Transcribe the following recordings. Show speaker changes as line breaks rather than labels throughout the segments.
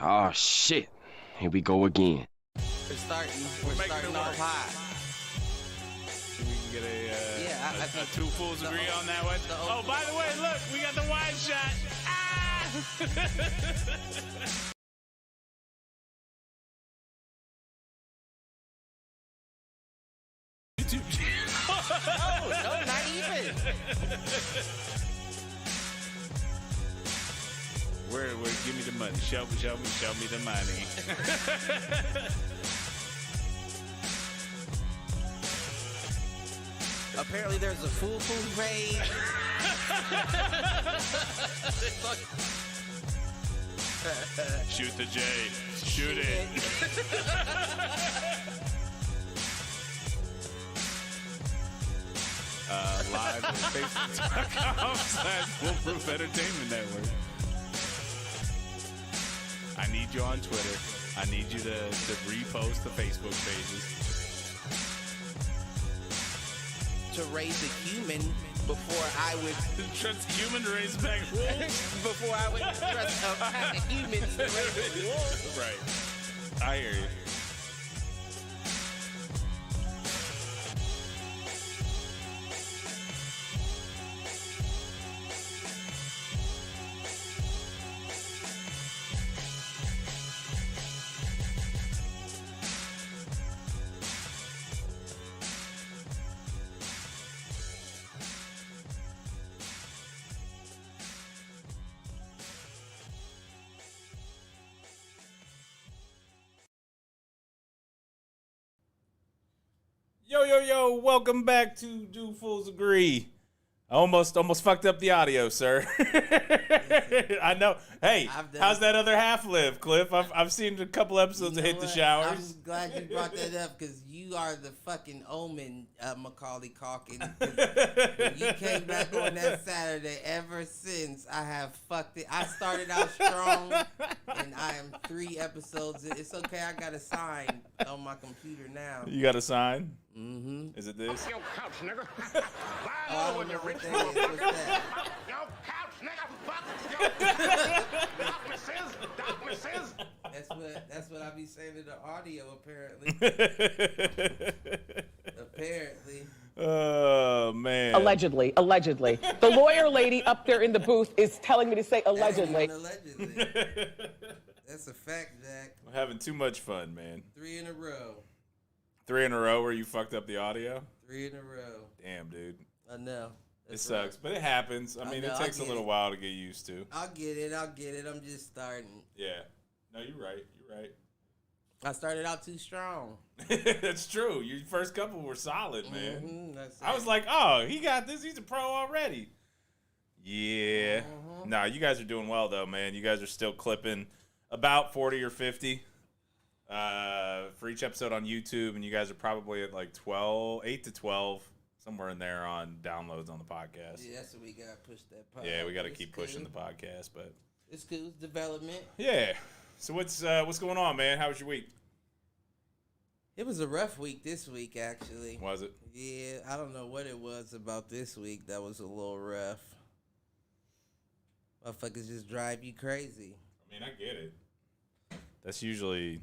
Oh shit. Here we go again.
We're starting off high.
We can get
I think
two fools agree on that one. Oh, by the way, look, we got the wide shot. Ah! YouTube channel.
No, not even.
Where, give me the money. Show me the money.
Apparently there's a Foolproof page.
Shoot the J. Shoot it. Live on Facebook.com/Foolproof Entertainment Network. I need you on Twitter. I need you to repost the Facebook pages.
To raise a human before I would
Trust human to raise back wolves.
before I would trust a pack of humans to raise a wolf.
Right. I hear you. Yo, welcome back to Do Fools Agree. I almost fucked up the audio, sir. I know. Hey, how's that other half live, Cliff? I've seen a couple episodes of Hit the Showers.
I'm glad you brought that up because you are the fucking omen, Macaulay Culkin. When you came back on that Saturday, ever since I have fucked it. I started out strong, and I am 3 episodes in. It's okay, I got a sign on my computer now.
You got a sign?
Mm-hmm.
Is it this?
Fuck your couch, nigga.
I don't know what that is. What's that?
Fuck your couch, nigga. Fuck your darknesses.
That's what I be saying in the audio, apparently. Apparently.
Oh, man.
Allegedly. The lawyer lady up there in the booth is telling me to say allegedly.
Allegedly. That's a fact, Jack.
We're having too much fun, man.
3 in a row.
3 in a row where you fucked up the audio?
3 in a row.
Damn, dude.
I know.
It sucks, but it happens. I mean,
know,
it takes a little while to get used to.
I'll get it. I'm just starting.
Yeah. No, you're right.
I started out too strong.
That's true. Your first couple were solid, man.
Mm-hmm,
I was like, oh, he got this. He's a pro already. Yeah.
Mm-hmm.
Nah, you guys are doing well, though, man. You guys are still clipping about 40 or 50 for each episode on YouTube, and you guys are probably at like 8 to 12, somewhere in there on downloads on the podcast.
Yeah, that's what we got to push that podcast.
Yeah, we got to keep pushing the podcast, but
it's cool. It's development.
yeah. So what's going on, man? How was your week?
It was a rough week this week, actually.
Was it?
Yeah, I don't know what it was about this week that was a little rough. Motherfuckers just drive you crazy.
I mean, I get it. That's usually,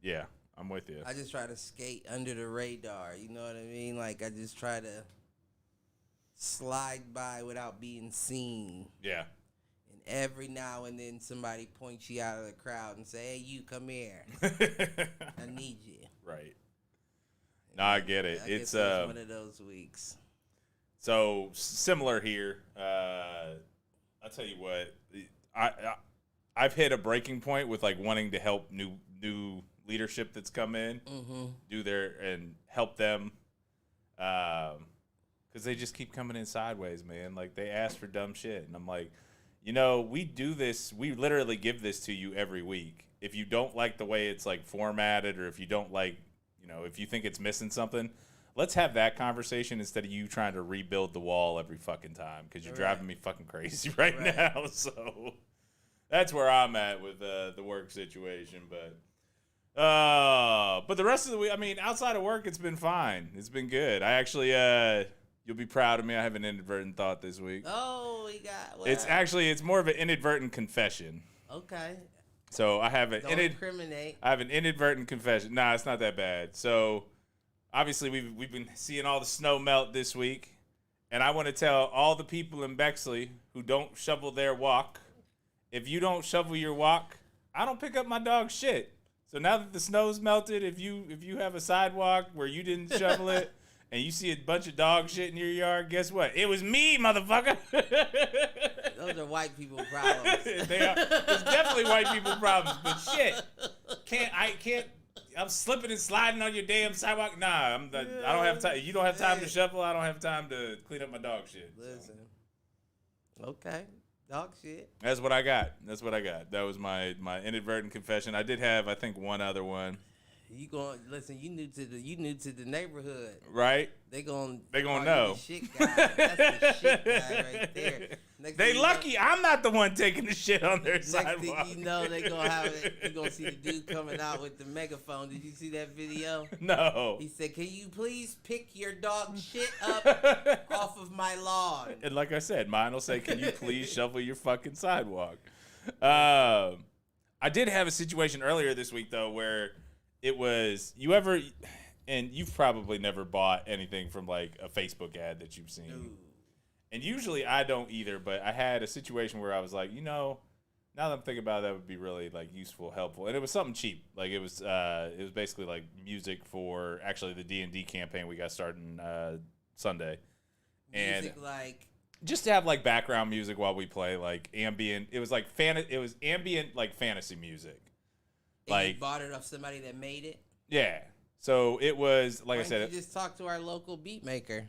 yeah, I'm with you.
I just try to skate under the radar, you know what I mean? Like, I just try to slide by without being seen.
Yeah.
And every now and then somebody points you out of the crowd and say, hey, you, come here. I need you.
Right. No, I get it.
I guess
It's
it was one of those weeks.
So similar here. I'll tell you what. I've hit a breaking point with like wanting to help new leadership that's come in, do and help them, because they just keep coming in sideways, man. Like they ask for dumb shit, and I'm like, we do this. We literally give this to you every week. If you don't like the way it's like formatted, or if you don't like, if you think it's missing something, let's have that conversation instead of you trying to rebuild the wall every fucking time, because you're driving me fucking crazy right now. So that's where I'm at with the work situation. But the rest of the week, I mean, outside of work, it's been fine. It's been good. I actually, you'll be proud of me. I have an inadvertent thought this week.
Oh, we got. Well,
It's more of an inadvertent confession.
Okay.
So I have
Don't incriminate.
I have an inadvertent confession. Nah, it's not that bad. So obviously we've been seeing all the snow melt this week, and I want to tell all the people in Bexley who don't shovel their walk, if you don't shovel your walk, I don't pick up my dog's shit. So now that the snow's melted, if you have a sidewalk where you didn't shovel it and you see a bunch of dog shit in your yard, guess what? It was me, motherfucker.
Those are white people problems.
They are. It's definitely white people problems, but shit. I'm slipping and sliding on your damn sidewalk. Nah, I don't have time. You don't have time to shovel. I don't have time to clean up my dog shit.
Listen. Okay. Dog shit.
That's what I got. That was my inadvertent confession. I did have, I think, one other one.
You going listen? You new to the neighborhood,
right?
They gonna
know.
The shit guy. That's the shit guy right there.
They lucky I'm not the one taking the shit on their sidewalk.
Next thing you know, they gonna have it. You gonna see the dude coming out with the megaphone. Did you see that video?
No.
He said, "Can you please pick your dog shit up off of my lawn?"
And like I said, mine will say, "Can you please shovel your fucking sidewalk?" I did have a situation earlier this week though where it was and you've probably never bought anything from like a Facebook ad that you've seen.
No.
And usually I don't either, but I had a situation where I was like, now that I'm thinking about it, that would be really like useful, helpful. And it was something cheap. Like it was basically like music for actually the D&D campaign we got starting Sunday.
Music
and
like
just to have like background music while we play, like ambient. It was like ambient like fantasy music.
Like you bought it off somebody that made it.
Yeah. So it was like I said.
You just talk to our local beat maker.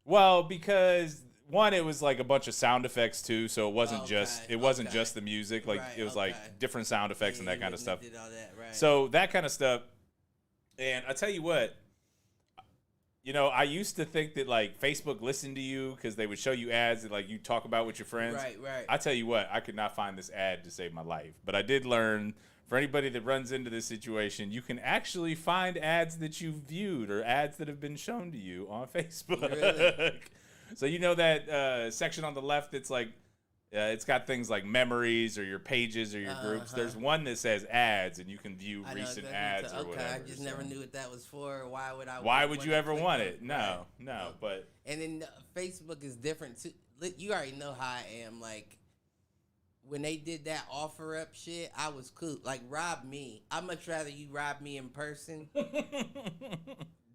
Well, because one, it was like a bunch of sound effects too, so it wasn't just the music. Like it was like different sound effects and that kind of stuff.
Did all that, right.
So that kind of stuff. And I tell you what, I used to think that like Facebook listened to you because they would show you ads that like you talk about with your friends.
Right.
I tell you what, I could not find this ad to save my life, but I did learn. For anybody that runs into this situation, you can actually find ads that you've viewed or ads that have been shown to you on Facebook.
Really?
So that section on the left that's like, it's got things like memories or your pages or your groups. There's one that says ads, and you can view recent ads or whatever.
I just never knew what that was for.
Why would you ever want it? No, but. And
then Facebook is different too. You already know how I am. Like, when they did that offer up shit, I was cool. Like, rob me. I'd much rather you rob me in person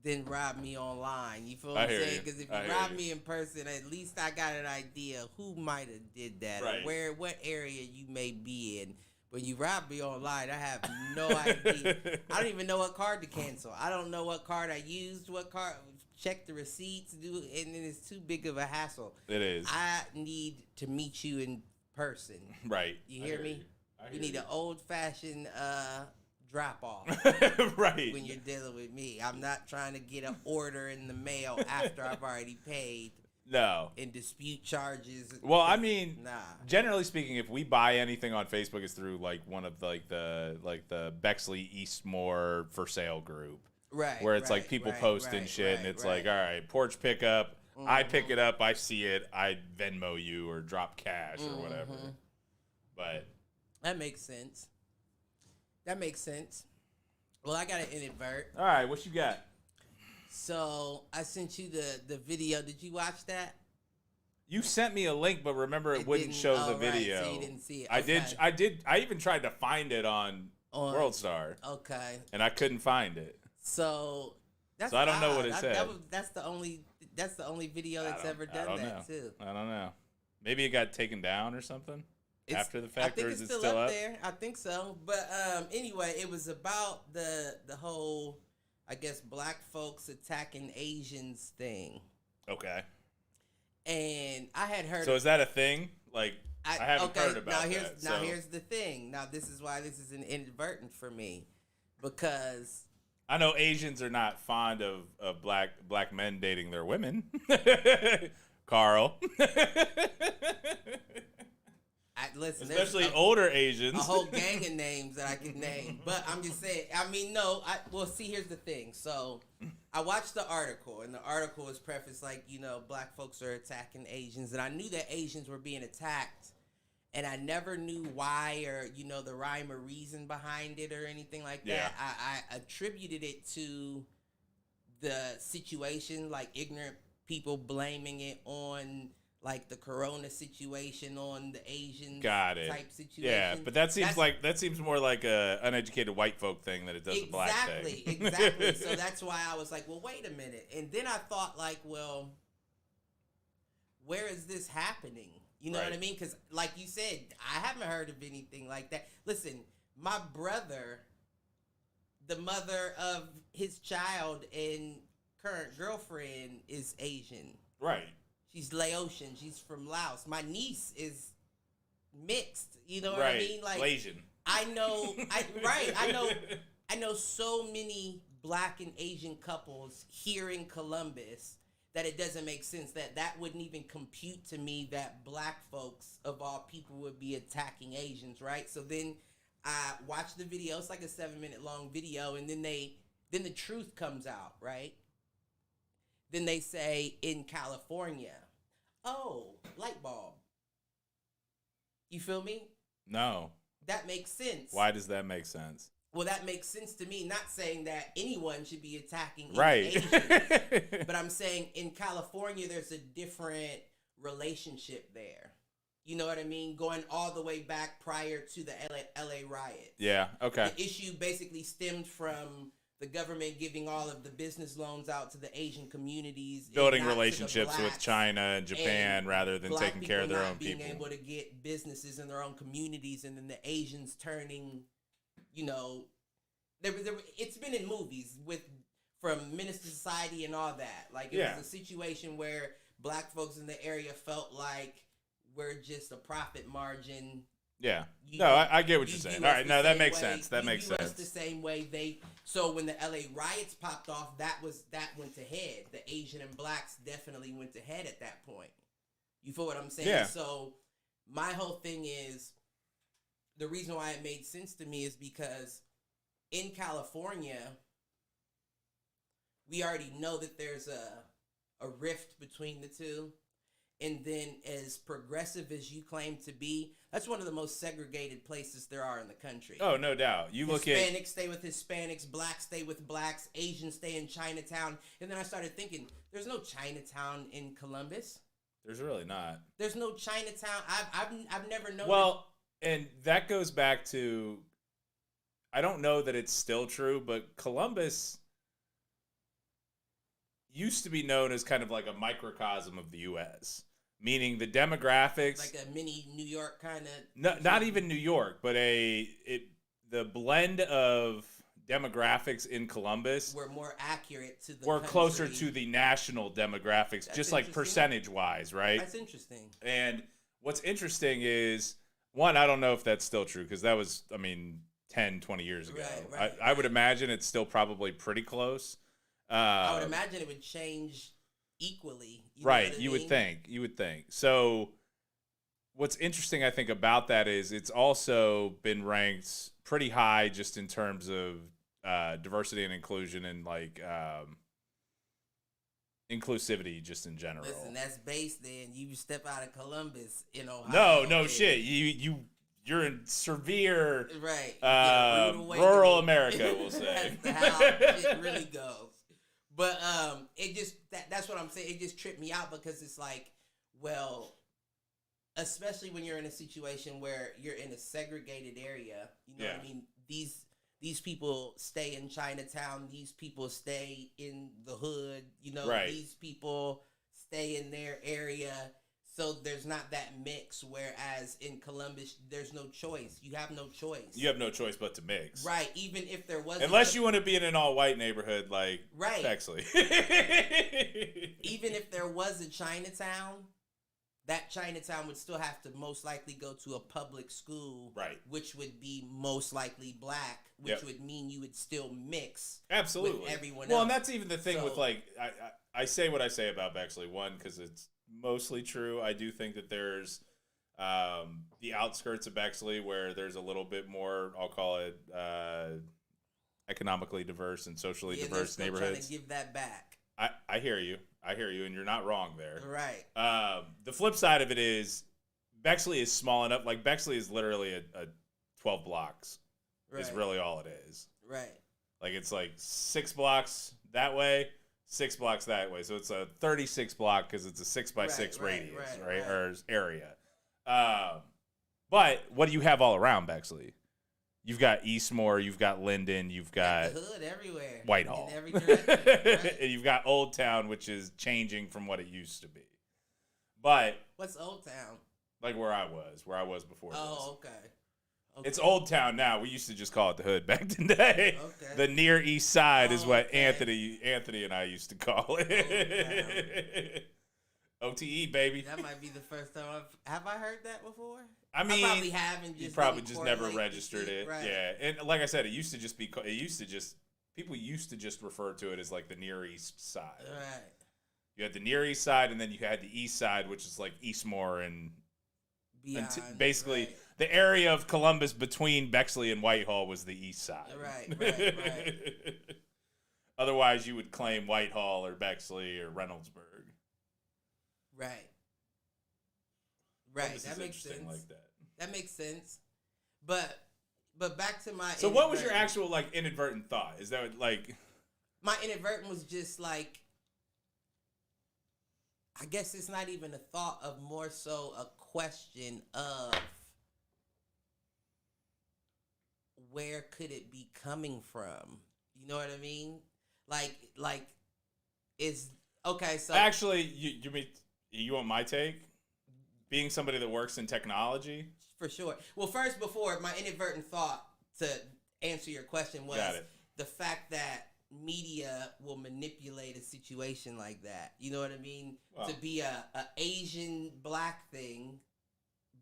than rob me online. You feel what I'm saying? Because if you rob me in person, at least I got an idea who might have did that or what area you may be in. When you rob me online, I have no idea. I don't even know what card to cancel. I don't know what card I used, what card. Check the receipts, and then it's too big of a hassle.
It is.
I need to meet you in person.
Right.
You hear me? You need an old-fashioned drop-off.
Right.
When you're dealing with me. I'm not trying to get an order in the mail after I've already paid.
No.
And dispute charges.
Well, I mean,
nah.
Generally speaking, if we buy anything on Facebook, it's through like one of the Bexley Eastmore for sale group.
Right.
Where it's like people posting shit and it's like, all right, porch pickup. I pick it up, I see it, I Venmo you or drop cash or whatever. But
that makes sense. Well, I got to inadvert.
All right, what you got?
So I sent you the video. Did you watch that?
You sent me a link, but remember it wouldn't show the video.
Right, so you didn't see it. Okay.
I did. I even tried to find it on WorldStar.
Okay.
And I couldn't find it.
So that's
I don't know what it said.
That's the only video that's ever done that too.
I don't know. Maybe it got taken down or something after the fact, or is it still up
there? I think so. But anyway, it was about the whole, I guess, black folks attacking Asians thing.
Okay.
And I had heard.
So is that a thing? Like I haven't heard about that.
Now here's the thing. Now this is why this is an inadvertent for me, because
I know Asians are not fond of black men dating their women. Carl.
Listen,
especially older Asians.
A whole gang of names that I could name. But I'm just saying, see, here's the thing. So I watched the article, and the article was prefaced like, black folks are attacking Asians. And I knew that Asians were being attacked. and I never knew why or, the rhyme or reason behind it or anything like that.
Yeah.
I attributed it to the situation, like ignorant people blaming it on like the corona situation, on the Asian
Got it.
type situation.
Yeah, but that seems more like a uneducated white folk thing than it does a black thing.
Exactly. So that's why I was like, well, wait a minute. And then I thought like, well, where is this happening? You know what I mean? Because like you said, I haven't heard of anything like that. Listen, my brother, the mother of his child and current girlfriend is Asian.
Right.
She's Laotian. She's from Laos. My niece is mixed. You know what I mean? Like
Asian.
I know so many black and Asian couples here in Columbus that it doesn't make sense that wouldn't even compute to me that black folks of all people would be attacking Asians, right? So then I watched the video. It's like a 7-minute long video, and then the truth comes out, right? Then they say in California, oh, light bulb. You feel me?
No.
That makes sense.
Why does that make sense?
Well, that makes sense to me. Not saying that anyone should be attacking
Right.
Asians, but I'm saying in California, there's a different relationship there. You know what I mean? Going all the way back prior to the LA riots.
Yeah, okay.
The issue basically stemmed from the government giving all of the business loans out to the Asian communities,
Building
and not to the
relationships with
blacks.
China and Japan rather than
Black
taking care of their
people
own
not being
people.
able to get businesses in their own communities, and then the Asians turning, it's been in movies from Menace to Society and all that. Like it was a situation where black folks in the area felt like we're just a profit margin.
Yeah. I get what you're saying. All right, no, that makes sense. That
You
makes
view us
sense.
the same way so when the LA riots popped off, that went to head. The Asian and blacks definitely went to head at that point. You feel what I'm saying?
Yeah.
So my whole thing is, the reason why it made sense to me is because in California, we already know that there's a rift between the two. And then as progressive as you claim to be, that's one of the most segregated places there are in the country.
Oh, no doubt. You look at
Hispanics stay with Hispanics, blacks stay with blacks, Asians stay in Chinatown. And then I started thinking, there's no Chinatown in Columbus.
there's really not.
There's no Chinatown. I've never known.
Well, and that goes back to, I don't know that it's still true, but Columbus used to be known as kind of like a microcosm of the U.S., meaning the demographics,
like a mini New York kind of.
no, not even New York, but the blend of demographics in Columbus
were more accurate to the
were
country.
closer to the national demographics,
That's
just like
interesting.
percentage-wise, right?
That's interesting.
And what's interesting is, one, I don't know if that's still true, because that was, 10, 20 years ago.
Right,
I would imagine it's still probably pretty close.
I would imagine it would change equally.
Right, you would think. So what's interesting, I think, about that is it's also been ranked pretty high just in terms of diversity and inclusion and like inclusivity just in general.
Listen, that's based then. You step out of Columbus in Ohio.
No shit. You're in severe
right
rural America, we'll say.
That's how it really goes. But it just that's what I'm saying. It just tripped me out because it's like, well, especially when you're in a situation where you're in a segregated area, you know what I mean? These people stay in Chinatown, these people stay in the hood, these people stay in their area. So there's not that mix, wheras in Columbus, there's no choice. You have no choice.
You have no choice but to mix.
Right, even if there was...
Unless you want to be in an all-white neighborhood like Bexley.
Even if there was a Chinatown, that Chinatown would still have to most likely go to a public school,
right?
Which would be most likely black, which would mean you would still mix
absolutely
with everyone else.
Well, and that's even the thing with like, I say what I say about Bexley. One, because it's mostly true. I do think that there's the outskirts of Bexley where there's a little bit more, I'll call it economically diverse and socially diverse neighborhoods.
Trying to give that back.
I hear you, and you're not wrong there.
Right.
The flip side of it is Bexley is small enough. Like, Bexley is literally a 12 blocks.
Right.
Is really all it is.
Right.
Like, it's like 6 blocks that way, 6 blocks that way. So it's a 36 block because it's a 6x6 radius, right? Or area. But what do you have all around Bexley? You've got Eastmore, you've got Linden, you've got
the hood everywhere.
Whitehall.
In every direction. Right.
And you've got Old Town, which is changing from what it used to be. But
What's Old Town?
like where I was before this.
Oh, okay.
It's Old Town now. We used to just call it the hood back in the day.
Okay.
The Near East Side is what
Okay.
Anthony and I used to call it. OTE, baby.
That might be the first time have I heard that before?
I mean,
probably haven't.
You
Just
probably
didn't
just never
correlate
registered
the
it.
shit, right.
Yeah, and like I said, people used to just refer to it as like the Near East Side.
Right.
You had the Near East Side, and then you had the East Side, which is like Eastmore and
Beyond,
basically
right.
the area of Columbus between Bexley and Whitehall was the East Side.
Right.
Otherwise, you would claim Whitehall or Bexley or Reynoldsburg.
Right. Right.
Columbus
That
is
makes
interesting
sense.
like that.
That makes sense. But back to my.
So, what was your actual like inadvertent thought? Is that like
my inadvertent was just like, I guess it's not even a thought of more so a question of where could it be coming from? You know what I mean? Like is okay. So
actually you want my take? Being somebody that works in technology,
for sure. Well, first, before my inadvertent thought to answer your question was the fact that media will manipulate a situation like that. You know what I mean?
Well,
to be a Asian black thing,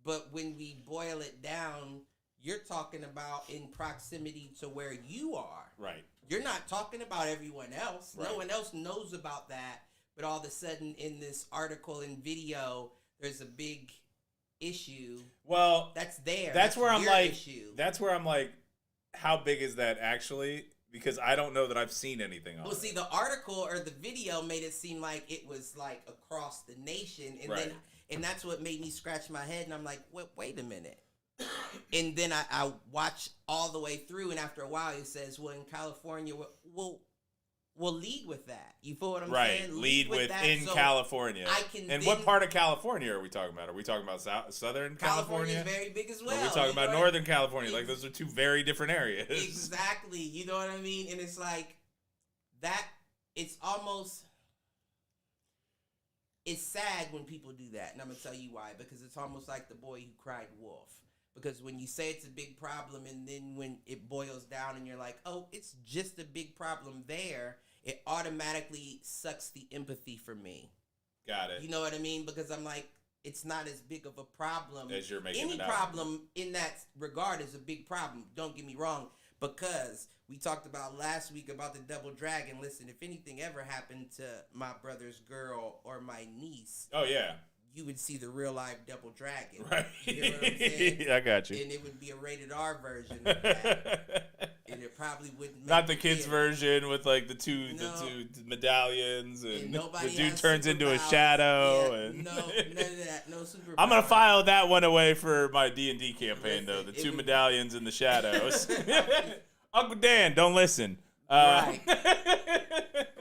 but when we boil it down, you're talking about in proximity to where you are.
right.
You're not talking about everyone else.
Right.
No one else knows about that. But all of a sudden, in this article and video, there's a big issue.
Well,
That's there.
That's where I'm
your
like,
issue.
that's where I'm like, how big is that actually? Because I don't know that I've seen anything on
Well,
it.
see, the article or the video made it seem like it was like across the nation, and
Right.
and that's what made me scratch my head, and I'm like, wait a minute. And then I watch all the way through, and after a while, it says, well, in California, we'll lead with that. You feel what I'm saying?
Lead with
that,
in
so
California.
I can
and
then-
what part of California are we talking about? Are we talking about Southern
California
California?
is very big as
Or
well.
are we talking
you
about
know
Northern California? Like, those are two very different areas.
Exactly. You know what I mean? And it's like that. It's almost. It's sad when people do that, and I'm gonna tell you why. Because it's almost like the boy who cried wolf. Because when you say it's a big problem, and then when it boils down, and you're like, "Oh, it's just a big problem there," it automatically sucks the empathy from me.
Got it.
You know what I mean? Because I'm like, it's not as big of a problem
As you're making
Any
it out.
problem in that regard is a big problem. Don't get me wrong. Because we talked about last week about the double dragon. Listen, if anything ever happened to my brother's girl or my niece,
Oh, yeah.
you would see the real life double dragon.
Right.
You know what I'm saying?
I got you.
And it would be a rated R version of that. And it probably wouldn't make
Not the
it
kids'
fit.
version with like the two
No.
medallions and
And nobody
the dude
has
turns into a
superpowers.
shadow.
Yeah,
and
no, none of that. No superpowers.
I'm gonna file that one away for my D&D campaign though.
Listen,
The
it
two
was-
medallions in the shadows. Uncle Dan, don't listen.
Right.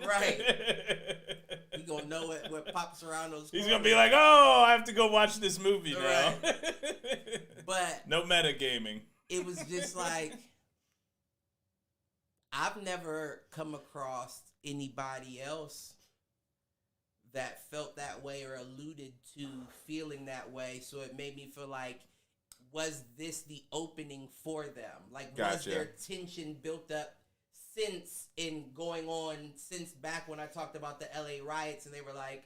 Right. We gonna know what pops around those.
He's gonna be
corners.
like, "Oh, I have to go watch this movie now."
Right. But
no metagaming.
it was just like I've never come across anybody else that felt that way or alluded to feeling that way. So it made me feel like, was this the opening for them? Like, was
Gotcha.
their tension built up since back when I talked about the LA riots and they were like,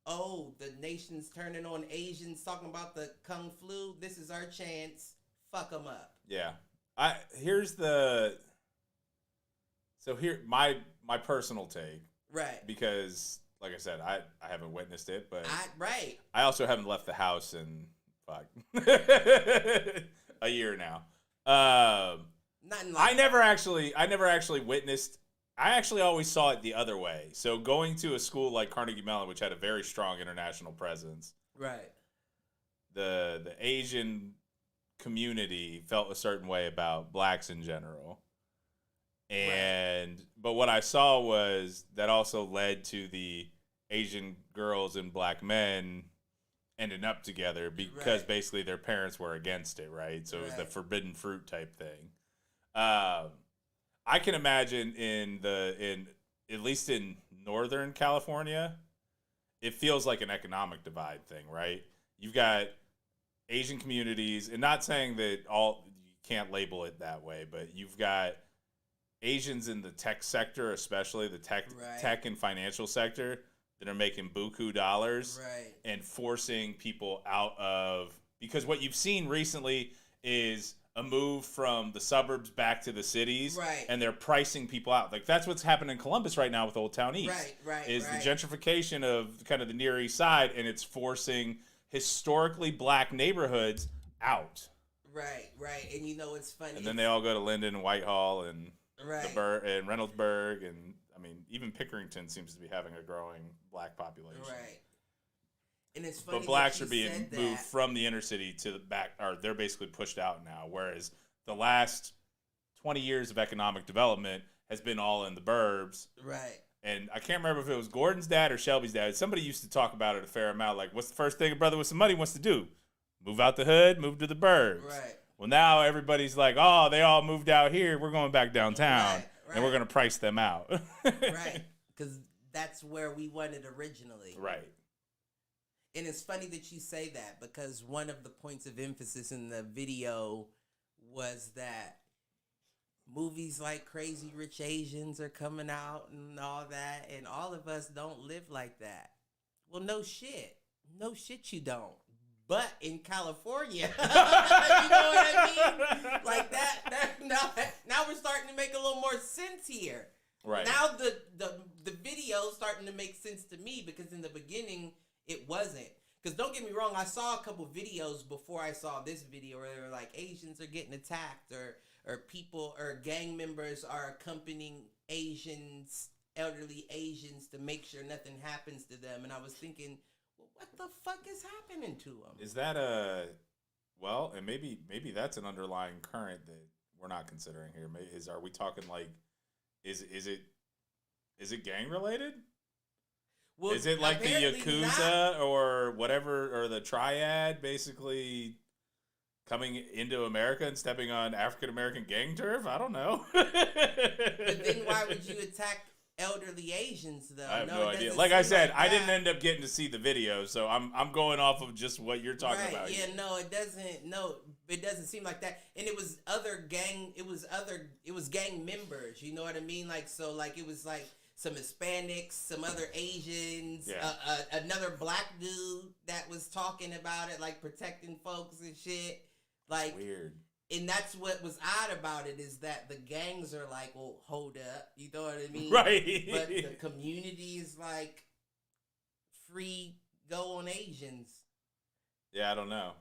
oh, the nation's turning on Asians talking about the Kung Flu. This is our chance. Fuck them up.
Yeah. Here my personal take,
Right.
because like I said, I haven't witnessed it, but
Right.
I also haven't left the house in a year now.
Nothing like
I never actually witnessed. I actually always saw it the other way. So going to a school like Carnegie Mellon, which had a very strong international presence,
Right.
the Asian community felt a certain way about blacks in general. And but what I saw was that also led to the Asian girls and black men ending up together because basically their parents were against it, right? So it was the forbidden fruit type thing. I can imagine in at least in Northern California, it feels like an economic divide thing, right? You've got Asian communities, and not saying that you can't label it that way, but you've got Asians in the tech sector, especially the tech and financial sector, that are making buku dollars and forcing people out of, because what you've seen recently is a move from the suburbs back to the cities, and they're pricing people out. Like that's what's happening in Columbus right now with Old Town East, the gentrification of kind of the Near East Side, and it's forcing historically black neighborhoods out.
Right. And you know it's funny.
And then they all go to Linden and Whitehall and and Reynoldsburg, and I mean even Pickerington seems to be having a growing black population.
Right. And it's funny.
But blacks are being moved from the inner city to the back, or they're basically pushed out now. Whereas the last 20 years of economic development has been all in the burbs.
Right.
And I can't remember if it was Gordon's dad or Shelby's dad. Somebody used to talk about it a fair amount. Like, what's the first thing a brother with some money wants to do? Move out the hood, move to the burbs.
Right.
Well, now everybody's like, oh, they all moved out here. We're going back downtown. And we're going to price them out.
Right. Because that's where we wanted originally.
Right.
And it's funny that you say that, because one of the points of emphasis in the video was that movies like Crazy Rich Asians are coming out and all that, and all of us don't live like that. Well, no shit. No shit you don't. But in California, you know what I mean? Like that now we're starting to make a little more sense here.
Right.
Now the video's starting to make sense to me, because in the beginning it wasn't. Because don't get me wrong, I saw a couple videos before I saw this video where they were like, Asians are getting attacked, or people or gang members are accompanying elderly Asians to make sure nothing happens to them. And I was thinking, well, what the fuck is happening to them?
Is that and maybe that's an underlying current that we're not considering here. Are we talking like, is it gang related? Well, is it like the Yakuza or whatever, or the Triad basically coming into America and stepping on African American gang turf? I don't know.
But then why would you attack elderly Asians though?
I have no idea. Like I said, I didn't end up getting to see the video, so I'm going off of just what you're talking about.
Yeah, no, it doesn't. No, it doesn't seem like that. And it was gang members. You know what I mean? Like, so like it was like some Hispanics, some other Asians, another black dude that was talking about it, like protecting folks and shit. Like,
that's weird.
And that's what was odd about it, is that the gangs are like, well, hold up. You know what I mean?
Right.
But the community is like, free go on Asians.
Yeah, I don't know.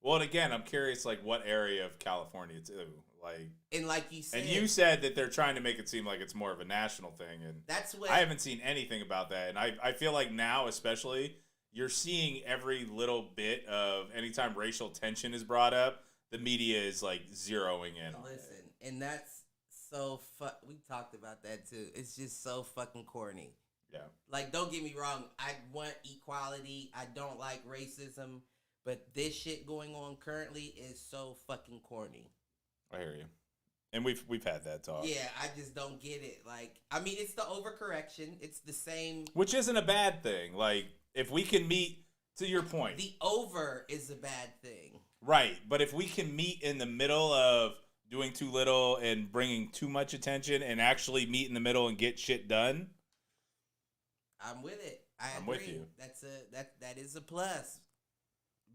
Well, and again, I'm curious, like, what area of California too, like.
And like you said,
and you said that they're trying to make it seem like it's more of a national thing, and
that's what
I haven't seen anything about that. And I feel like now, especially, you're seeing every little bit of anytime racial tension is brought up, the media is like zeroing in on it.
Listen, and that's so we talked about that too. It's just so fucking corny.
Yeah. Like,
don't get me wrong, I want equality. I don't like racism. But this shit going on currently is so fucking corny.
I hear you. And we've had that talk.
Yeah, I just don't get it. Like, I mean, it's the overcorrection. It's the same.
Which isn't a bad thing. Like, if we can meet, to your point.
The over is a bad thing.
Right. But if we can meet in the middle of doing too little and bringing too much attention and actually meet in the middle and get shit done.
I'm with it.
I'm with you.
That is a plus.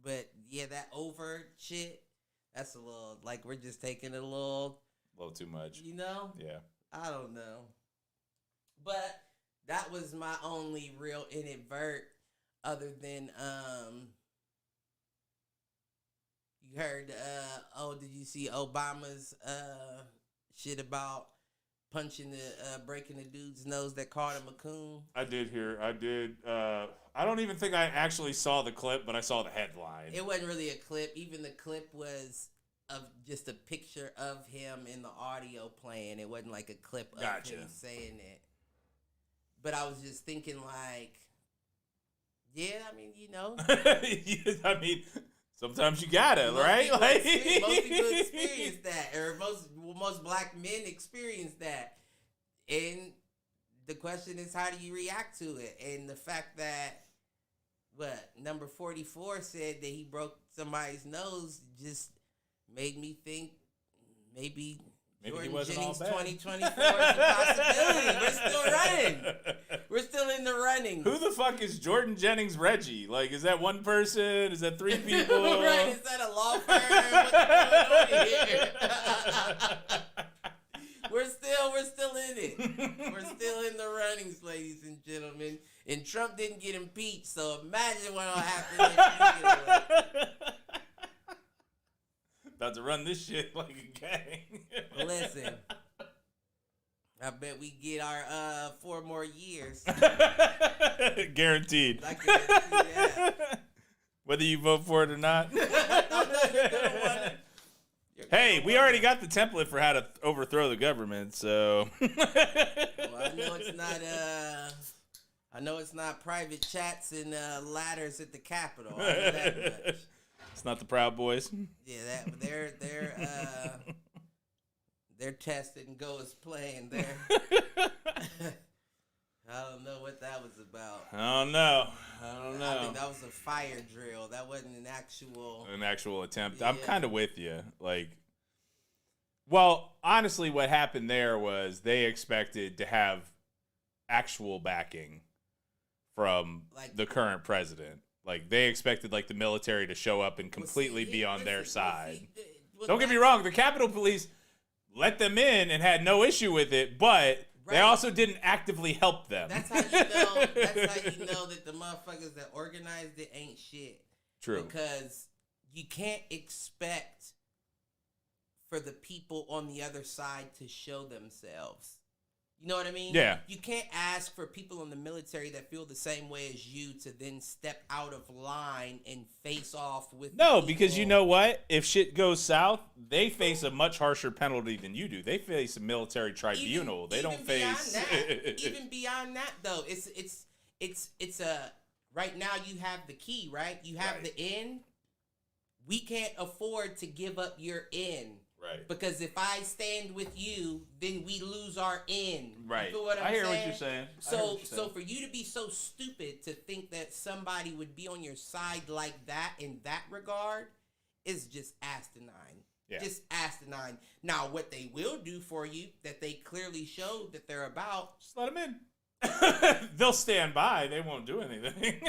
But yeah, that over shit, that's a little, like, we're just taking it a little
too much.
You know?
Yeah.
I don't know. But that was my only real inadvert, other than you heard did you see Obama's shit about punching the breaking the dude's nose that called him a coon?
I did hear. I did. I don't even think I actually saw the clip, but I saw the headline.
It wasn't really a clip. Even the clip was of just a picture of him in the audio playing. It wasn't like a clip of him saying it. But I was just thinking, like, yeah, I mean, you know.
I mean, sometimes you gotta, right?
Most people experience that, or most black men experience that. And the question is, how do you react to it? And the fact that, number 44 said that he broke somebody's nose just made me think maybe Jordan Jennings 2024 is a possibility. We're still running. We're still in the running.
Who the fuck is Jordan Jennings Reggie? Like, is that one person? Is that 3 people?
Right, is that a law firm? What's going on here? We're still in it. We're still in the runnings, ladies and gentlemen. And Trump didn't get impeached, so imagine what'll happen if you get elected.
About to run this shit like a gang.
Listen, I bet we get our 4 more years.
Guaranteed.
I guarantee that.
Whether you vote for it or not. Hey, we already got the template for how to overthrow the government, so.
Well, I know it's not private chats and ladders at the Capitol. I know that much.
It's not the Proud Boys.
Yeah, their test didn't go as planned there. I don't know what that was about.
I don't know.
I think that was a fire drill. That wasn't an actual
attempt.
Yeah.
I'm kind of with you. Like, well, honestly, what happened there was they expected to have actual backing from the current president. Like, they expected, like, the military to show up and completely be on their side. Don't get me wrong. The Capitol Police let them in and had no issue with it, but they also didn't actively help them.
That's how you know. That's how you know that the motherfuckers that organized it ain't shit.
True.
Because you can't expect for the people on the other side to show themselves. You know what I mean?
Yeah.
You can't ask for people in the military that feel the same way as you to then step out of line and face off with
No, because you know what? If shit goes south, they face a much harsher penalty than you do. They face a military tribunal. They don't face
even beyond that though. It's a right now you have the key, right? You have the in. We can't afford to give up your in.
Right.
Because if I stand with you, then we lose our in.
Right.
You feel what I'm
I hear
saying?
what you're saying.
So for you to be so stupid to think that somebody would be on your side like that in that regard is just asinine.
Yeah.
Just asinine. Now, what they will do for you that they clearly showed that they're about.
Just let them in. They'll stand by. They won't do anything.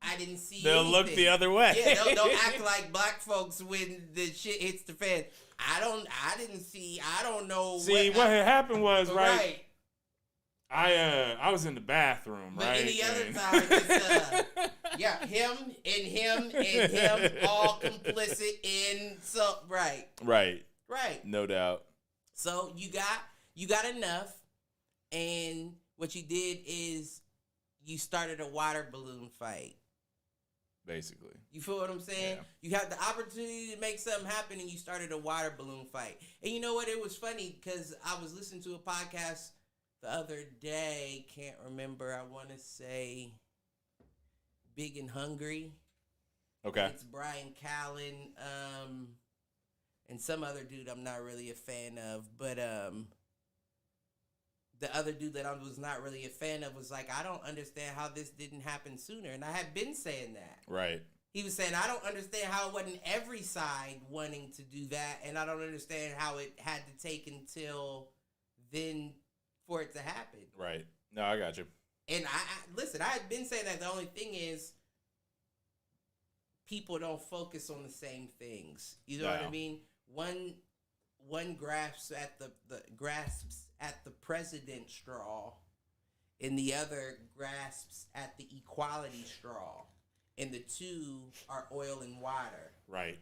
I didn't see
They'll
anything.
look the other way.
Yeah, they'll act like black folks when the shit hits the fan. I don't know.
See, what had happened was,
right.
I was in the bathroom,
but
right?
any other time, it's, him and him all complicit in right.
Right. No doubt.
So you got enough, and what you did is you started a water balloon fight.
Basically.
You feel what I'm saying?
Yeah.
You had the opportunity to make something happen, and you started a water balloon fight. And you know what? It was funny because I was listening to a podcast the other day. Can't remember. I want to say Big and Hungry.
Okay.
It's Brian Callen and some other dude I'm not really a fan of. But the other dude that I was not really a fan of was like, I don't understand how this didn't happen sooner. And I had been saying that.
Right.
He was saying, I don't understand how it wasn't every side wanting to do that. And I don't understand how it had to take until then for it to happen.
Right. No, I got you.
And listen, I had been saying that. The only thing is people don't focus on the same things. You know what I mean? One grasps at the president straw, and the other grasps at the equality straw, and the two are oil and water.
Right.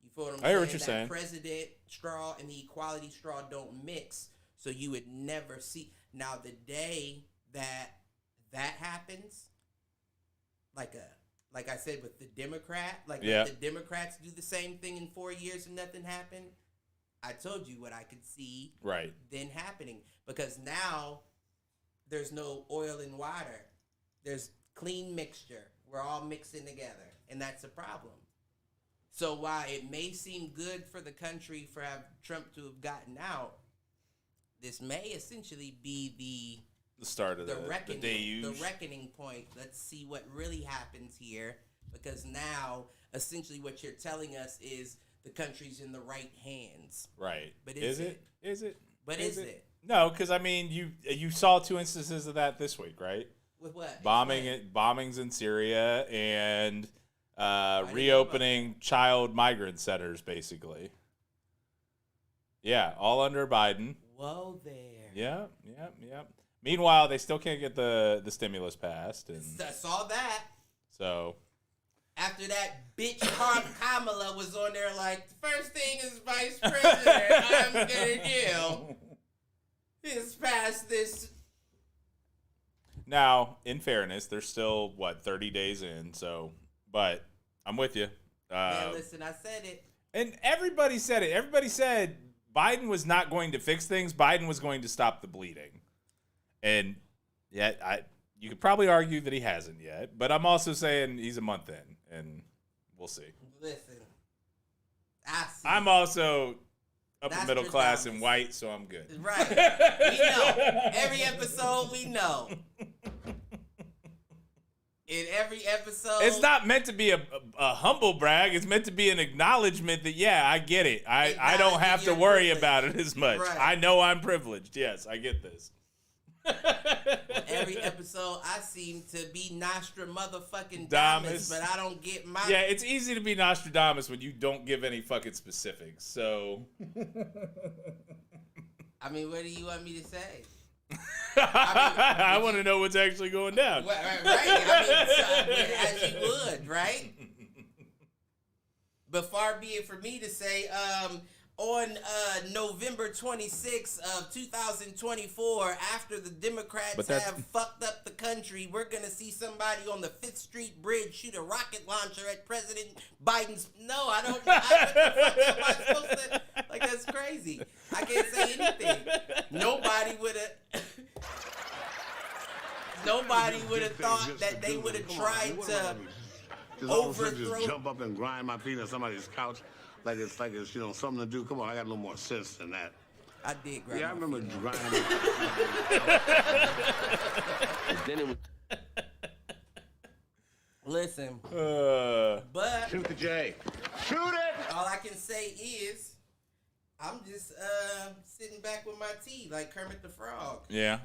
You feel what I'm saying?
I hear what you're saying.
That president straw and the equality straw don't mix. So you would never see. Now, the day that happens, like I said with the Democrat, if the Democrats do the same thing in 4 years and nothing happened, I told you what I could see then happening. Because now there's no oil and water. There's clean mixture. We're all mixing together, and that's a problem. So while it may seem good for the country for Trump to have gotten out, this may essentially be
the start of the
reckoning,
deluge.
the reckoning point. Let's see what really happens here, because now essentially what you're telling us is the country's in the right hands.
Right.
But
is it? Is it?
But is it?
No, because I mean, you saw 2 instances of that this week, right?
With what?
Bombings in Syria and reopening child migrant centers, basically. Yeah, all under Biden.
Whoa there.
Yeah. Meanwhile, they still can't get the stimulus passed. And
I saw that.
So
after that, bitch Kamala was on there like, the first thing as vice president I'm going to do is pass this.
Now, in fairness, they're still, 30 days in, so, but I'm with you.
Man, listen, I said it.
And everybody said it. Everybody said Biden was not going to fix things. Biden was going to stop the bleeding. And yet, you could probably argue that he hasn't yet, but I'm also saying he's a month in, and we'll see.
Listen, I see.
I'm also upper middle class and white, so I'm good.
Right. We know. Every episode, we know. In every episode.
It's not meant to be a humble brag. It's meant to be an acknowledgement that, yeah, I get it. I don't have to worry about it as much.
Right.
I know I'm privileged. Yes, I get this.
Every episode, I seem to be Nostradamus, but I don't get my.
Yeah, it's easy to be Nostradamus when you don't give any fucking specifics. So,
I mean, what do you want me to say?
I want to know what's actually going down.
Right. I mean, as you would, right? But far be it for me to say, on November 26th of 2024, after the Democrats have fucked up the country, we're going to see somebody on the 5th Street Bridge shoot a rocket launcher at President Biden's... No, I don't... what the fuck am I supposed to... Like, that's crazy. I can't say anything. Nobody would have... Nobody would have thought that they would have tried to overthrow...
Just jump up and grind my feet on somebody's couch. Like it's something to do. Come on, I got a little more sense than that.
I did grind.
Yeah, I remember grinding.
Listen, but
shoot the J. Shoot it.
All I can say is, I'm just sitting back with my tea like Kermit the Frog.
Yeah,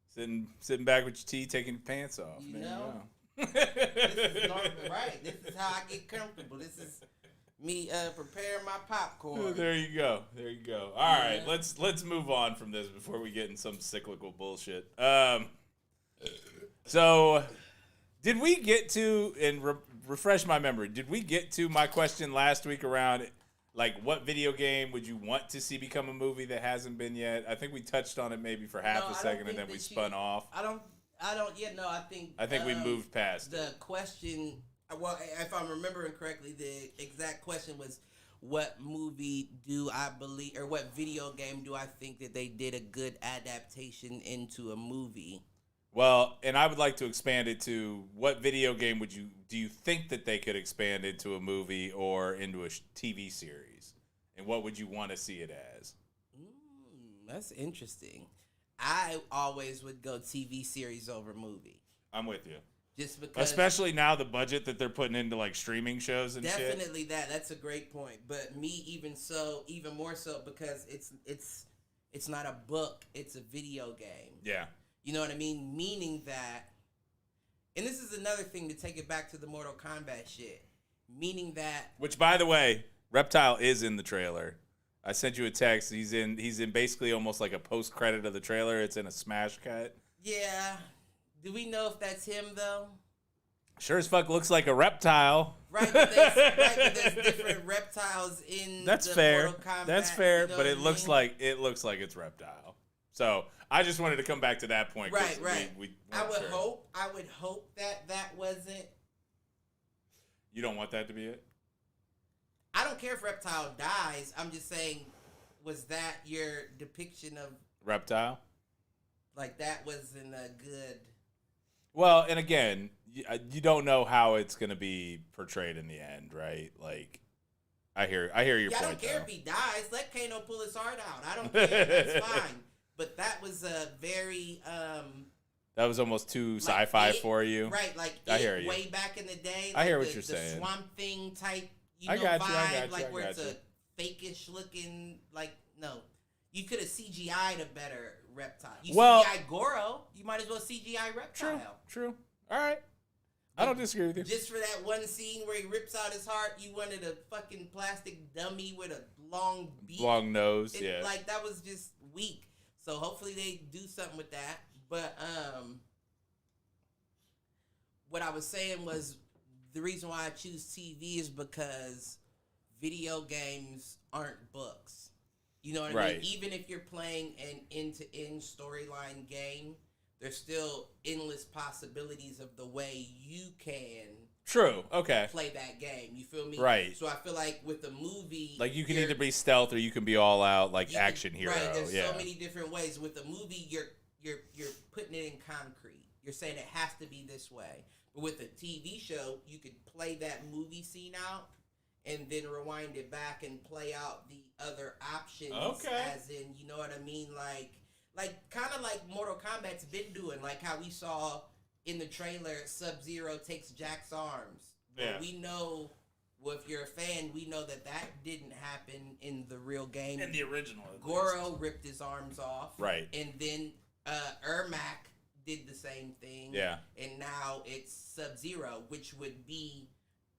sitting back with your tea, taking your pants off.
You know? This is normal, right? This is how I get comfortable. This is me preparing my popcorn.
There you go. All right, let's move on from this before we get in some cyclical bullshit. So, did we get to, and refresh my memory, did we get to my question last week around, like, what video game would you want to see become a movie that hasn't been yet? I think we touched on it maybe for half a second, and then we spun off.
I think we
moved past
the question. Well, if I'm remembering correctly, the exact question was, what movie do I believe, or what video game do I think that they did a good adaptation into a movie?
Well, and I would like to expand it to, what video game do you think that they could expand into a movie or into a TV series? And what would you want to see it as?
That's interesting. I always would go TV series over movie.
I'm with you.
Just because,
especially now the budget that they're putting into like streaming shows and
definitely
shit.
That's a great point. But me even more so because it's not a book, it's a video game.
Yeah.
You know what I mean? Meaning that, and this is another thing to take it back to the Mortal Kombat shit. Meaning that,
which by the way, Reptile is in the trailer. I sent you a text. He's in basically almost like a post credit of the trailer. It's in a smash cut.
Yeah. Do we know if that's him though?
Sure as fuck looks like a reptile.
Right, but there's different reptiles in
That's
the
fair.
Mortal Kombat,
That's fair,
you know
but
what
it
I
looks
mean?
like it's reptile. So I just wanted to come back to that point. 'Cause
Right.
We
I would
sure.
hope that wasn't.
You don't want that to be it?
I don't care if Reptile dies. I'm just saying, was that your depiction of
Reptile?
like that wasn't a good?
Well, and again, you don't know how it's going to be portrayed in the end, right? Like, I hear your
Yeah,
point.
I don't care
though.
if he dies. Let Kano pull his heart out. I don't care. That's fine. But that was a very
That was almost too
like
sci-fi
it,
for you.
right? Like
I hear you.
way back in the day.
I hear
like
what you're saying.
The Swamp Thing type,
I got you,
vibe, like
I
where
got
it's
you.
a fakeish looking. Like no, you could have CGI'd a better reptile. You
Well-
CGI Goro, you might as well CGI reptile.
True. All right. I don't disagree with you.
Just for that one scene where he rips out his heart, you wanted a fucking plastic dummy with a long beak.
Long nose,
It,
yeah.
Like that was just weak. So hopefully they do something with that. But what I was saying was the reason why I choose TV is because video games aren't books. You know what I
Right.
mean? Even if you're playing an end-to-end storyline game, there's still endless possibilities of the way you can
True. Okay.
play that game. You feel me?
Right.
So I feel like with the movie,
Like you can
you're-
either be stealth or you can be all out, like
you can-
action hero.
Right. There's
yeah.
so many different ways. With the movie, you're putting it in concrete. You're saying it has to be this way. But with a TV show, you could play that movie scene out and then rewind it back and play out the other options.
Okay.
As in, you know what I mean? Like kind of like Mortal Kombat's been doing, like how we saw in the trailer, Sub-Zero takes Jack's arms.
Yeah.
But we know, well, if you're a fan, we know that didn't happen in the real game.
In the original. at least.
Goro ripped his arms off.
Right.
And then Ermac did the same thing.
Yeah.
And now it's Sub-Zero, which would be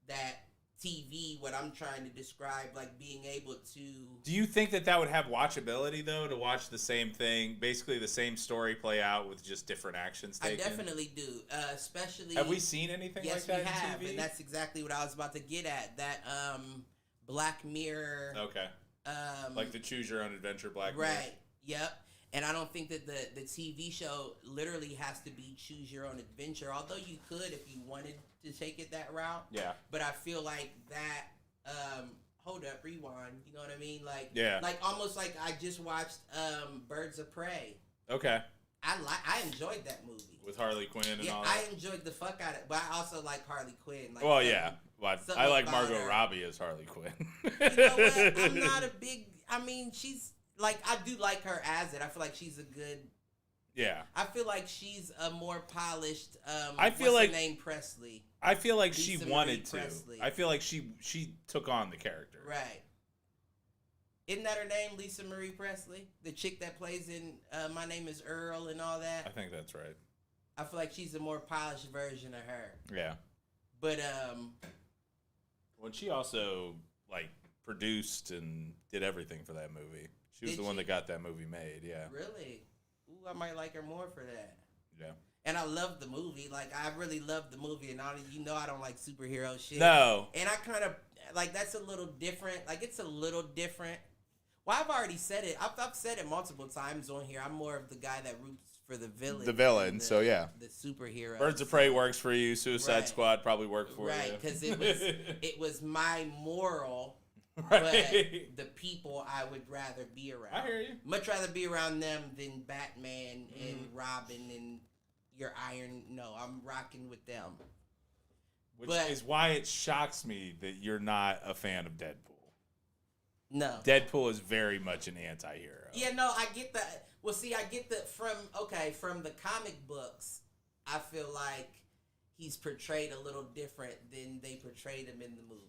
that TV, what I'm trying to describe, like being able to...
Do you think that would have watchability, though, to watch the same thing, basically the same story play out with just different actions
I
taken?
definitely do. Especially...
Have we seen anything like that
Yes, we have.
in TV?
And that's exactly what I was about to get at. That Black Mirror...
Okay. Like the Choose Your Own Adventure Black Mirror.
Right. Yep. And I don't think that the TV show literally has to be choose your own adventure, although you could if you wanted to take it that route.
Yeah.
But I feel like that hold up, rewind, you know what I mean? Like
Yeah.
like almost like I just watched Birds of Prey.
Okay.
I enjoyed that movie.
With Harley Quinn and
Yeah,
all that.
I enjoed the fuck out of it. But I also like Harley Quinn. Like,
Well, yeah. Well,
something
I like
about
Margot
her.
Robbie as Harley Quinn.
You know what? I'm not a big she's like, I do like her as it. I feel like she's a good.
Yeah.
I feel like she's a more polished.
I feel
what's
like
her name Presley.
I feel like she
Lisa
wanted
Marie
to.
Presley.
I feel like she took on the character.
Right. Isn't that her name, Lisa Marie Presley? The chick that plays in My Name is Earl and all
I
that.
think that's right.
I feel like she's a more polished version of her.
Yeah.
But
When she also like produced and did everything for that movie. She was
Did
the one
she?
that got that movie made. Yeah.
really, ooh, I might like her more for that.
Yeah.
And I love the movie. Like, I really love the movie. And I don't like superhero shit.
No.
And I kind of, like, that's a little different. Like, it's a little different. Well, I've already said it. I've said it multiple times on here. I'm more of the guy that roots for the villain.
The villain, so yeah.
The superhero.
Birds of Prey works for you. Suicide
Right.
Squad probably worked for
Right,
you.
because it was my moral,
Right.
but the people I would rather be around.
I hear you.
Much rather be around them than Batman and Robin and your Iron. No, I'm rocking with them.
Which
But-
is why it shocks me that you're not a fan of Deadpool.
No.
Deadpool is very much an anti-hero.
Yeah, no, I get that. Well, see, I get that from the comic books, I feel like he's portrayed a little different than they portrayed him in the movies.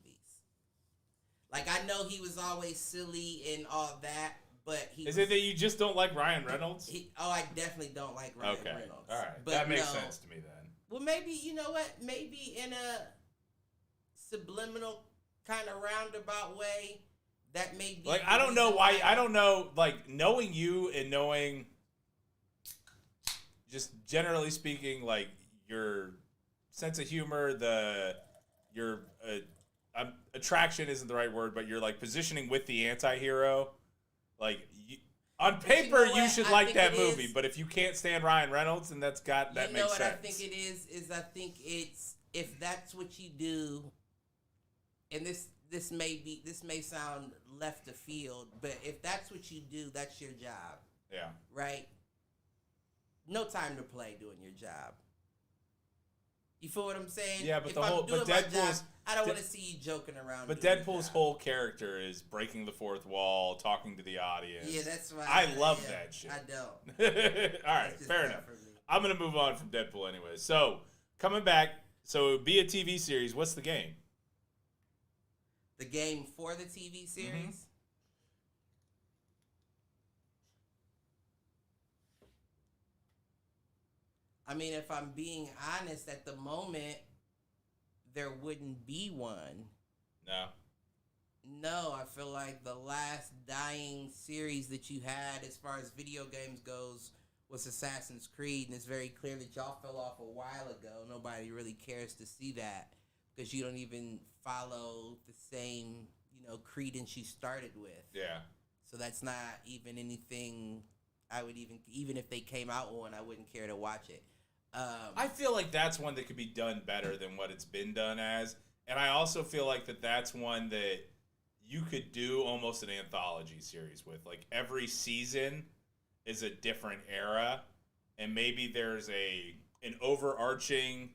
Like, I know he was always silly and all that, but
Is it that you just don't like Ryan Reynolds?
I definitely don't like Ryan
Okay.
Reynolds.
All right.
But
That makes
no.
sense to me then.
Well, maybe, you know what? Maybe in a subliminal kind of roundabout way, that may be.
Like,
the
I don't know
reason
why. I don't know. Like, knowing you and knowing, just generally speaking, like your sense of humor, your attraction isn't the right word, but you're like positioning with the anti-hero. Like on paper, you should like that movie, but if you can't stand Ryan Reynolds, then that makes sense. You know what I
think it is I think it's if that's what you do, and this may sound left of field, but if that's what you do, that's your job.
Yeah.
Right? No time to play doing your job. You feel what I'm saying?
Yeah, but
Deadpool's, I don't want to see you joking around.
But Deadpool's whole character is breaking the fourth wall, talking to the audience.
Yeah, that's right.
I love that shit.
I don't.
All right, fair enough. I'm gonna move on from Deadpool anyway. So coming back, so it would be a TV series. What's the game?
The game for the TV series? Mm-hmm. I mean, if I'm being honest, at the moment, there wouldn't be one.
No.
No, I feel like the last dying series that you had as far as video games goes was Assassin's Creed, and it's very clear that y'all fell off a while ago. Nobody really cares to see that because you don't even follow the same, credence you started with.
Yeah.
So that's not even anything I would even if they came out with one, I wouldn't care to watch it.
I feel like that's one that could be done better than what it's been done as. And I also feel like that's one that you could do almost an anthology series with. Like every season is a different era. And maybe there's an overarching,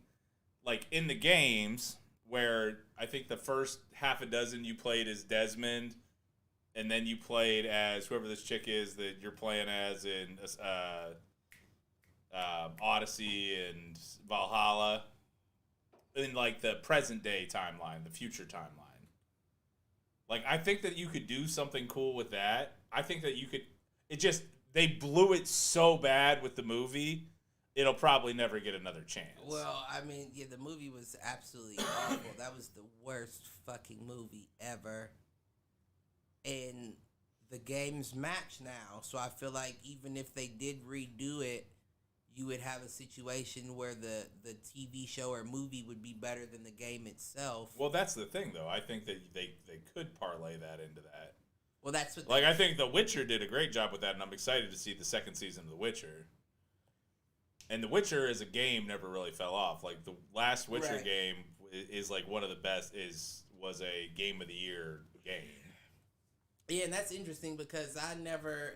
like in the games, where I think the first half a dozen you played as Desmond, and then you played as whoever this chick is that you're playing as in Odyssey and Valhalla, in like the present day timeline, the future timeline. Like I think that you could do something cool with that. I think that you could. They blew it so bad with the movie. It'll probably never get another chance.
Well, I mean, yeah, the movie was absolutely awful. That was the worst fucking movie ever. And the games match now, so I feel like even if they did redo it, you would have a situation where the TV show or movie would be better than the game itself.
Well, that's the thing, though. I think that they could parlay that into that.
Well, that's what.
I think The Witcher did a great job with that, and I'm excited to see the second season of The Witcher. And The Witcher as a game never really fell off. Like the last Witcher game is like one of the best. Was a Game of the Year game.
Yeah, and that's interesting because I never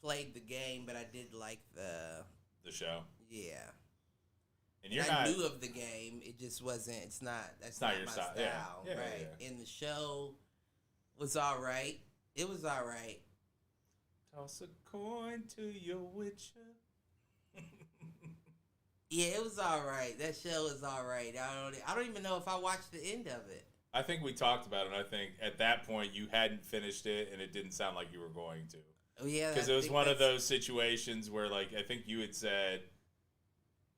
played the game, but I did like the
show.
Yeah.
And you're
I knew of the game. It just wasn't. It's not. That's not your my style.
Yeah,
right.
Yeah.
And the show was all right. It was all right.
Toss a coin to your Witcher.
Yeah, it was all right. That show is all right. I don't even know if I watched the end of it.
I think we talked about it. And I think at that point you hadn't finished it, and it didn't sound like you were going to.
Oh yeah,
because it was one of those situations where, like, I think you had said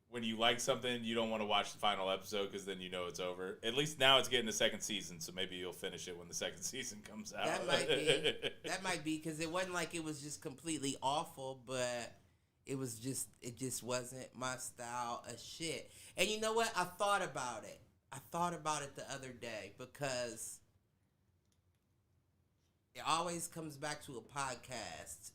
when you like something, you don't want to watch the final episode because then you know it's over. At least now it's getting a second season, so maybe you'll finish it when the second season comes out.
That might be. That might be because it wasn't like it was just completely awful, but it just wasn't my style of shit. And you know what? I thought about it. The other day because it always comes back to a podcast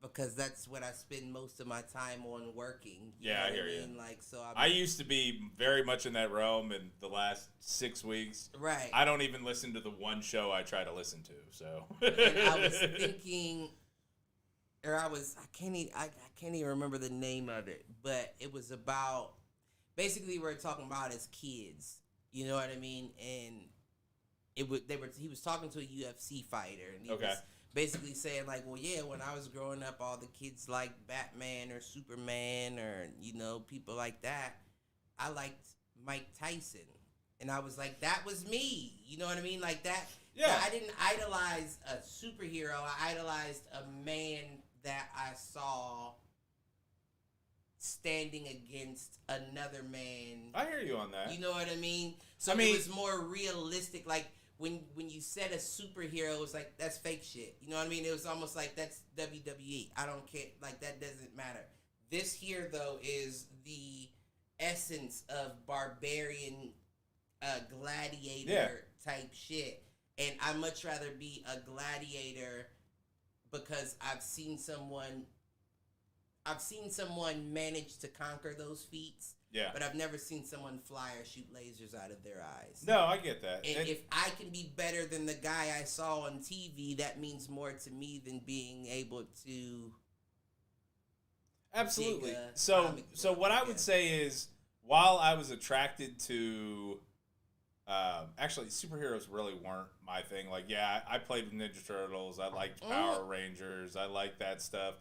because that's what I spend most of my time on working.
Yeah, I hear you.
Like, so
I used to be very much in that realm in the last 6 weeks.
Right.
I don't even listen to the one show I try to listen to. So.
And I was thinking, I can't even remember the name of it, but it was about basically we're talking about as kids. You know what I mean? And he was talking to a UFC fighter, and he was basically saying like, well, yeah, when I was growing up, all the kids liked Batman or Superman or people like that. I liked Mike Tyson, and I was like, that was me. You know what I mean? Like that. Yeah. I didn't idolize a superhero. I idolized a man that I saw standing against another man.
I hear you on that.
You know what I mean? So it was more realistic. Like when you said a superhero, it was like that's fake shit. You know what I mean? It was almost like that's WWE. I don't care. Like that doesn't matter. This here though is the essence of barbarian, gladiator type shit. And I'd much rather be a gladiator because I've seen someone manage to conquer those feats.
Yeah.
But I've never seen someone fly or shoot lasers out of their eyes.
No, I get that.
And if I can be better than the guy I saw on TV, that means more to me than being able to.
Absolutely. So what I would say is, while I was attracted to, actually, superheroes really weren't my thing. Like, yeah, I played with Ninja Turtles. I liked Power Rangers. I liked that stuff.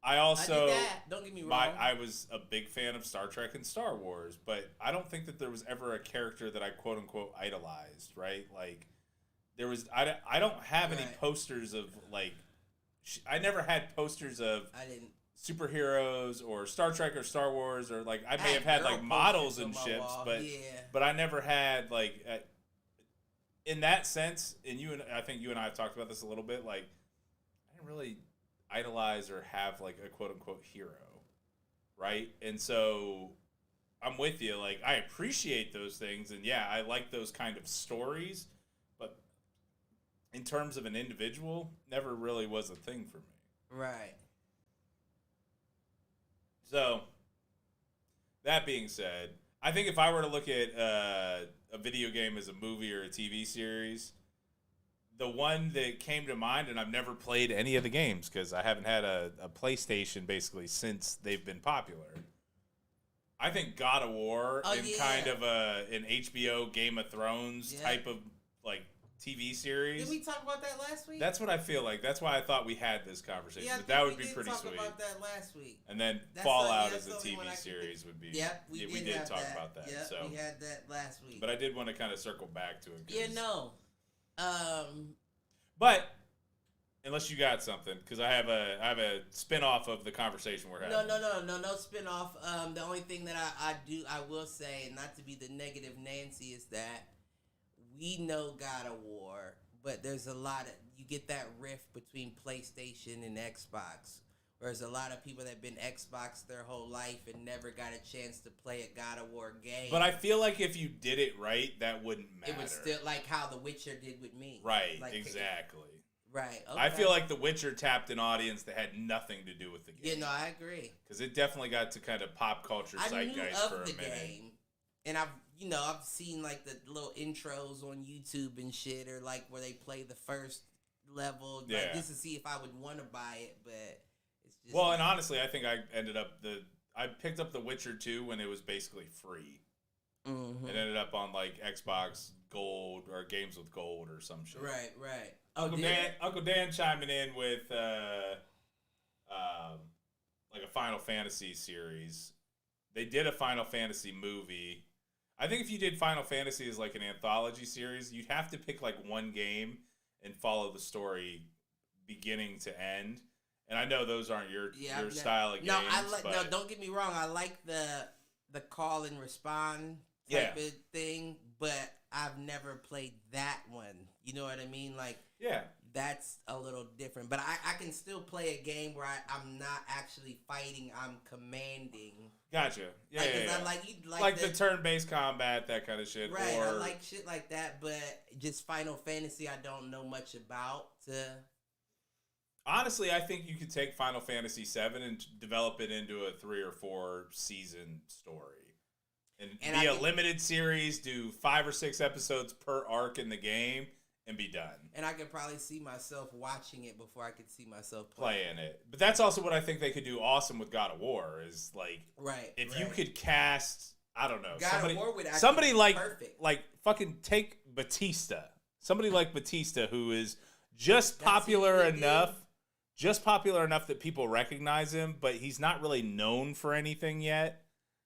I also,
I did that. Don't get me wrong.
I was a big fan of Star Trek and Star Wars, but I don't think that there was ever a character that I quote unquote idolized, right? Like, there was, I don't have any posters of, like, I never had posters of superheroes or Star Trek or Star Wars, or like, I may have had like models and ships, but I never had like, in that sense, and I think you and I have talked about this a little bit, like, I didn't really idolize or have like a quote unquote hero, right? And so I'm with you. Like, I appreciate those things, and yeah, I like those kind of stories, but in terms of an individual, never really was a thing for me.
Right.
So that being said, I think if I were to look at a video game as a movie or a TV series, the one that came to mind, and I've never played any of the games because I haven't had a PlayStation basically since they've been popular. I think God of War kind of an HBO Game of Thrones type of like TV series.
Did we talk about that last week?
That's what I feel like. That's why I thought we had this conversation.
Yeah,
that would be pretty sweet.
We talked about that last week.
And then Fallout as a TV series would be.
Yep, we did
talk about that.
Yep,
so
we had that last week.
But I did want to kind of circle back to it.
Yeah, no.
But unless you got something, because I have a spin-off of the conversation we're having.
No spin-off. The only thing that I will say, and not to be the negative Nancy, is that we know God of War, but there's a lot of, you get that rift between PlayStation and Xbox. Whereas a lot of people that have been Xbox their whole life and never got a chance to play a God of War game.
But I feel like if you did it right, that wouldn't matter.
It would still, like how The Witcher did with me.
Right,
like,
exactly.
Right. Okay.
I feel like The Witcher tapped an audience that had nothing to do with the game.
Yeah, no, I agree.
Because it definitely got to kind of pop culture zeitgeist for a minute.
Game, and I've seen like the little intros on YouTube and shit, or like where they play the first level, like, just to see if I would want to buy it, but.
Well, and honestly, I think I picked up The Witcher 2 when it was basically free.
Mm-hmm.
It ended up on like Xbox Gold or Games with Gold or some shit.
Right.
Uncle Dan chiming in with like a Final Fantasy series. They did a Final Fantasy movie. I think if you did Final Fantasy as like an anthology series, you'd have to pick like one game and follow the story beginning to end. And I know those aren't your style of games.
No, don't get me wrong. I like the call and respond type of thing, but I've never played that one. You know what I mean? Like, that's a little different. But I can still play a game where I'm not actually fighting. I'm commanding.
Gotcha. Yeah.
I
like the turn-based combat, that kind of shit.
Right. I like shit like that, but just Final Fantasy, I don't know much about.
Honestly, I think you could take Final Fantasy VII and develop it into a 3 or 4 season story. And be a limited series, do 5 or 6 episodes per arc in the game, and be done.
And I could probably see myself watching it before I could see myself
playing it. But that's also what I think they could do awesome with God of War, is like, if you could cast, I don't know,
God of War would actually be perfect.
Like fucking take Batista. Somebody like Batista who is just popular enough that people recognize him, but he's not really known for anything yet.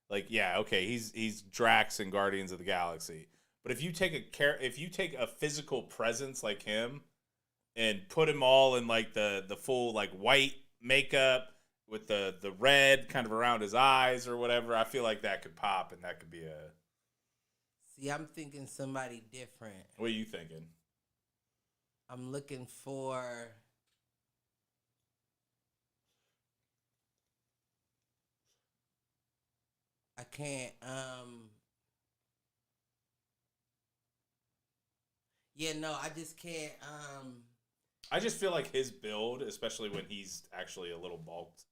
Like, he's Drax in Guardians of the Galaxy. But if you take a physical presence like him and put him all in like the full like white makeup with the red kind of around his eyes or whatever, I feel like that could pop, and that could be a.
See, I'm thinking somebody different.
What are you thinking?
I'm looking for. I can't. Yeah, no, I just can't.
I just feel like his build, especially when he's actually a little bulked,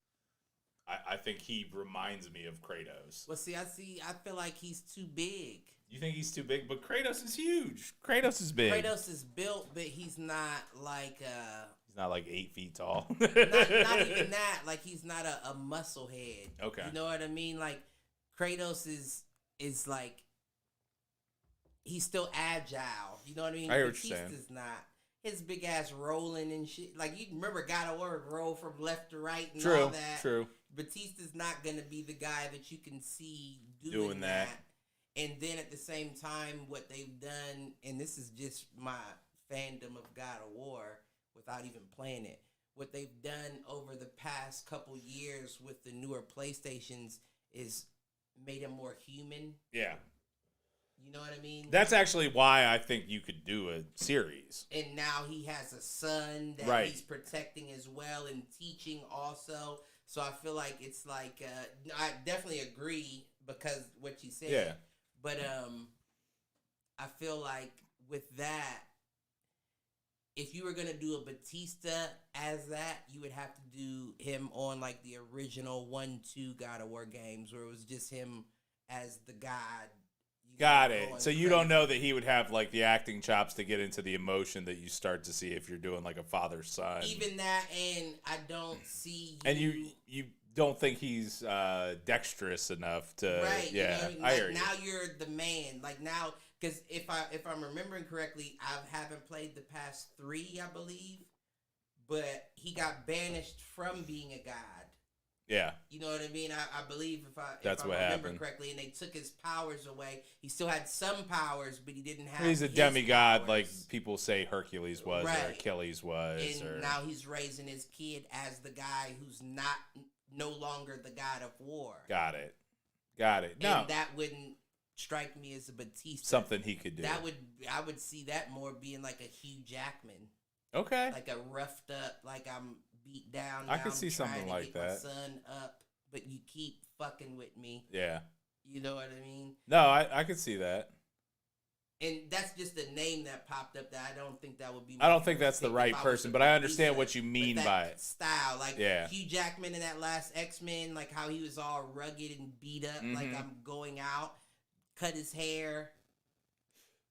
I think he reminds me of Kratos.
Well, I feel like he's too big.
You think he's too big? But Kratos is huge. Kratos is big.
Kratos is built, but he's not like
He's not like 8 feet tall.
not even that. Like he's not a muscle head.
Okay.
You know what I mean? Like Kratos is like he's still agile. You know what I mean?
I hear what you're saying.
Batista's not. His big ass rolling and shit. Like you remember God of War roll from left to right and all that.
True.
Batista's not gonna be the guy that you can see doing that. And then at the same time, what they've done, and this is just my fandom of God of War without even playing it, what they've done over the past couple years with the newer PlayStations is made him more human.
Yeah.
You know what I mean?
That's actually why I think you could do a series.
And now he has a son that he's protecting as well and teaching also. So I feel like it's like, I definitely agree because what you said.
Yeah.
But I feel like with that, if you were going to do a Batista as that, you would have to do him on like the original 1-2 God of War games where it was just him as the god.
Got it. So you don't know that he would have like the acting chops to get into the emotion that you start to see if you're doing like a father-son.
Even that, and I don't see you.
And you don't think he's dexterous enough to.
Right.
Yeah.
You know,
I hear you.
now you're the man. Like now, because if I'm remembering correctly, I haven't played the past 3, I believe, but he got banished from being a god.
Yeah.
You know what I mean? I believe if I
what
remember
happened.
correctly, and they took his powers away. He still had some powers, but he didn't have.
He's a
his
demigod,
powers.
like people say Hercules was or
Right.
Achilles was.
And now he's raising his kid as the guy who's no longer the god of war.
Got it. No.
And that wouldn't strike me as a Batista.
Something he could do.
I would see that more being like a Hugh Jackman.
Okay.
Like a roughed up, like I'm beat down.
I
now
could
I'm
see something
trying to
like
get my
that.
son up, but you keep fucking with me.
Yeah.
You know what I mean?
No, I could see that.
And that's just a name that popped up that I don't think that would be.
I don't think that's the right person, but I understand what you mean
that
by it.
Style, like
Yeah.
Hugh Jackman in that last X-Men, like how he was all rugged and beat up, like I'm going out, cut his hair,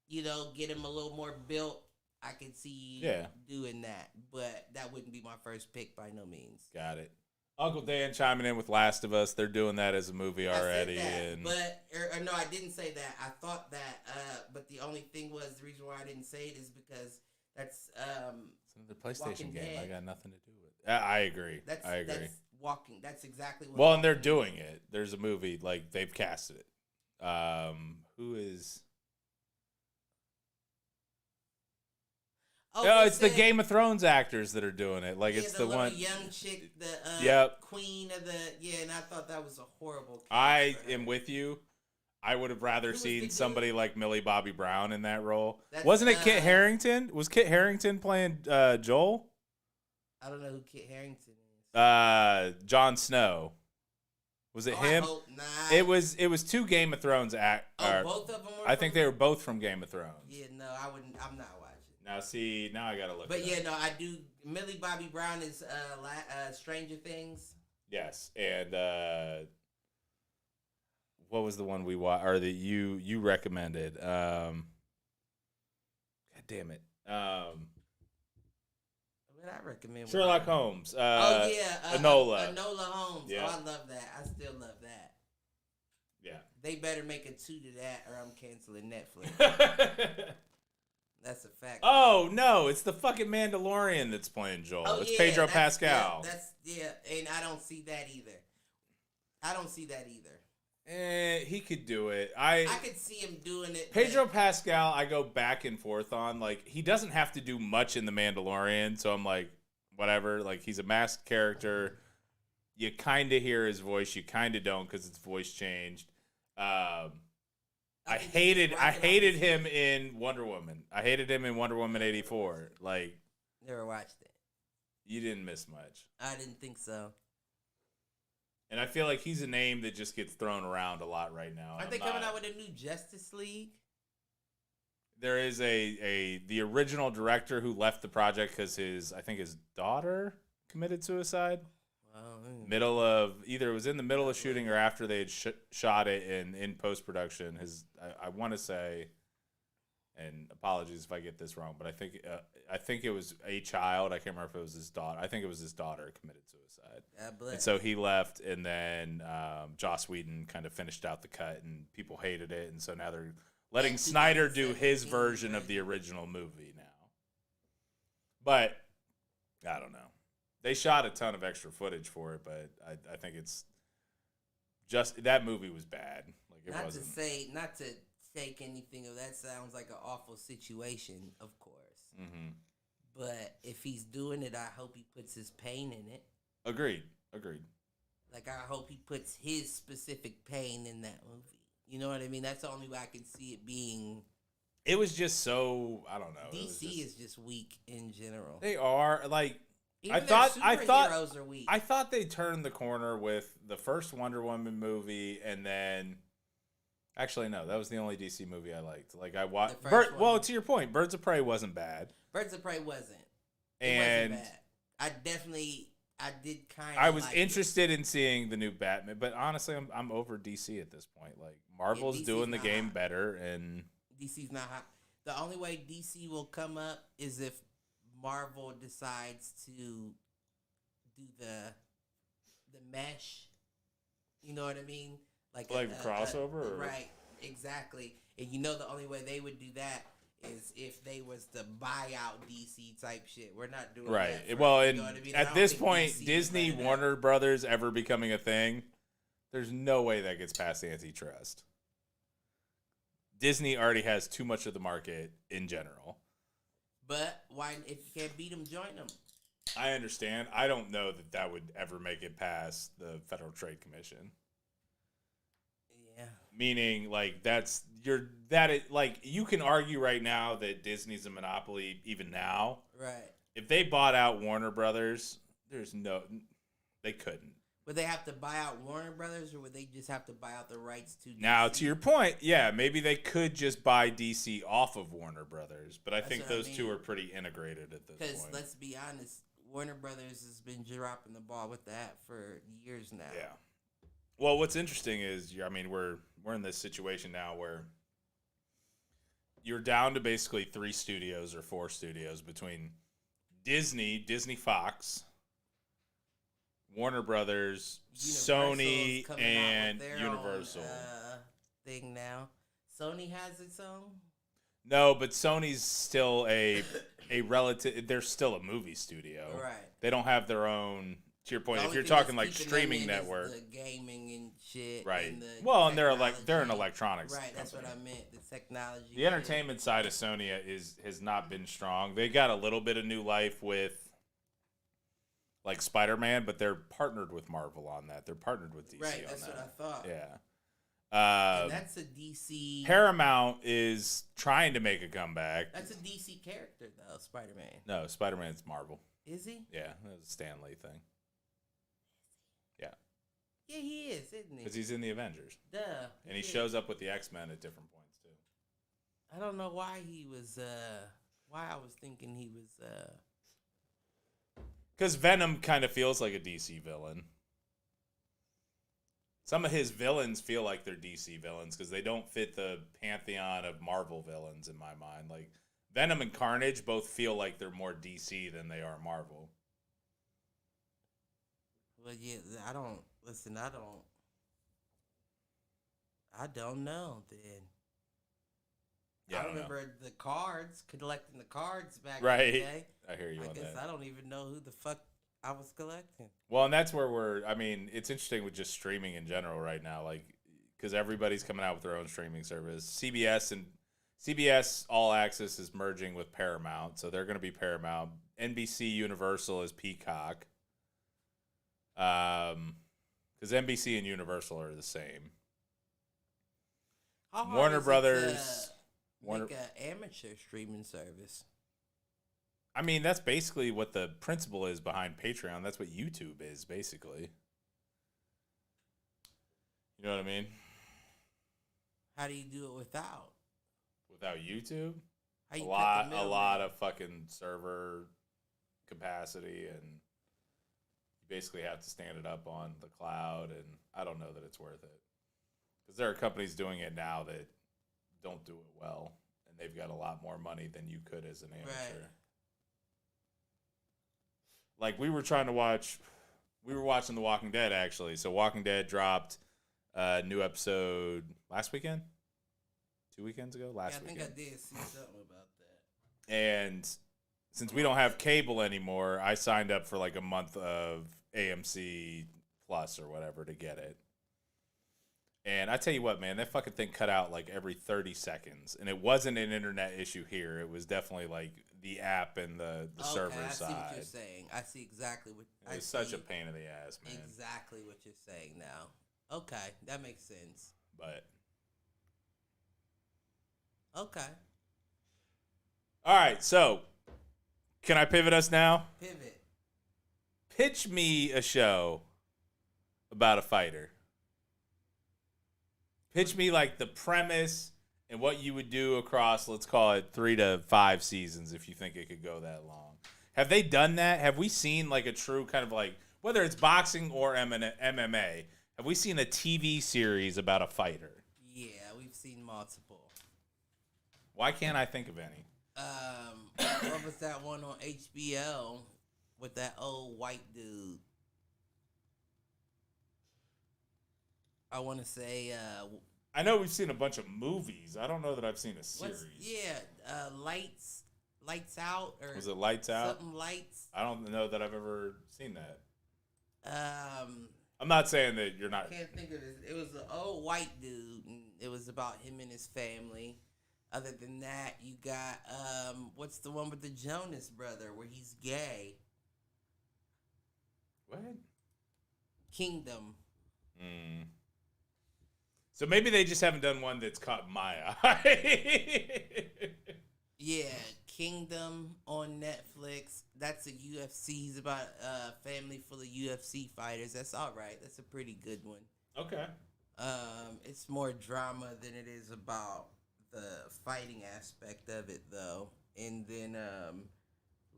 you know, get him a little more built. I could see you doing that, but that wouldn't be my first pick by no means.
Got it. Uncle Dan chiming in with Last of Us. They're doing that as a movie already.
I said that,
and
but no, I didn't say that. I thought that, but the only thing was the reason why I didn't say it is because that's
it's another PlayStation game.
Dead.
I got nothing to do with it. I agree. I agree.
That's walking. That's exactly what.
Well, and they're doing it. There's a movie like they've casted it. Who is?
Oh,
it's the Game of Thrones actors that are doing it. Like it's the one
young chick, the queen of the and I thought that was a horrible.
I am with you. I would have rather seen somebody like Millie Bobby Brown in that role. Wasn't it Kit Harington? Was Kit Harington playing Joel?
I don't know who Kit Harington is.
Jon Snow. Was it him?
I hope not.
It was 2 Game of Thrones
both of them were.
I think they were both from Game of Thrones.
Yeah, no, I wouldn't. I'm not watching.
Now I gotta look.
But yeah, no, I do. Millie Bobby Brown is Stranger Things.
Yes, and what was the one we watched or that you recommended? God damn it.
What I recommend
Sherlock Holmes.
Enola Holmes.
Yeah.
Oh, I love that. I still love that.
Yeah.
They better make a 2 to that, or I'm canceling Netflix. That's a fact.
Oh no, it's the fucking Mandalorian that's playing Joel. It's Pedro Pascal.
And I don't see that either.
He could do it.
I could see him doing it.
Pedro Pascal, I go back and forth on. Like, he doesn't have to do much in The Mandalorian, so I'm like, whatever. Like, he's a masked character. You kind of hear his voice. You kind of don't because it's voice changed. I hated him in Wonder Woman. I hated him in Wonder Woman 84. Like,
never watched it.
You didn't miss much.
I didn't think so.
And I feel like he's a name that just gets thrown around a lot right now.
Aren't they coming out with a new Justice League?
There is the original director who left the project because I think his daughter committed suicide. Middle of either it was in the middle of shooting or after they had shot it in post production. I want to say, and apologies if I get this wrong, but I think it was a child. I can't remember if it was his daughter. I think it was his daughter committed suicide. And so he left, and then Joss Whedon kind of finished out the cut, and people hated it, and so now they're letting Snyder do his version of the original movie now. But I don't know. They shot a ton of extra footage for it, but I think it's just that movie was bad. Like it wasn't.
Not to take anything of that sounds like an awful situation, of course. Mm-hmm. But if he's doing it, I hope he puts his pain in it. Agreed. Like I hope he puts his specific pain in that movie. You know what I mean? That's the only way I can see it being.
It was just so I don't know.
DC is just weak in general.
They are like.
Even superheroes are weak.
I thought they turned the corner with the first Wonder Woman movie, and then, actually no, that was the only DC movie I liked. Like I watched. Well, to your point, Birds of Prey wasn't bad.
Birds of Prey wasn't.
It wasn't
bad. I did kind of.
I was interested in seeing the new Batman, but honestly, I'm over DC at this point. Like Marvel's doing the game better, and
DC's not hot. The only way DC will come up is if Marvel decides to do the mesh, you know what I mean? Like
a crossover?
Right, exactly. And you know the only way they would do that is if they was to buy out DC type shit. We're not doing that.
Right. Well, and at this point, Disney, Warner Brothers ever becoming a thing, there's no way that gets past antitrust. Disney already has too much of the market in general.
But why, if you can't beat them, join them.
I understand. I don't know that would ever make it past the Federal Trade Commission.
Yeah.
Meaning, like, you can argue right now that Disney's a monopoly even now.
Right.
If they bought out Warner Brothers, they couldn't.
Would they have to buy out Warner Brothers, or would they just have to buy out the rights to DC?
Now, to your point, yeah, maybe they could just buy DC off of Warner Brothers, but I think those two are pretty integrated at this point.
Because let's be honest, Warner Brothers has been dropping the ball with that for years now.
Yeah. Well, what's interesting is, I mean, we're in this situation now where you're down to basically 3 studios or 4 studios between Disney, Fox, Warner Brothers, Sony, and Universal.
Thing now. Sony has its own?
No, but Sony's still a relative. They're still a movie studio.
Right.
They don't have their own. To your point, if you're talking like streaming network,
the gaming and shit.
Right.
And
they're an electronics.
Right. That's
company.
what I meant. The technology.
The entertainment side of Sony has not been strong. They got a little bit of new life with. Like Spider-Man, but they're partnered with Marvel on that. They're partnered with DC
right,
on
that's
that.
what I thought.
Yeah.
And that's a DC...
Paramount is trying to make a comeback.
That's a DC character, though, Spider-Man.
No, Spider-Man's Marvel.
Is he?
Yeah, that was a Stan Lee thing. Yeah.
Yeah, he is, isn't he?
Because he's in the Avengers.
Duh.
And he shows up with the X-Men at different points, too.
I don't know why he was... why I was thinking he was...
Because Venom kind of feels like a DC villain. Some of his villains feel like they're DC villains because they don't fit the pantheon of Marvel villains in my mind. Like Venom and Carnage both feel like they're more DC than they are Marvel.
Well, yeah, I don't know then.
Yeah,
I remember the cards, collecting the cards back
right.
in the day.
I hear you on that.
I guess I don't even know who the fuck I was collecting.
Well, and that's where it's interesting with just streaming in general right now, like, because everybody's coming out with their own streaming service. CBS All Access is merging with Paramount, so they're going to be Paramount. NBC Universal is Peacock. Because NBC and Universal are the same. Warner Brothers...
Make an amateur streaming service.
I mean, that's basically what the principle is behind Patreon. That's what YouTube is, basically. You know what I mean?
How do you do it without?
Without YouTube,
How you
a
cut
lot,
the
a
middleman?
lot of fucking server capacity, and you basically have to stand it up on the cloud. And I don't know that it's worth it because there are companies doing it now that don't do it well, and they've got a lot more money than you could as an amateur.
Right.
Like we were watching The Walking Dead actually. So Walking Dead dropped a new episode last weekend, 2 weekends ago.
I think I did see something about that.
And since we don't have cable anymore, I signed up for like a month of AMC Plus or whatever to get it. And I tell you what, man, that fucking thing cut out like every 30 seconds. And it wasn't an internet issue here. It was definitely like the app and the server
I
side.
see what you're saying. I see exactly what
It was such a pain in the ass, man.
Exactly what you're saying now. Okay, that makes sense.
But
Okay.
all right, so can I pivot us now?
Pivot.
Pitch me a show about a fighter. Pitch me like the premise and what you would do across, let's call it 3 to 5 seasons if you think it could go that long. Have they done that? Have we seen like a true kind of like, whether it's boxing or MMA, have we seen a TV series about a fighter?
Yeah, we've seen multiple.
Why can't I think of any?
What was that one on HBO with that old white dude? I want to say,
I know we've seen a bunch of movies. I don't know that I've seen a series.
Lights Out, or
Was it Lights Out?
Something Lights.
I don't know that I've ever seen that.
Um,
I'm not saying that you're not.
I can't think of it. It was an old white dude, and it was about him and his family. Other than that, you got what's the one with the Jonas brother where he's gay?
What?
Kingdom.
So maybe they just haven't done one that's caught my eye.
Yeah, Kingdom on Netflix. That's a UFC. He's about a family full of UFC fighters. That's all right. That's a pretty good one.
Okay.
It's more drama than it is about the fighting aspect of it, though. And then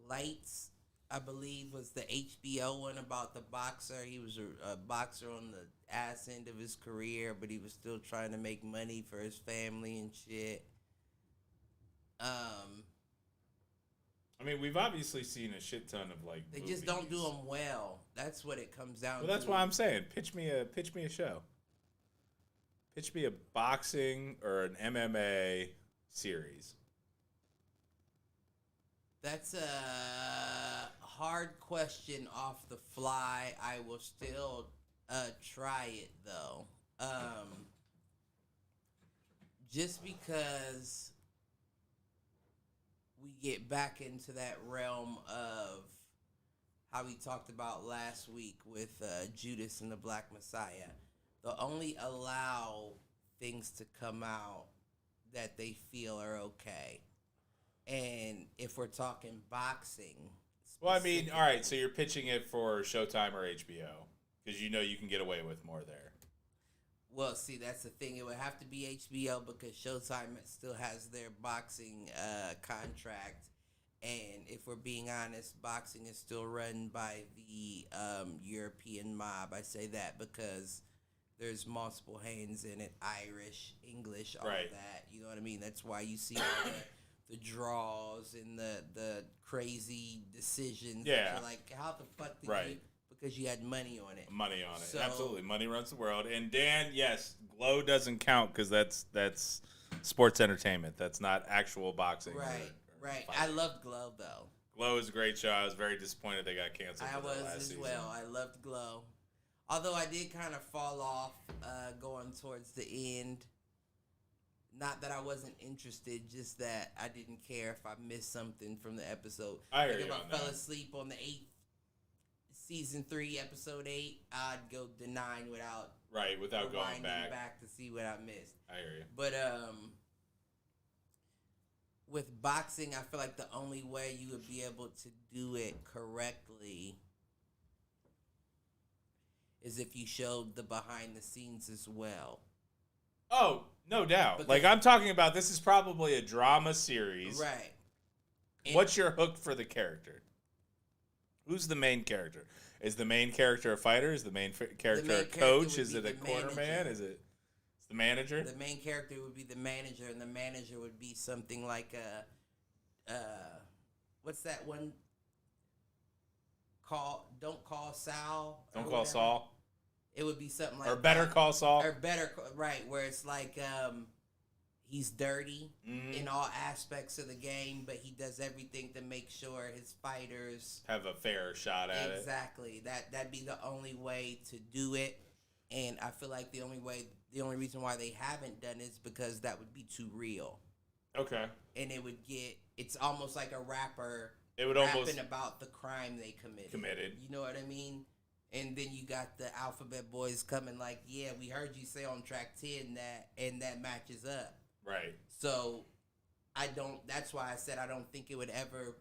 Lights, I believe, was the HBO one about the boxer. He was a boxer on the ass end of his career, but he was still trying to make money for his family and shit.
I mean, we've obviously seen a shit ton of like.
They
movies.
just don't do them well. That's what it comes down to.
Well, that's why I'm saying, pitch me a show. Pitch me a boxing or an MMA series.
That's a hard question off the fly. I will still try it though. Just because we get back into that realm of how we talked about last week with Judas and the Black Messiah. They'll only allow things to come out that they feel are okay. And if we're talking boxing,
Well, I mean, all right. So you're pitching it for Showtime or HBO because you know you can get away with more there.
well, see, that's the thing. It would have to be HBO because Showtime still has their boxing contract. And if we're being honest, boxing is still run by the European mob. I say that because there's multiple hands in it, Irish, English, all
Right.
of that. You know what I mean? That's why you see all the draws and the crazy decisions.
Yeah.
You're like, how the fuck did
Right.
you? Because you had money on it.
Money on it,
So-
absolutely. Money runs the world. And Dan, yes, Glow doesn't count because that's sports entertainment. That's not actual boxing. or
Right. I
fighting.
loved Glow, though.
Glow is a great show. I was very disappointed they got canceled.
I
for
was
that last
as
season.
well. I loved Glow. Although I did kind of fall off going towards the end. Not that I wasn't interested, just that I didn't care if I missed something from the episode.
I hear
Like
you
if I
on
fell
that.
asleep on the season 3, episode 8, I'd go to 9 without
Right, without going
rewinding
back.
to see what I missed.
I hear you.
But with boxing, I feel like the only way you would be able to do it correctly is if you showed the behind the scenes as well.
Oh, no doubt.
Because,
like, I'm talking about, this is probably a drama series.
Right. And
What's your hook for the character? Who's the main character? Is the main character a fighter? Is the main character a coach? Is it a quarterman? Is it the manager?
The main character would be the manager, and the manager would be something like what's that one? Don't call Sal.
Don't call Saul.
It would be something like
Or Better
that.
Call Saul.
Or right, where it's like he's dirty in all aspects of the game, but he does everything to make sure his fighters
have a fair shot at it.
Exactly. That'd be the only way to do it. And I feel like the only reason why they haven't done it is because that would be too real.
Okay.
And it's almost like a rapper
rapping
almost about the crime they committed. You know what I mean? And then you got the Alphabet Boys coming like, yeah, we heard you say on track 10 that matches up.
Right.
So that's why I said I don't think it would ever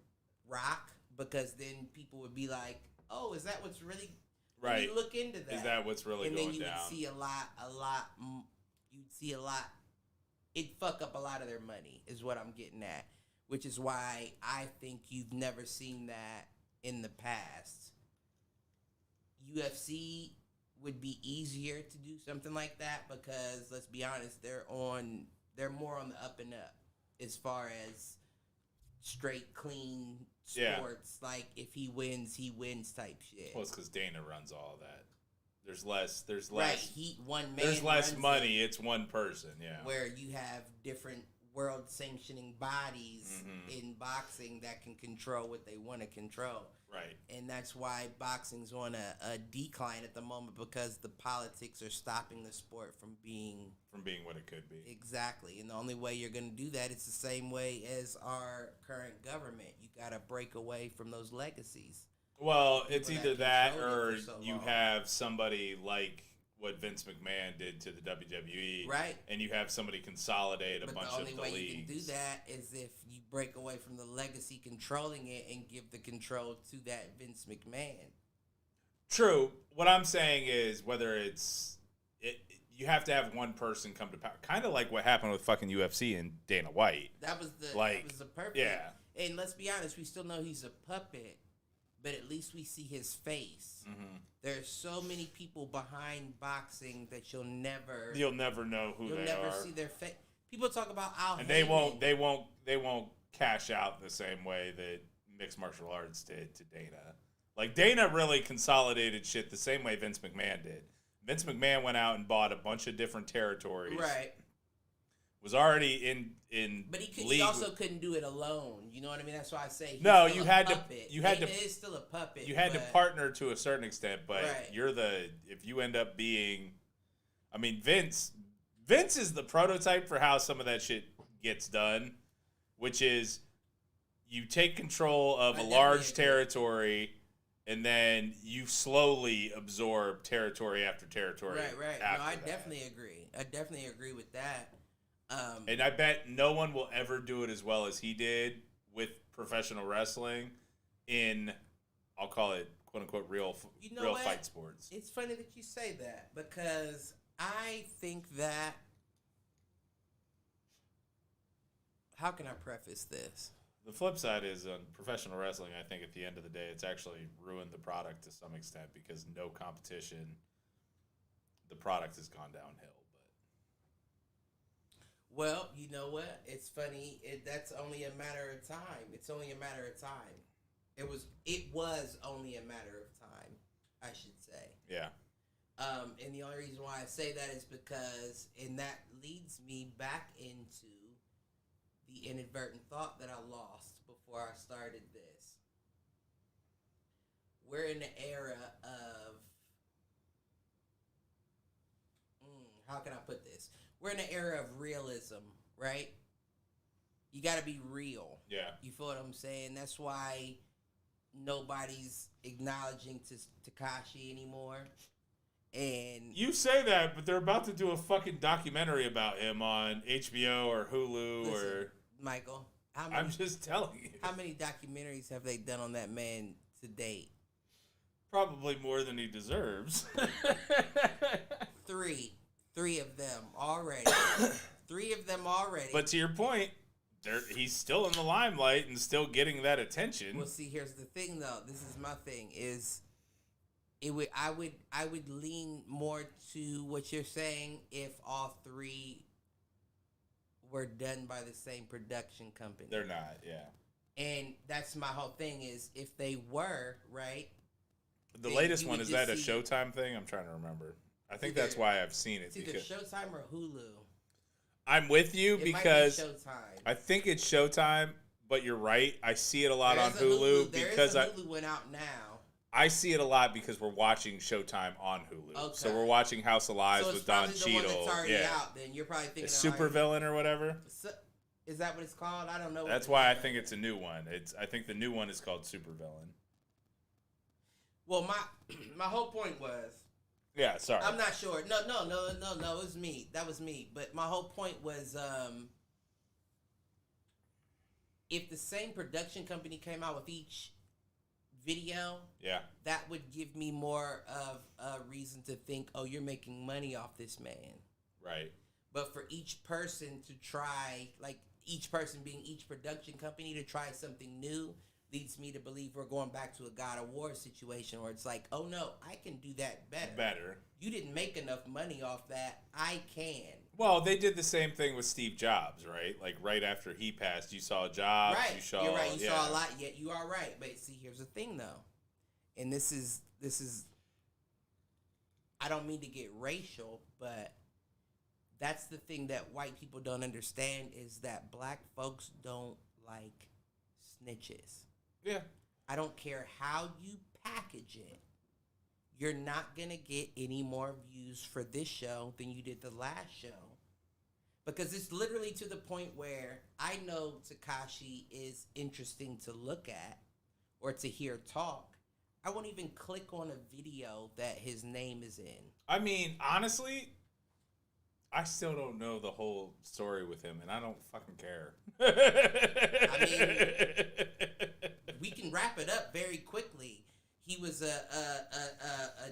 rock, because then people would be like, oh, is that what's really,
right?
You look into that.
Is that what's really going down?
And then you would see a lot, it'd fuck up a lot of their money is what I'm getting at, which is why I think you've never seen that in the past. UFC would be easier to do something like that because, let's be honest, they're more on the up and up as far as straight, clean sports. Yeah. Like, if he wins type shit.
Well, it's because Dana runs all of that. There's less.
Right,
there's less money. It's one person, yeah.
Where you have different world sanctioning bodies in boxing that can control what they want to control.
Right.
And that's why boxing's on a decline at the moment, because the politics are stopping the sport from being
what it could be.
Exactly. And the only way you're going to do that, it's the same way as our current government. You got to break away from those legacies.
Well, it's either that or you have somebody like what Vince McMahon did to the WWE.
Right.
And you have somebody consolidate a bunch of the leagues.
The only way you can do that is if you break away from the legacy controlling it and give the control to that Vince McMahon.
True. What I'm saying is you have to have one person come to power. Kind of like what happened with fucking UFC and Dana White.
That was the perfect.
Yeah.
And let's be honest, we still know he's a puppet, but at least we see his face. Mm-hmm. There's so many people behind boxing that you'll never
know who they are.
You'll never see their face. People talk about Al
and
Heyman.
they won't cash out the same way that mixed martial arts did to Dana. Like, Dana really consolidated shit the same way Vince McMahon did. Vince McMahon went out and bought a bunch of different territories.
Right.
Was already in
but he also couldn't do it alone. You know what I mean? That's why I say
you had to
it is still a puppet.
You had to partner to a certain extent, but
right.
if you end up being, I mean, Vince is the prototype for how some of that shit gets done, which is you take control of a large territory and then you slowly absorb territory after territory.
Right.
After
I definitely agree. I definitely agree with that.
And I bet no one will ever do it as well as he did with professional wrestling in, I'll call it, quote unquote, real fight sports.
It's funny that you say that, because I think that, how can I preface this?
The flip side is on professional wrestling, I think at the end of the day, it's actually ruined the product to some extent because no competition, the product has gone downhill.
Well, you know what? It's funny. That's only a matter of time. It's only a matter of time. It was only a matter of time, I should say.
Yeah.
And the only reason why I say that is because, and that leads me back into the inadvertent thought that I lost before I started this. We're in the era of, how can I put this? We're in an era of realism, right? You got to be real.
Yeah.
You feel what I'm saying? That's why nobody's acknowledging Tekashi anymore. And
you say that, but they're about to do a fucking documentary about him on HBO or Hulu. Listen,
Michael,
I'm just telling you.
How many documentaries have they done on that man to date?
Probably more than he deserves.
Three of them already. 3 of them already.
But to your point, he's still in the limelight and still getting that attention.
Well, see, here's the thing, though. This is my thing. I would lean more to what you're saying if all 3 were done by the same production company.
They're not, yeah.
And that's my whole thing is if they were, right?
The latest one, is that a Showtime thing? I'm trying to remember. I think that's why I've seen it.
It's either Showtime or Hulu.
I'm with you
It
because
might be Showtime.
I think it's Showtime, but you're right. I see it a lot on Hulu because
Hulu went out now.
I see it a lot because we're watching Showtime on Hulu.
Okay.
So we're watching House of Lies
So
with Don Cheadle.
The one that's already out, then you're probably thinking
Supervillain or whatever.
Is that what it's called? I don't know.
That's why I think it's a new one. I think the new one is called Supervillain.
Well, my whole point was.
Yeah, sorry.
I'm not sure. No. It was me. That was me. But my whole point was, if the same production company came out with each video,
yeah,
that would give me more of a reason to think, oh, you're making money off this man.
Right.
But for each person to try, like each person being each production company to try something new, leads me to believe we're going back to a God of War situation where it's like, oh no, I can do that better. You didn't make enough money off that. I can.
Well, they did the same thing with Steve Jobs, right? Like right after he passed, you saw Jobs.
Right. You're right. You saw a lot. Yet you are right. But see, here's the thing though, and this is. I don't mean to get racial, but that's the thing that white people don't understand is that black folks don't like snitches.
Yeah.
I don't care how you package it. You're not going to get any more views for this show than you did the last show. Because it's literally to the point where I know Tekashi is interesting to look at or to hear talk. I won't even click on a video that his name is in.
I mean, honestly, I still don't know the whole story with him, and I don't fucking care.
I mean, we can wrap it up very quickly. He was a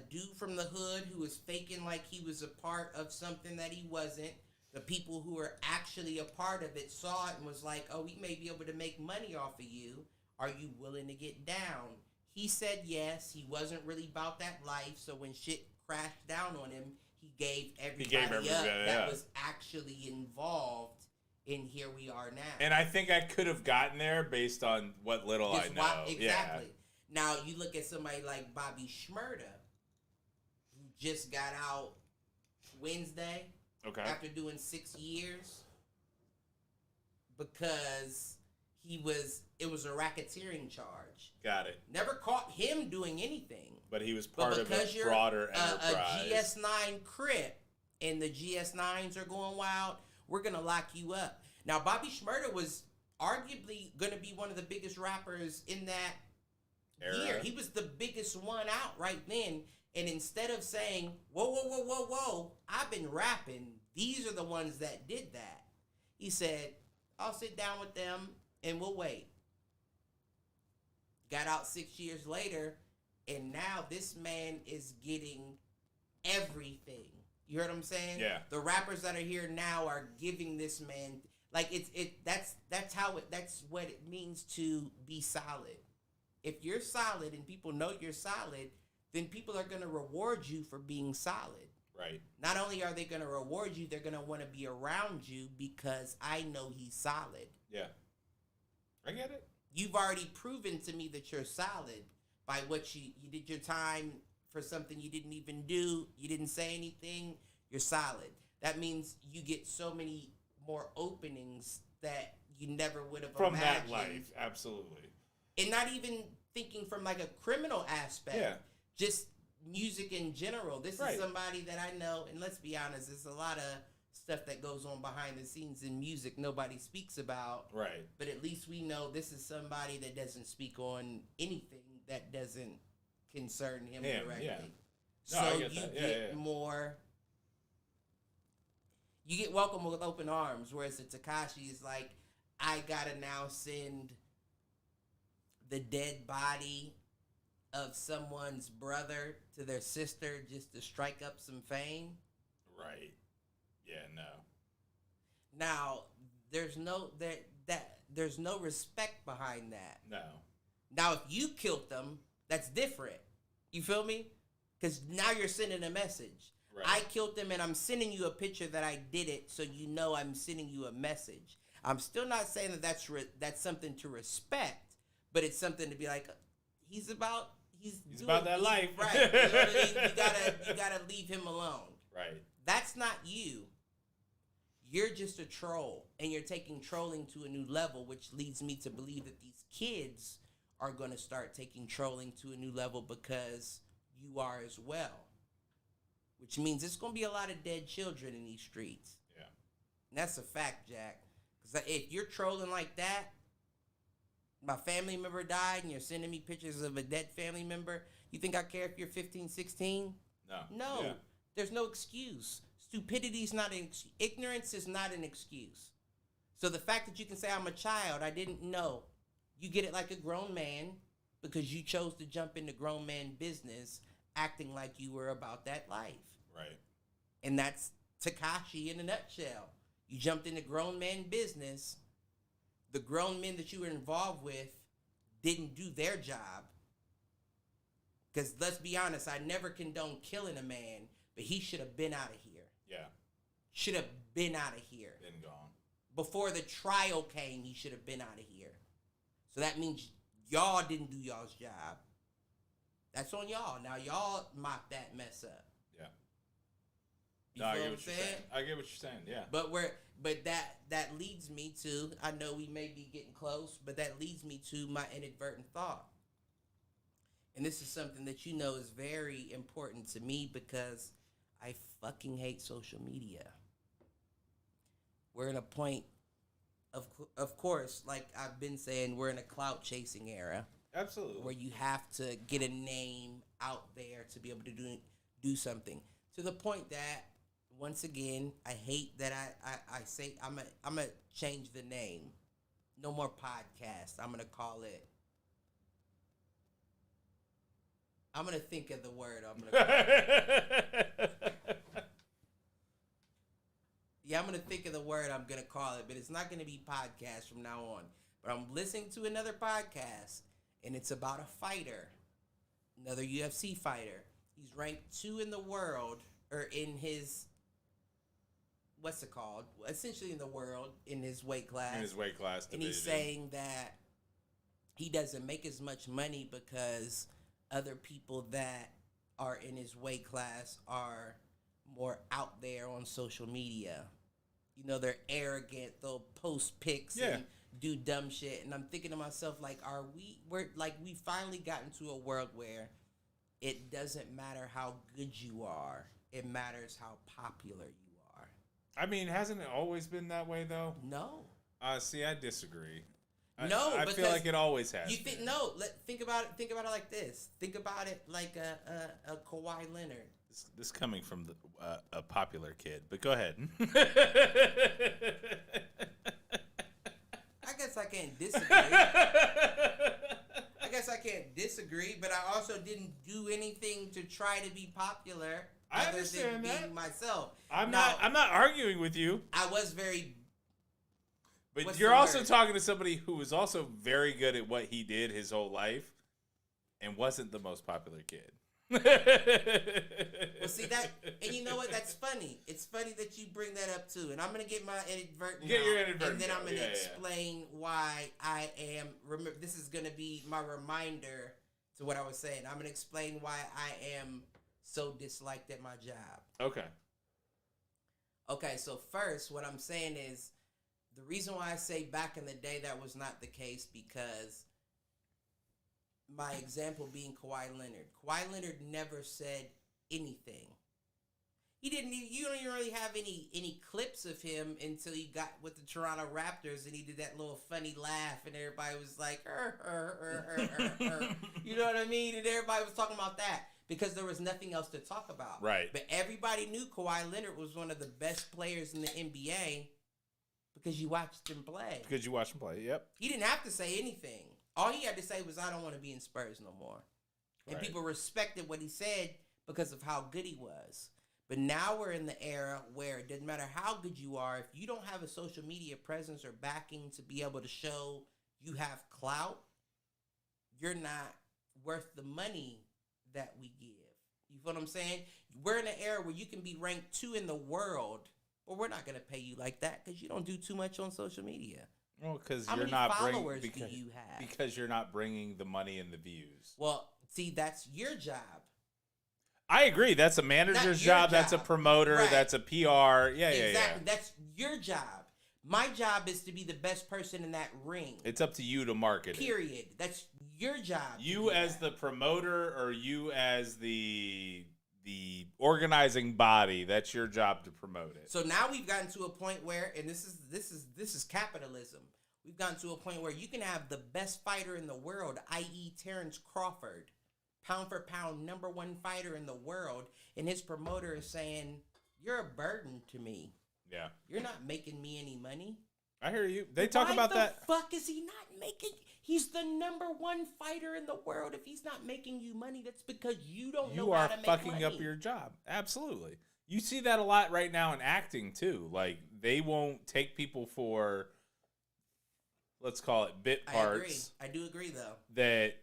dude from the hood who was faking like he was a part of something that he wasn't. The people who were actually a part of it saw it and was like, oh, we may be able to make money off of you. Are you willing to get down? He said yes. He wasn't really about that life. So when shit crashed down on him, he gave everybody up that was actually involved. And here we are now.
And I think I could have gotten there based on what little I know.
Exactly.
Yeah.
Now, you look at somebody like Bobby Shmurda, who just got out Wednesday after doing 6 years because it was a racketeering charge.
Got it.
Never caught him doing anything.
But he was part of a broader enterprise.
A GS9 Crip and the GS9s are going wild, we're going to lock you up. Now, Bobby Shmurda was arguably going to be one of the biggest rappers in that year. He was the biggest one out right then. And instead of saying, whoa, I've been rapping, these are the ones that did that. He said, I'll sit down with them and we'll wait. Got out 6 years later, and now this man is getting everything. You heard what I'm saying?
Yeah.
The rappers that are here now are giving this man like that's what it means to be solid. If you're solid and people know you're solid, then people are going to reward you for being solid.
Right.
Not only are they going to reward you, they're going to want to be around you because I know he's solid.
Yeah. I get it.
You've already proven to me that you're solid by what you did your time for something you didn't even do. You didn't say anything. You're solid. That means you get so many more openings that you never would have
from
imagined.
that life. Absolutely.
And not even thinking from like a criminal aspect.
Yeah.
Just music in general. This is somebody that I know, and let's be honest, there's a lot of stuff that goes on behind the scenes in music nobody speaks about.
Right.
But at least we know this is somebody that doesn't speak on anything that doesn't concern him directly.
Yeah.
So you get more. You get welcome with open arms, whereas the Tekashi is like, I gotta now send the dead body of someone's brother to their sister just to strike up some fame.
Right. Yeah, no.
Now, there's no respect behind that.
No.
Now, if you killed them, that's different. You feel me? Because now you're sending a message.
Right.
I killed them, and I'm sending you a picture that I did it, so you know I'm sending you a message. I'm still not saying that that's something to respect, but it's something to be like, he's about
that life.
Right. You know what I mean? You gotta leave him alone.
Right.
That's not you. You're just a troll, and you're taking trolling to a new level, which leads me to believe that these kids are going to start taking trolling to a new level because you are as well. Which means it's going to be a lot of dead children in these streets.
Yeah.
And that's a fact, Jack. Because if you're trolling like that, my family member died and you're sending me pictures of a dead family member, you think I care if you're 15, 16?
No.
No.
Yeah.
There's no excuse. Stupidity is not an excuse. Ignorance is not an excuse. So the fact that you can say, I'm a child, I didn't know. You get it like a grown man because you chose to jump into grown man business acting like you were about that life.
Right.
And that's Tekashi in a nutshell. You jumped into grown man business. The grown men that you were involved with didn't do their job. Because let's be honest, I never condone killing a man, but he should have been out of here.
Yeah.
Should have been out of here.
Been gone.
Before the trial came, he should have been out of here. So that means y'all didn't do y'all's job. That's on y'all. Now y'all mop that mess up.
Yeah.
You
No, I
feel
get
what
what you're saying. I get what you're saying. Yeah.
But that leads me to, I know we may be getting close, but that leads me to my inadvertent thought. And this is something that you know is very important to me because I fucking hate social media. We're in a point, of course, like I've been saying, we're in a clout chasing era.
Absolutely.
Where you have to get a name out there to be able to do something. To the point that, once again, I hate that I say I'm gonna change the name. No more podcast. I'm gonna call it. I'm gonna think of the word. I'm gonna think of the word I'm gonna call it, but it's not gonna be podcast from now on. But I'm listening to another podcast, and it's about a fighter, another UFC fighter. He's ranked 2 in the world, or in his, what's it called? Essentially in the world, in his weight class.
In his weight class division.
And he's saying that he doesn't make as much money because other people that are in his weight class are more out there on social media. You know, they're arrogant. They'll post pics and do dumb shit. And I'm thinking to myself, like, we finally gotten to a world where it doesn't matter how good you are. It matters how popular you are.
I mean, hasn't it always been that way, though?
No.
See, I disagree. I
because
feel like it always has.
You think no? Think about it. Think about it like this. Think about it like a Kawhi Leonard.
This coming from a popular kid, but go ahead.
I guess I can't disagree. But I also didn't do anything to try to be popular.
I understand
than
that.
being myself.
I'm not arguing with you.
I was very.
But
What's
you're
the
also
word?
talking to somebody who was also very good at what he did his whole life, and wasn't the most popular kid.
Well, see that, and you know what? That's funny. It's funny that you bring that up too. And I'm gonna get my inadvertent
Get
out,
your inadvertent
and then I'm
out.
gonna
Yeah,
explain why I am. Remember, this is gonna be my reminder to what I was saying. I'm gonna explain why I am so disliked at my job.
Okay.
Okay, so first, what I'm saying is the reason why I say back in the day that was not the case because my example being Kawhi Leonard. Kawhi Leonard never said anything. He didn't. You don't even really have any clips of him until he got with the Toronto Raptors and he did that little funny laugh and everybody was like, you know what I mean? And everybody was talking about that because there was nothing else to talk about.
Right.
But everybody knew Kawhi Leonard was one of the best players in the NBA because you watched him play.
Because you watched him play. Yep.
He didn't have to say anything. All he had to say was, I don't want to be in Spurs no more. And
Right.
people respected what he said because of how good he was. But now we're in the era where it doesn't matter how good you are, if you don't have a social media presence or backing to be able to show you have clout, you're not worth the money that we give. You feel what I'm saying? We're in an era where you can be ranked 2 in the world, but we're not going to pay you like that because you don't do too much on social media.
Well, because
How
you're
many
not
followers
bringing
do you have?
because you're not bringing the money and the views.
Well, see, that's your job.
I agree. That's a manager's job. That's a promoter.
Right.
That's a PR. Yeah.
Exactly. That's your job. My job is to be the best person in that ring.
It's up to you to market it.
Period. That's your job.
You as the promoter or you as the organizing body, that's your job to promote it.
So now we've gotten to a point where, and this is capitalism. We've gotten to a point where you can have the best fighter in the world, i.e. Terrence Crawford, pound for pound #1 fighter in the world, and his promoter is saying, "You're a burden to me.
Yeah.
You're not making me any money."
I hear you. They talk about that.
Why the fuck is he not making? He's the #1 fighter in the world. If he's not making you money, that's because you don't know how to make money.
You are fucking up your job. Absolutely. You see that a lot right now in acting too. Like they won't take people for, let's call it bit parts.
I do agree though.
That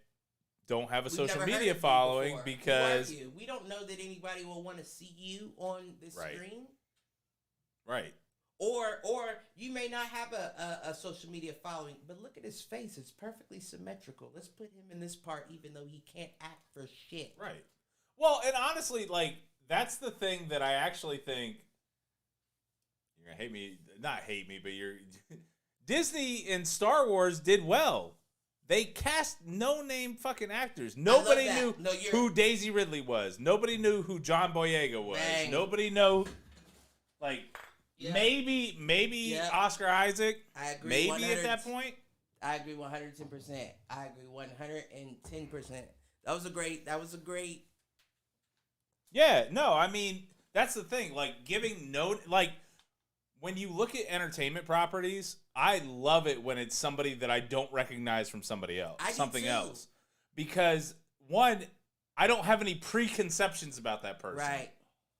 don't have a
We've
social
never heard
media
of you
following
before.
because
Who are you? We don't know that anybody will want to see you on this
Right.
screen.
right.
Or you may not have a social media following, but look at his face. It's perfectly symmetrical. Let's put him in this part even though he can't act for shit.
Right. Well, and honestly, like that's the thing that I actually think you're gonna hate me, not hate me, but you're Disney and Star Wars did well. They cast no-name fucking actors. Nobody knew who Daisy Ridley was. Nobody knew who John Boyega was.
Bang.
Nobody knew, like,
Yeah.
maybe
Yeah.
Oscar Isaac.
I agree.
Maybe
100.
at that point.
I agree 110%. I agree 110%. That was a great.
Yeah, no, I mean, that's the thing. Like, giving no, like, when you look at entertainment properties, I love it when it's somebody that I don't recognize from somebody else,
I do
something
too.
else. Because, one, I don't have any preconceptions about that person.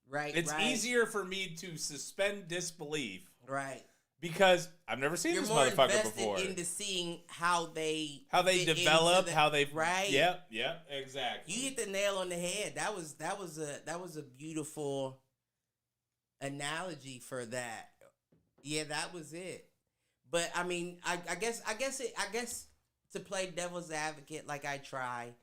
Right.
It's easier for me to suspend disbelief
Right.
because I've never seen
You're
this
more
motherfucker
invested
before.
into seeing how they fit
develop,
into
how they
right.
Yep, exactly.
You hit the nail on the head. That was a beautiful analogy for that. Yeah, that was it. But I mean, I guess to play devil's advocate like I try,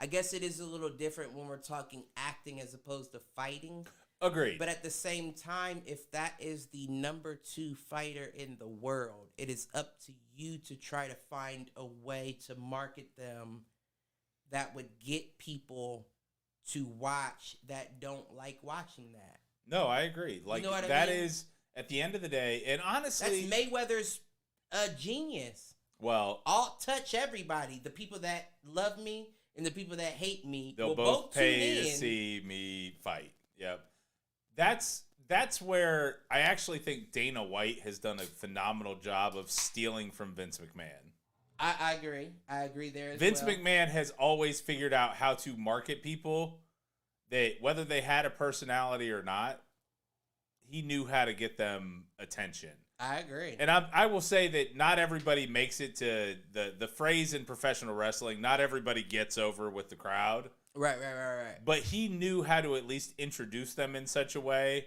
I guess it is a little different when we're talking acting as opposed to fighting.
Agreed.
But at the same time, if that is the #2 fighter in the world, it is up to you to try to find a way to market them that would get people to watch that don't like watching that.
No, I agree. Like,
know what I
that
mean?
is, at the end of the day, and honestly...
That's Mayweather's genius.
Well,
I'll touch everybody. The people that love me and the people that hate me
they'll
will
both pay
tune
to
in.
see me fight. Yep. That's where I actually think Dana White has done a phenomenal job of stealing from Vince McMahon.
I agree. I agree there as
Vince
well.
McMahon has always figured out how to market people that whether they had a personality or not, he knew how to get them attention.
I agree.
And I will say that not everybody makes it to the phrase in professional wrestling, not everybody gets over with the crowd.
Right.
But he knew how to at least introduce them in such a way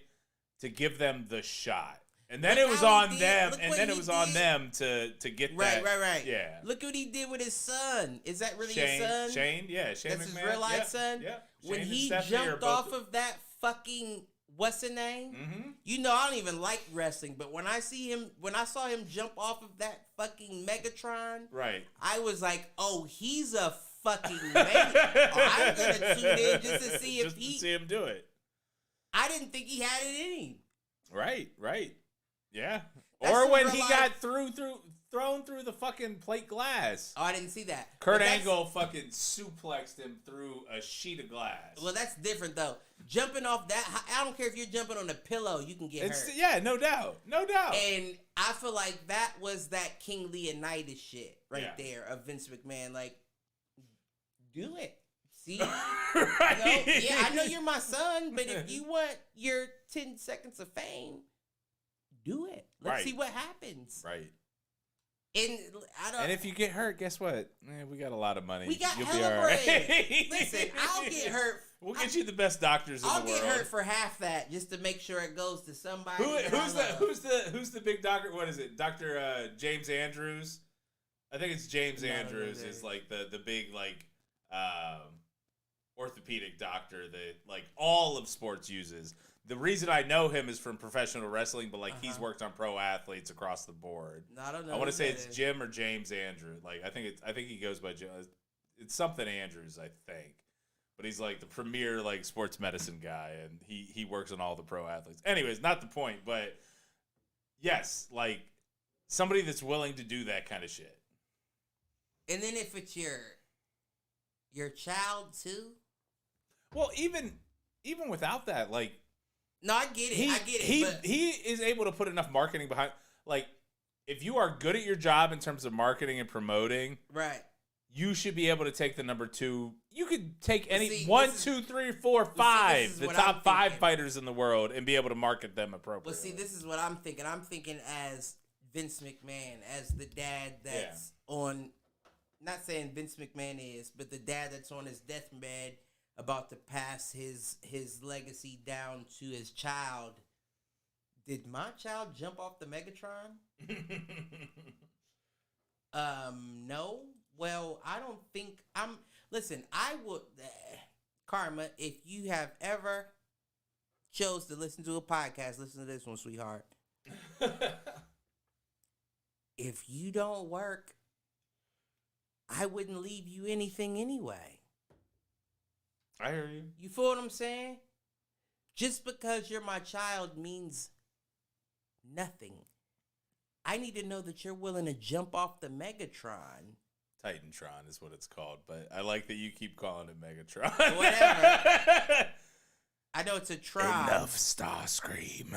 to give them the shot. And then
Look
it was
how he
on
did.
them,
Look
and
what
then
he
it was on
did.
them to get that.
Right.
Yeah.
Look what he did with his son. Is that really his son?
Shane
That's
McMahon.
his real life son?
Yeah.
When
Shane and
he
Stephanie are
jumped
both-
off of that fucking what's the name?
Mm-hmm.
You know I don't even like wrestling, but when I saw him jump off of that fucking Megatron,
Right.
I was like, oh, he's a fucking man. I'm gonna tune in just to see if
Just to see him do it.
I didn't think he had it in him.
Right. Yeah.
That's
or
some
when
real
he
life-
got thrown through the fucking plate glass.
Oh, I didn't see that.
Kurt
But that's-
Angle fucking suplexed him through a sheet of glass.
Well, that's different though. Jumping off that, I don't care if you're jumping on a pillow, you can get hurt.
Yeah, no doubt.
And I feel like that was that King Leonidas shit right
Yeah.
there of Vince McMahon. Like, do it. See?
Right?
Yeah, I know you're my son, but if you want your 10 seconds of fame, do it. Let's
Right.
see what happens.
Right.
And I don't.
And if you get hurt, guess what? We got a lot of money.
We got
You'll
hella
be all right.
bread. Listen, I'll get hurt.
We'll get you the best doctors in
I'll
the world.
get hurt for half that just to make sure it goes to somebody.
Who's the big doctor? What is it? Dr. James Andrews? I think it's James Andrews is like the big like orthopedic doctor that like all of sports uses. The reason I know him is from professional wrestling, but like he's worked on pro athletes across the board.
No, I don't know.
I want to say it's Jim or James Andrew. Like I think he goes by Jim. It's something Andrews, I think. But he's like the premier like sports medicine guy, and he works on all the pro athletes. Anyways, not the point, but yes, like somebody that's willing to do that kind of shit.
And then if it's your child too.
Well, even without that, like.
No, I get it. I get it.
He is able to put enough marketing behind. Like, if you are good at your job in terms of marketing and promoting,
right,
you should be able to take the number 2. You could take any 1, 2, 3, 4, 5, the top 5 fighters in the world, and be able to market them appropriately.
Well, see, this is what I'm thinking. I'm thinking as Vince McMahon, as the dad that's on. Not saying Vince McMahon is, but the dad that's on his deathbed, about to pass his legacy down to his child. Did my child jump off the Megatron? No. Well, I don't think listen, I would Karma, if you have ever chose to listen to a podcast, listen to this one, sweetheart. If you don't work, I wouldn't leave you anything anyway.
I hear you.
You feel what I'm saying? Just because you're my child means nothing. I need to know that you're willing to jump off the Megatron.
Titantron is what it's called, but I like that you keep calling it Megatron.
Whatever. I know it's a tron.
Enough Starscream.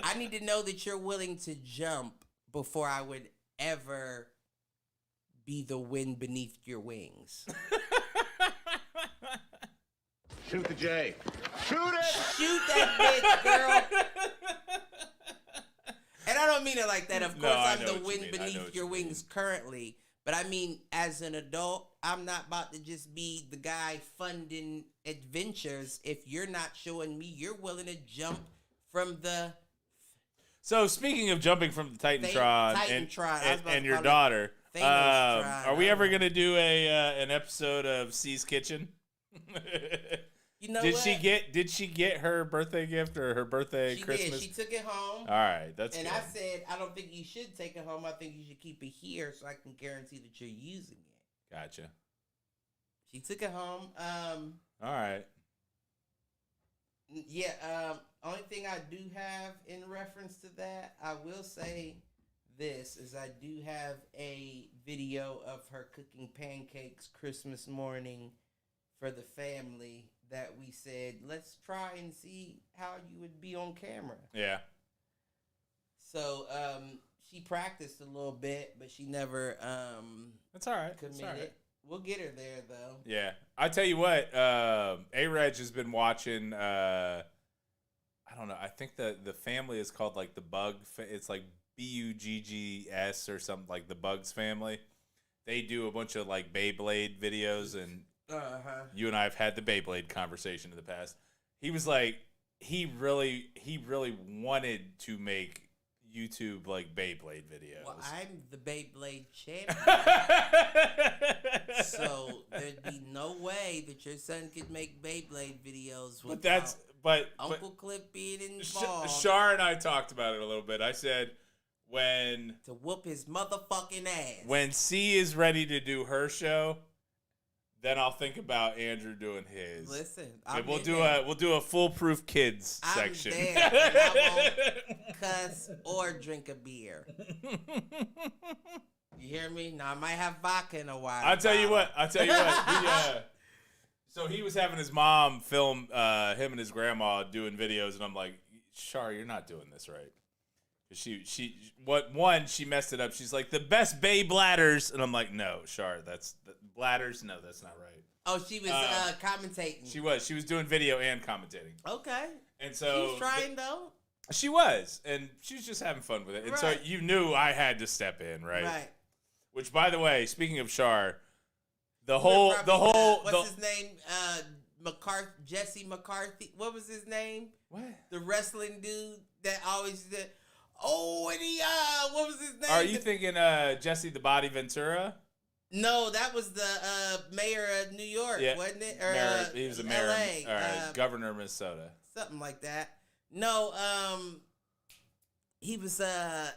I need to know that you're willing to jump before I would ever be the wind beneath your wings.
Shoot the J. Shoot it!
Shoot that bitch, girl. And I don't mean it like that. Of course, I'm the wind beneath your wings currently. But I mean, as an adult, I'm not about to just be the guy funding adventures if you're not showing me you're willing to jump from the...
So, speaking of jumping from the Titantron and your daughter, are we ever going to do an episode of C's Kitchen?
You know
did
what?
she get her birthday gift or her birthday Christmas?
She took it home.
All right, that's
and
good.
I said, I don't think you should take it home. I think you should keep it here so I can guarantee that you're using it.
Gotcha.
She took it home.
All right.
Yeah. Only thing I do have in reference to that, I will say this, is I do have a video of her cooking pancakes Christmas morning for the family that we said, let's try and see how you would be on camera.
Yeah.
So, she practiced a little bit, but she never
That's all right.
committed.
That's all right.
We'll get her there, though.
Yeah. I tell you what, A-Reg has been watching, I don't know, I think the family is called like the Bug, it's like Buggs or something, like the Bugs family. They do a bunch of like Beyblade videos, and you and I have had the Beyblade conversation in the past. He was like, he really wanted to make YouTube like Beyblade videos.
Well, I'm the Beyblade champion. So there'd be no way that your son could make Beyblade videos without Uncle Cliff being involved.
Shar and I talked about it a little bit. I said, to
whoop his motherfucking ass.
When C is ready to do her show, then I'll think about Andrew doing his.
Listen,
we'll do a Foolproof Kids section.
I'm there, and I won't cuss or drink a beer. You hear me? Now I might have vodka in a while.
I'll tell you what. So he was having his mom film him and his grandma doing videos, and I'm like, Shar, you're not doing this right. She messed it up. She's like, the best bae bladders. And I'm like, no, Char, bladders. No, that's not right.
Oh, she was commentating.
She was doing video and commentating.
Okay.
And so
she was trying though.
She was, and she was just having fun with it. And
right.
so you knew I had to step in, right?
Right.
Which, by the way, speaking of Char, his
name? Jesse McCarthy. What was his name?
What?
The wrestling dude that always did. Oh, and he what was his name?
Are you thinking Jesse the Body Ventura?
No, that was the mayor of New York, wasn't it? Or
he was the mayor.
LA.
All right, governor of Minnesota.
Something like that. No, he was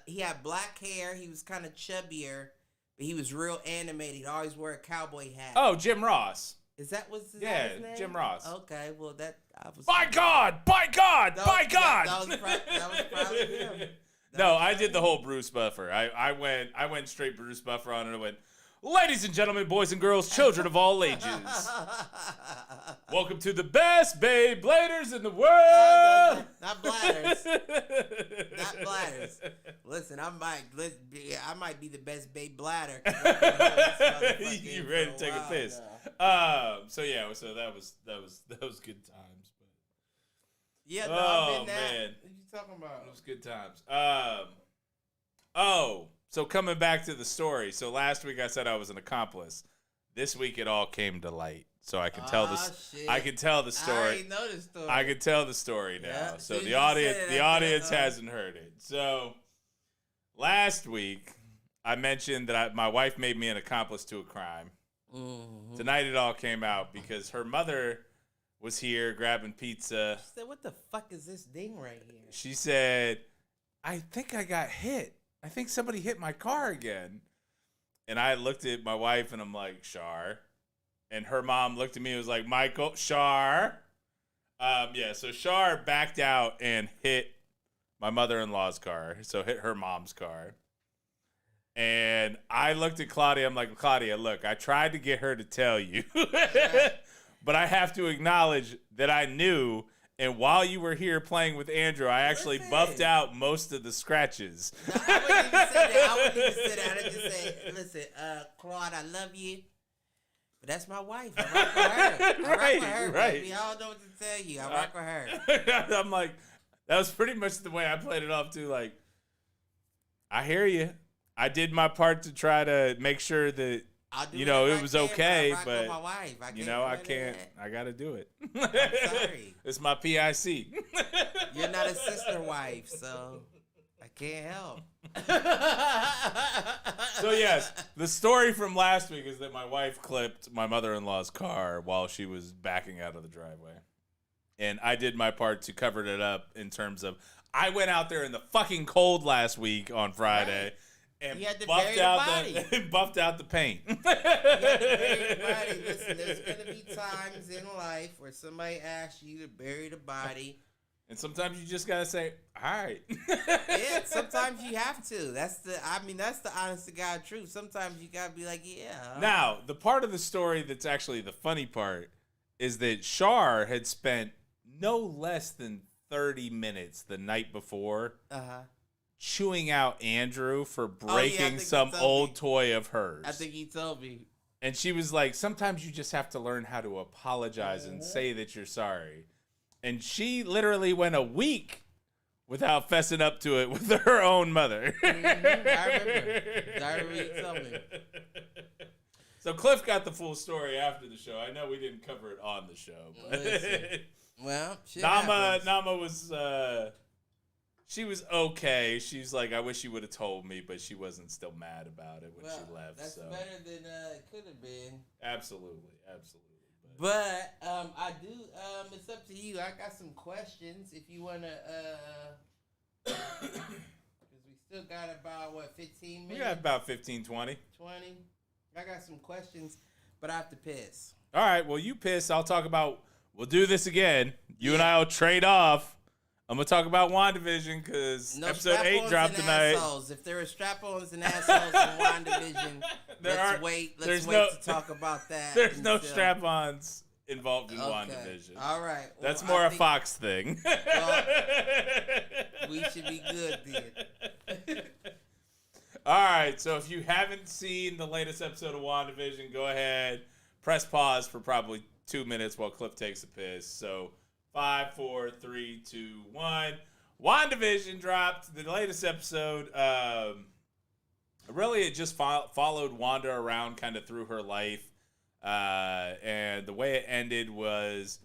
he had black hair. He was kind of chubbier, but he was real animated. He'd always wear a cowboy hat.
Oh, Jim Ross.
Is that his name?
Jim Ross.
Okay, well I was.
By God! By God! By God!
That was probably him.
No, I did the whole Bruce Buffer. I went straight Bruce Buffer on it. I went, ladies and gentlemen, boys and girls, children of all ages. Welcome to the best bae bladers in the world.
Not bladders. Not bladders. Listen, I might be the best bae bladder.
You ready to take a piss? So that was good times. But
yeah, no, I've been that.
Man.
What you talking about?
It was good times. So coming back to the story. So last week I said I was an accomplice. This week it all came to light. So I can tell this.
Shit.
I can tell the story.
I already know the story.
I can tell the story now.
Yeah,
so the audience hasn't heard it. So last week I mentioned that my wife made me an accomplice to a crime.
Mm-hmm.
Tonight it all came out because her mother was here grabbing pizza.
She said, "What the fuck is this ding right here?"
She said, "I think I got hit. I think somebody hit my car again." And I looked at my wife and I'm like, Char. And her mom looked at me and was like, Michael, Char. So Char backed out and hit my mother-in-law's car. So hit her mom's car. And I looked at Claudia. I'm like, Claudia, look, I tried to get her to tell you. But I have to acknowledge that I knew. And while you were here playing with Andrew, I actually buffed out most of the scratches.
No, I wouldn't even say that. I wouldn't even say that. I'd just say, listen, Claude, I love you. But that's my wife. I rock with her.
Right.
Baby. I don't know what to tell you. I rock with her.
I'm like, that was pretty much the way I played it off, too. Like, I hear you. I did my part to try to make sure that, it was okay, but,
my wife.
I can't. I got to do it.
I'm sorry.
It's my PIC.
You're not a sister wife, so I can't help.
So, yes, the story from last week is that my wife clipped my mother-in-law's car while she was backing out of the driveway. And I did my part to cover it up in terms of I went out there in the fucking cold last week on Friday. Right. And buffed out the paint.
You had to bury the body. Listen, there's going to be times in life where somebody asks you to bury the body.
And sometimes you just got to say, all right.
Yeah, sometimes you have to. That's the honest to God truth. Sometimes you got to be like, yeah.
Now, the part of the story that's actually the funny part is that Char had spent no less than 30 minutes the night before chewing out Andrew for breaking some old toy of hers.
I think he told me.
And she was like, sometimes you just have to learn how to apologize and say that you're sorry. And she literally went a week without fessing up to it with her own mother.
Mm-hmm. I remember you told me.
So Cliff got the full story after the show. I know we didn't cover it on the show. But
well, shit
Nama was... she was okay. She's like, I wish you would have told me, but she wasn't still mad about it when she left.
That's better than it could have been.
Absolutely.
But I do. It's up to you. I got some questions if you wanna. Because we still got about 15 minutes.
We got about 15, 20.
20. I got some questions, but I have to piss.
All right. Well, you piss. I'll talk about. We'll do this again. You and I will trade off. I'm going to talk about WandaVision because episode 8 dropped tonight.
Assholes. If there are strap-ons and assholes in WandaVision, let's wait to talk about that.
There's no strap-ons involved in WandaVision.
All right. Well,
that's more a Fox thing.
Well, we should be good then.
right, so if you haven't seen the latest episode of WandaVision, go ahead, press pause for probably 2 minutes while Cliff takes a piss. So 5, 4, 3, 2, 1. WandaVision dropped the latest episode. Really, it just followed Wanda around kind of through her life. And the way it ended was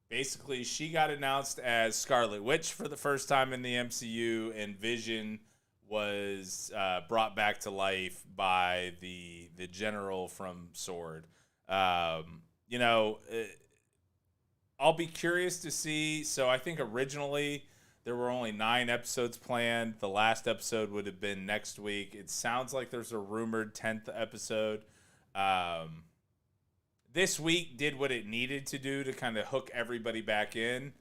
basically she got announced as Scarlet Witch for the first time in the MCU, and Vision was brought back to life by the general from S.W.O.R.D. I'll be curious to see. So I think originally there were only 9 episodes planned. The last episode would have been next week. It sounds like there's a rumored 10th episode. This week did what it needed to do to kind of hook everybody back in.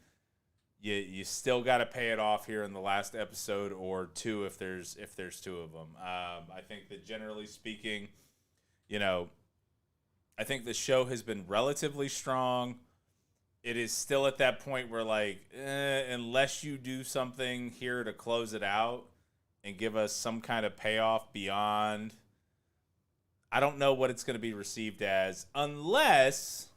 You still got to pay it off here in the last episode or 2 if there's 2 of them. I think that generally speaking, I think the show has been relatively strong. It is still at that point where, unless you do something here to close it out and give us some kind of payoff beyond, I don't know what it's going to be received as, unless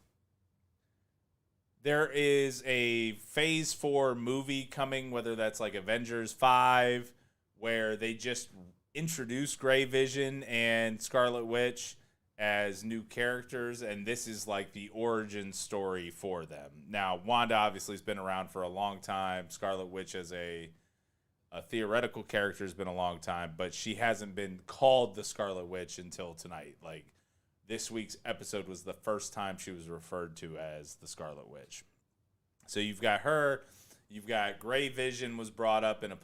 there is a Phase 4 movie coming, whether that's like Avengers 5, where they just introduce Grey Vision and Scarlet Witch as new characters, and this is like the origin story for them. Now, Wanda obviously has been around for a long time. Scarlet Witch as a theoretical character has been a long time, but she hasn't been called the Scarlet Witch until tonight. Like, this week's episode was the first time she was referred to as the Scarlet Witch. So you've got her, you've got Grey Vision was brought up in a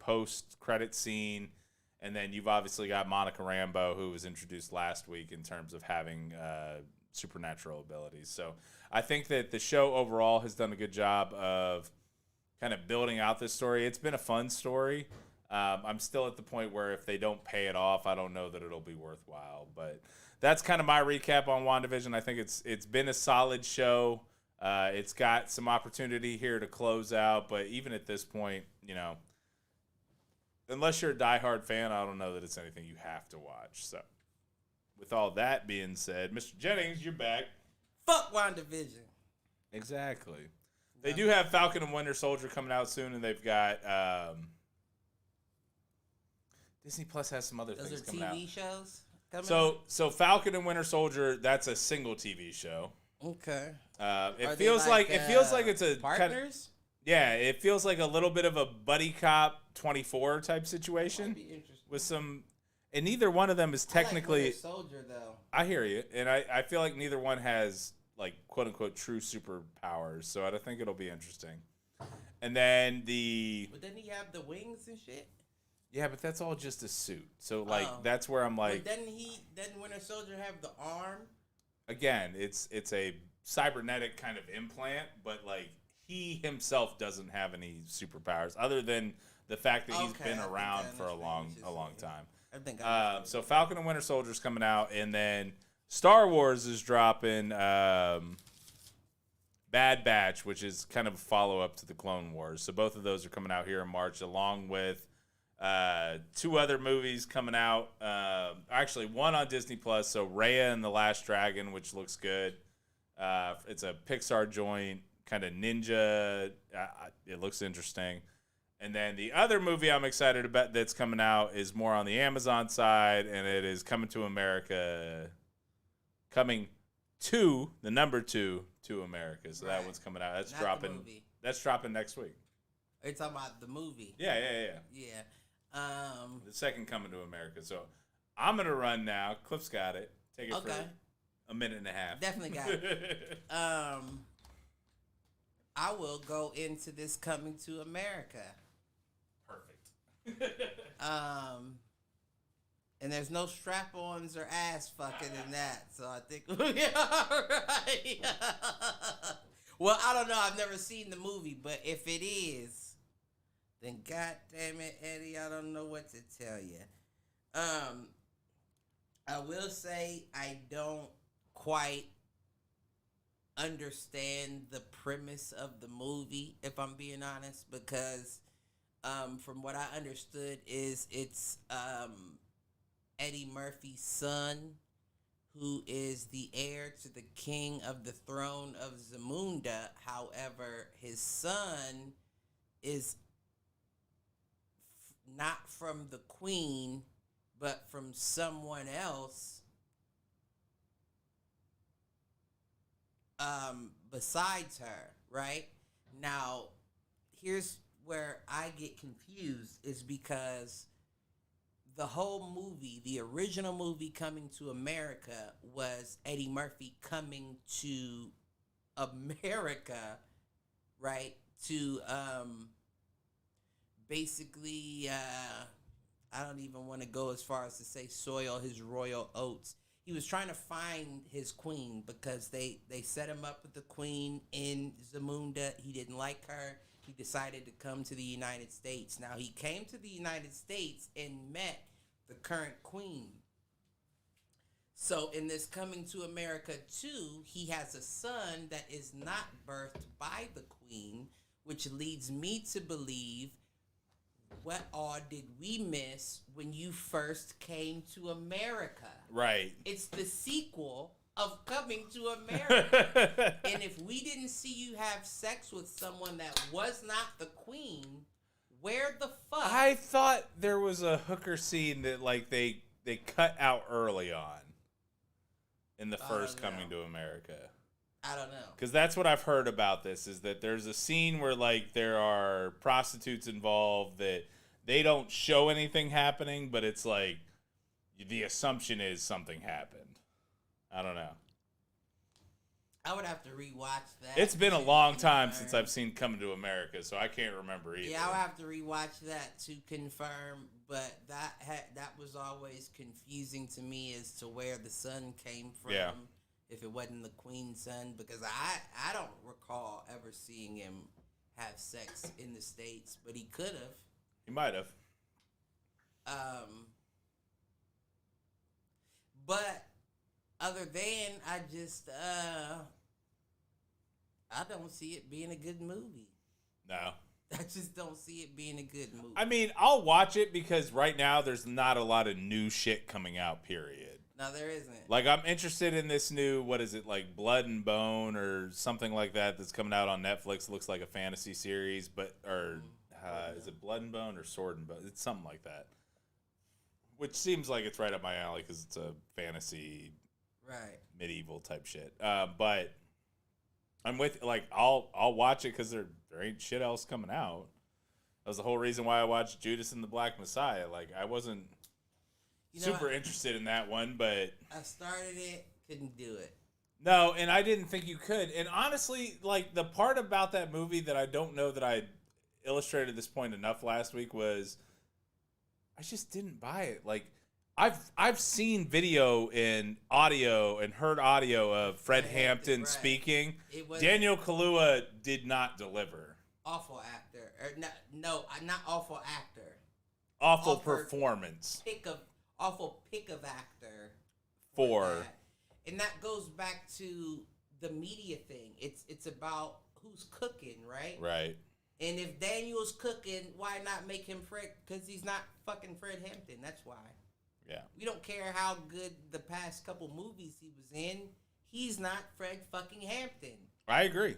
post-credit scene. And then you've obviously got Monica Rambeau, who was introduced last week in terms of having supernatural abilities. So I think that the show overall has done a good job of kind of building out this story. It's been a fun story. I'm still at the point where if they don't pay it off, I don't know that it'll be worthwhile. But that's kind of my recap on WandaVision. I think it's been a solid show. It's got some opportunity here to close out. But even at this point, unless you're a diehard fan, I don't know that it's anything you have to watch. So, with all that being said, Mr. Jennings, you're back.
Fuck WandaVision.
Exactly. They do have Falcon and Winter Soldier coming out soon, and they've got Disney Plus has some other things coming out.
Those are TV shows coming out?
So Falcon and Winter Soldier, that's a single TV show.
Okay.
It feels like it's a
partners.
Yeah, it feels like a little bit of a buddy cop 24 type situation with some, and neither one of them is technically.
I like Winter Soldier though.
I hear you, and I feel like neither one has like quote unquote true superpowers, so I think it'll be interesting. And then
But then he have the wings and shit.
Yeah, but that's all just a suit. So that's where I'm like.
But doesn't Winter Soldier have the arm?
Again, it's a cybernetic kind of implant, but like. He himself doesn't have any superpowers other than the fact that he's been around for a long time. So Falcon and Winter Soldier's coming out, and then Star Wars is dropping Bad Batch, which is kind of a follow-up to the Clone Wars. So both of those are coming out here in March, along with 2 other movies coming out. Actually, one on Disney Plus. So Raya and the Last Dragon, which looks good. It's a Pixar joint. Kind of ninja. It looks interesting. And then the other movie I'm excited about that's coming out is more on the Amazon side, and it is Coming to America. Coming to the number 2 to America. So that one's coming out. That's dropping. That's dropping next week.
Are you talking about the movie?
Yeah. The second Coming to America. So I'm gonna run now. Cliff's got it. Take it for a minute and a half.
Definitely got it. I will go into this Coming to America.
Perfect.
And there's no strap-ons or ass fucking in that, so I think we'll be all right. Well, I don't know. I've never seen the movie, but if it is, then God damn it, Eddie, I don't know what to tell you. I will say I don't quite understand the premise of the movie, if I'm being honest, because from what I understood, is it's Eddie Murphy's son, who is the heir to the king of the throne of Zamunda. However, his son is not from the queen, but from someone else besides her, right? Now, here's where I get confused, is because the whole movie, the original movie Coming to America, was Eddie Murphy coming to America, right? To basically, I don't even want to go as far as to say soil his royal oats. He was trying to find his queen because they set him up with the queen in Zamunda. He didn't like her. He decided to come to the United States. Now, he came to the United States and met the current queen. So in this Coming to America 2, he has a son that is not birthed by the queen, which leads me to believe, what all did we miss when you first came to America?
Right.
It's the sequel of Coming to America. And if we didn't see you have sex with someone that was not the queen, where the fuck?
I thought there was a hooker scene that like they cut out early on in the first Coming to America.
I don't know.
Because that's what I've heard about this, is that there's a scene where like there are prostitutes involved that they don't show anything happening, but it's like the assumption is something happened. I don't know.
I would have to rewatch that.
It's been a long time since I've seen Coming to America, so I can't remember either.
Yeah, I would have to rewatch that to confirm, but that was always confusing to me as to where the son came from.
Yeah.
If it wasn't the queen's son, because I don't recall ever seeing him have sex in the States, but he could have.
He might have.
But other than, I just I don't see it being a good movie.
No.
I just don't see it being a good movie.
I mean, I'll watch it because right now there's not a lot of new shit coming out, period.
No, there isn't.
Like, I'm interested in this new, what is it, like Blood and Bone or something like that that's coming out on Netflix. It looks like a fantasy series, but, or is it Blood and Bone or Sword and Bone? It's something like that. Which seems like it's right up my alley because it's a fantasy,
right,
medieval type shit. But I'm with, like, I'll watch it because there ain't shit else coming out. That was the whole reason why I watched Judas and the Black Messiah. Like, I wasn't super interested in that one, but
I started it, couldn't do it.
No, and I didn't think you could. And honestly, like, the part about that movie that I don't know that I illustrated this point enough last week was I just didn't buy it. Like, I've seen video and audio and heard audio of Fred Hampton
right.
speaking.
Was
Daniel Kaluuya did not deliver.
Awful actor. No, not awful actor.
Awful performance.
Awful pick of actor
for
that. And that goes back to the media thing. It's about who's cooking, right?
Right.
And if Daniel's cooking, why not make him Fred? Because he's not fucking Fred Hampton. That's why.
Yeah.
We don't care how good the past couple movies he was in. He's not Fred fucking Hampton.
I agree.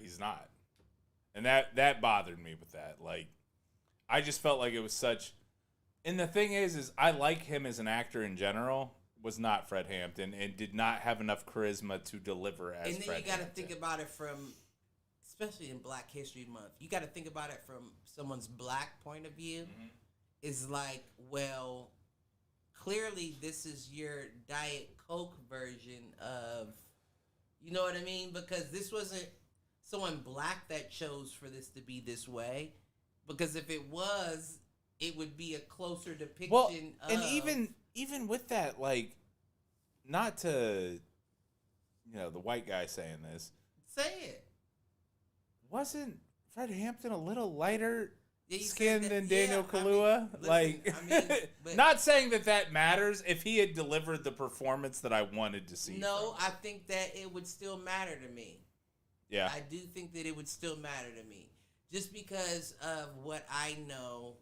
He's not. And that bothered me with that. Like, I just felt like it was such. And the thing is I like him as an actor in general. Was not Fred Hampton and did not have enough charisma to deliver as Fred Hampton. And then you got to
think about it from, especially in Black History Month, you got to think about it from someone's black point of view. Mm-hmm. It's like, well, clearly this is your Diet Coke version of, you know what I mean? Because this wasn't someone black that chose for this to be this way. Because if it was, it would be a closer depiction of...
And even with that, like, not to, the white guy saying this.
Say it.
Wasn't Fred Hampton a little lighter skinned than Daniel Kaluuya? Not saying that matters if he had delivered the performance that I wanted to see.
No, I think that it would still matter to me.
Yeah.
I do think that it would still matter to me. just because of what I know,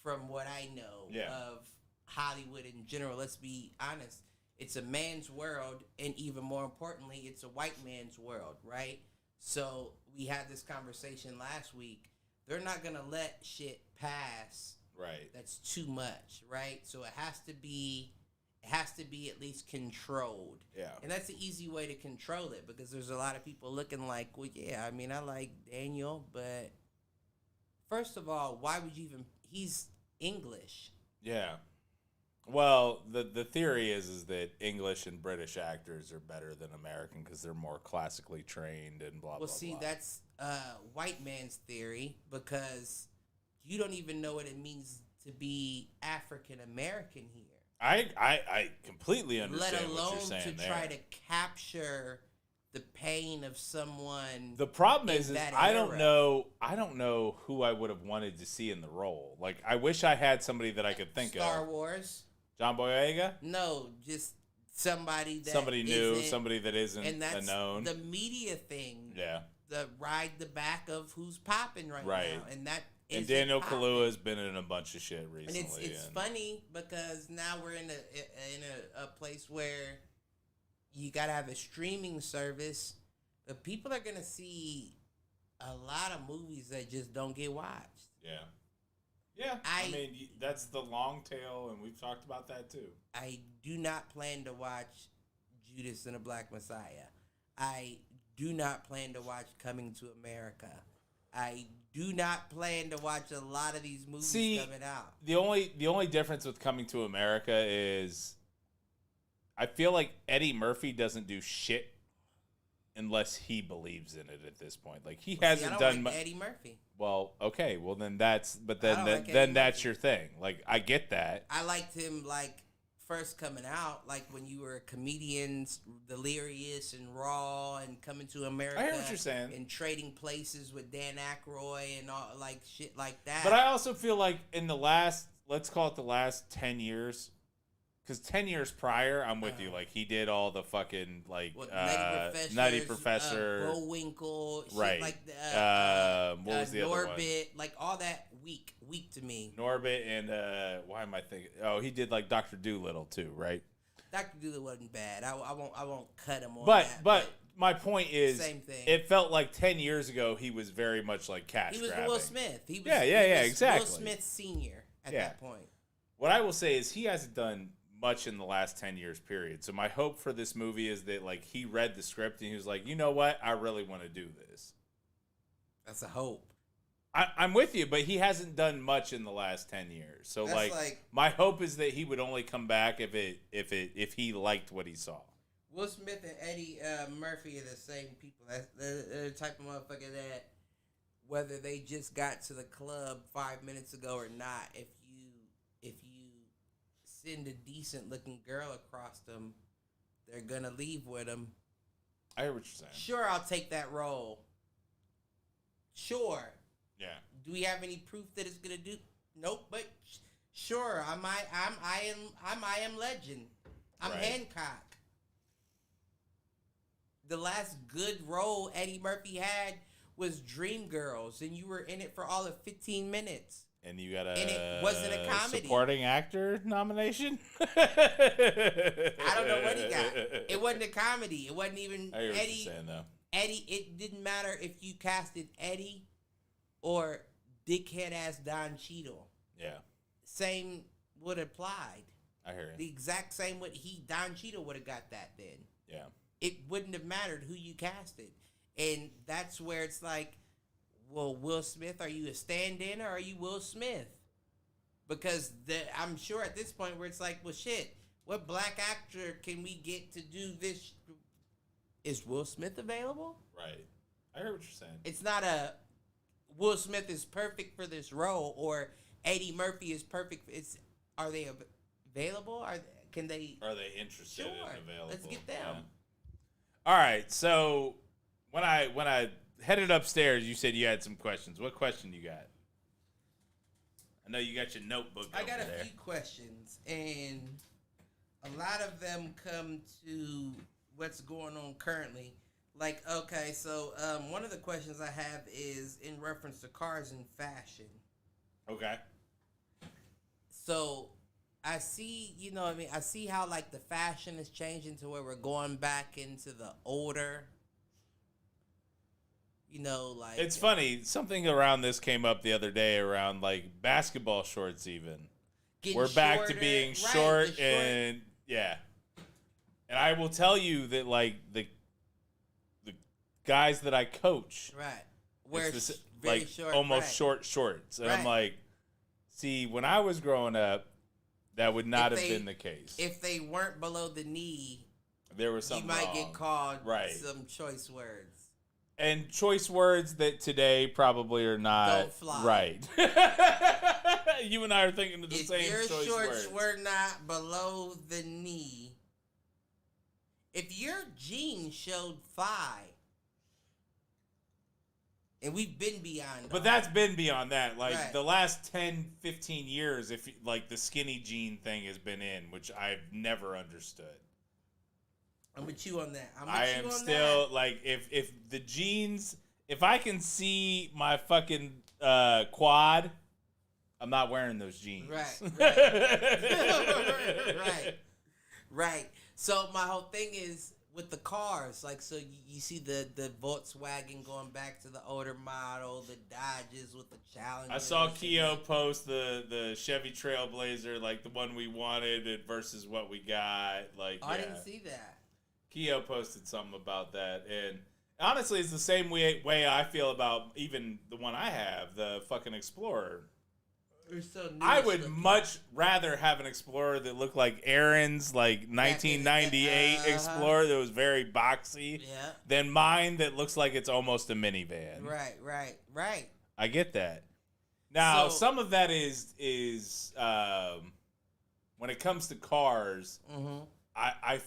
from what I know of Hollywood in general, let's be honest, it's a man's world, and even more importantly, it's a white man's world, right? So we had this conversation last week. They're not going to let shit pass.
Right.
That's too much, right? So it has to be at least controlled. Yeah. And that's the easy way to control it, because there's a lot of people looking like, well, yeah, I mean, I like Daniel, but first of all, why would you even, he's English.
Yeah. Well, the theory is that English and British actors are better than American because they're more classically trained and blah, blah, blah.
Well, see, that's white man's theory, because you don't even know what it means to be African American here.
I completely understand
let alone
what you're saying
to
there.
try to capture the pain of someone.
The problem is I
era.
don't know who I would have wanted to see in the role. Like, I wish I had somebody that I could think of.
Star Wars.
John Boyega?
No, just somebody
new, somebody that isn't
and that's
known.
The media thing.
Yeah.
The ride the back of who's popping right now, and that.
And Daniel Kaluuya has been in a bunch of shit recently.
And it's funny because now we're in a place where you gotta have a streaming service, but people are gonna see a lot of movies that just don't get watched.
Yeah. Yeah, I mean, that's the long tail, and we've talked about that too.
I do not plan to watch Judas and the Black Messiah. I do not plan to watch Coming to America. I do not plan to watch a lot of these movies coming out.
The only difference with Coming to America is I feel like Eddie Murphy doesn't do shit unless he believes in it at this point. Like, he hasn't done
like Eddie Murphy.
Well, okay, well then that's that's your thing. Like, I get that.
I liked him like first coming out, like when you were comedians, Delirious and Raw and Coming to America.
I hear what you're saying.
And Trading Places with Dan Aykroyd and all like shit like that.
But I also feel like in the last, let's call it the last 10 years, because 10 years prior, I'm with you. Like, he did all the fucking, like, Nutty Professor.
Bullwinkle.
Right.
Shit like that.
What was the other one?
Norbit. Like, all that weak to me.
Norbit and, why am I thinking? Oh, he did, like, Dr. Dolittle, too, right?
Dr. Dolittle wasn't bad. I won't cut him on
that. But my point is,
same thing.
It felt like 10 years ago, he was very much, like, cash grabbing.
He was Will Smith. He was,
exactly.
Will Smith Sr. at that point.
What I will say is he hasn't done much in the last 10 years period. So my hope for this movie is that, like, he read the script and he was like, you know what? I really want to do this.
That's a hope.
I'm with you, but he hasn't done much in the last 10 years. So like my hope is that he would only come back if he liked what he saw.
Will Smith and Eddie Murphy are the same people. They're the type of motherfucker that whether they just got to the club 5 minutes ago or not, if you send a decent looking girl across them, they're gonna leave with them.
I hear what you're saying.
Sure, I'll take that role. Sure.
Yeah.
Do we have any proof that it's gonna do? Nope. But sure, I am Legend. I'm
right.
Hancock. The last good role Eddie Murphy had was Dreamgirls, and you were in it for all of 15 minutes.
And you got
and it wasn't a comedy.
Supporting actor nomination?
I don't know what he got. It wasn't a comedy. It wasn't even
I hear
Eddie.
What you're saying, though.
Eddie, it didn't matter if you casted Eddie or dickhead ass Don Cheadle.
Yeah.
Same would have applied.
I hear you.
The exact same Don Cheadle would have got that then.
Yeah.
It wouldn't have mattered who you casted. And that's where it's like, well, Will Smith, are you a stand-in or are you Will Smith? Because I'm sure at this point where it's like, well, shit, what black actor can we get to do this? Is Will Smith available?
Right. I heard what you're saying.
It's not a Will Smith is perfect for this role or Eddie Murphy is perfect. Are they available? Are they
interested
sure,
and available?
Let's get them.
Yeah. All right. So when I headed upstairs, you said you had some questions. What question you got? I know you got your notebook.
I got a few questions, and a lot of them come to what's going on currently. Like, okay, so one of the questions I have is in reference to cars and fashion.
Okay.
So I see, you know what I mean? I see how, like, the fashion is changing to where we're going back into the older, you know, like...
It's funny. Something around this came up the other day around, like, basketball shorts even. We're back to being short and... Yeah. And I will tell you that, like, the guys that I coach...
Right. Wear
very like, short, almost short shorts. And I'm like, see, when I was growing up, that would not have been the case.
If they weren't below the knee,
there was something
you might
wrong.
get called some choice words.
And choice words that today probably are not
don't fly.
Right. You and I are thinking of the same choice words. If your shorts
were not below the knee, if your jeans showed thigh, and we've been beyond
but that's been beyond that. Like, the last 10, 15 years, if like the skinny jean thing has been in, which I've never understood.
I'm with you on that.
I am still, like, if the jeans, if I can see my fucking quad, I'm not wearing those jeans.
Right. So my whole thing is, with the cars, like, so you see the Volkswagen going back to the older model, the Dodges with the Challenger.
I saw Keo post the Chevy Trailblazer, like the one we wanted versus what we got. Like,
I didn't see that.
Keo posted something about that, and honestly, it's the same way I feel about even the one I have, the fucking Explorer.
So
I would much rather have an Explorer that looked like Aaron's, like, 1998 Explorer that was very boxy than mine that looks like it's almost a minivan.
Right.
I get that. Now, some of that is when it comes to cars, I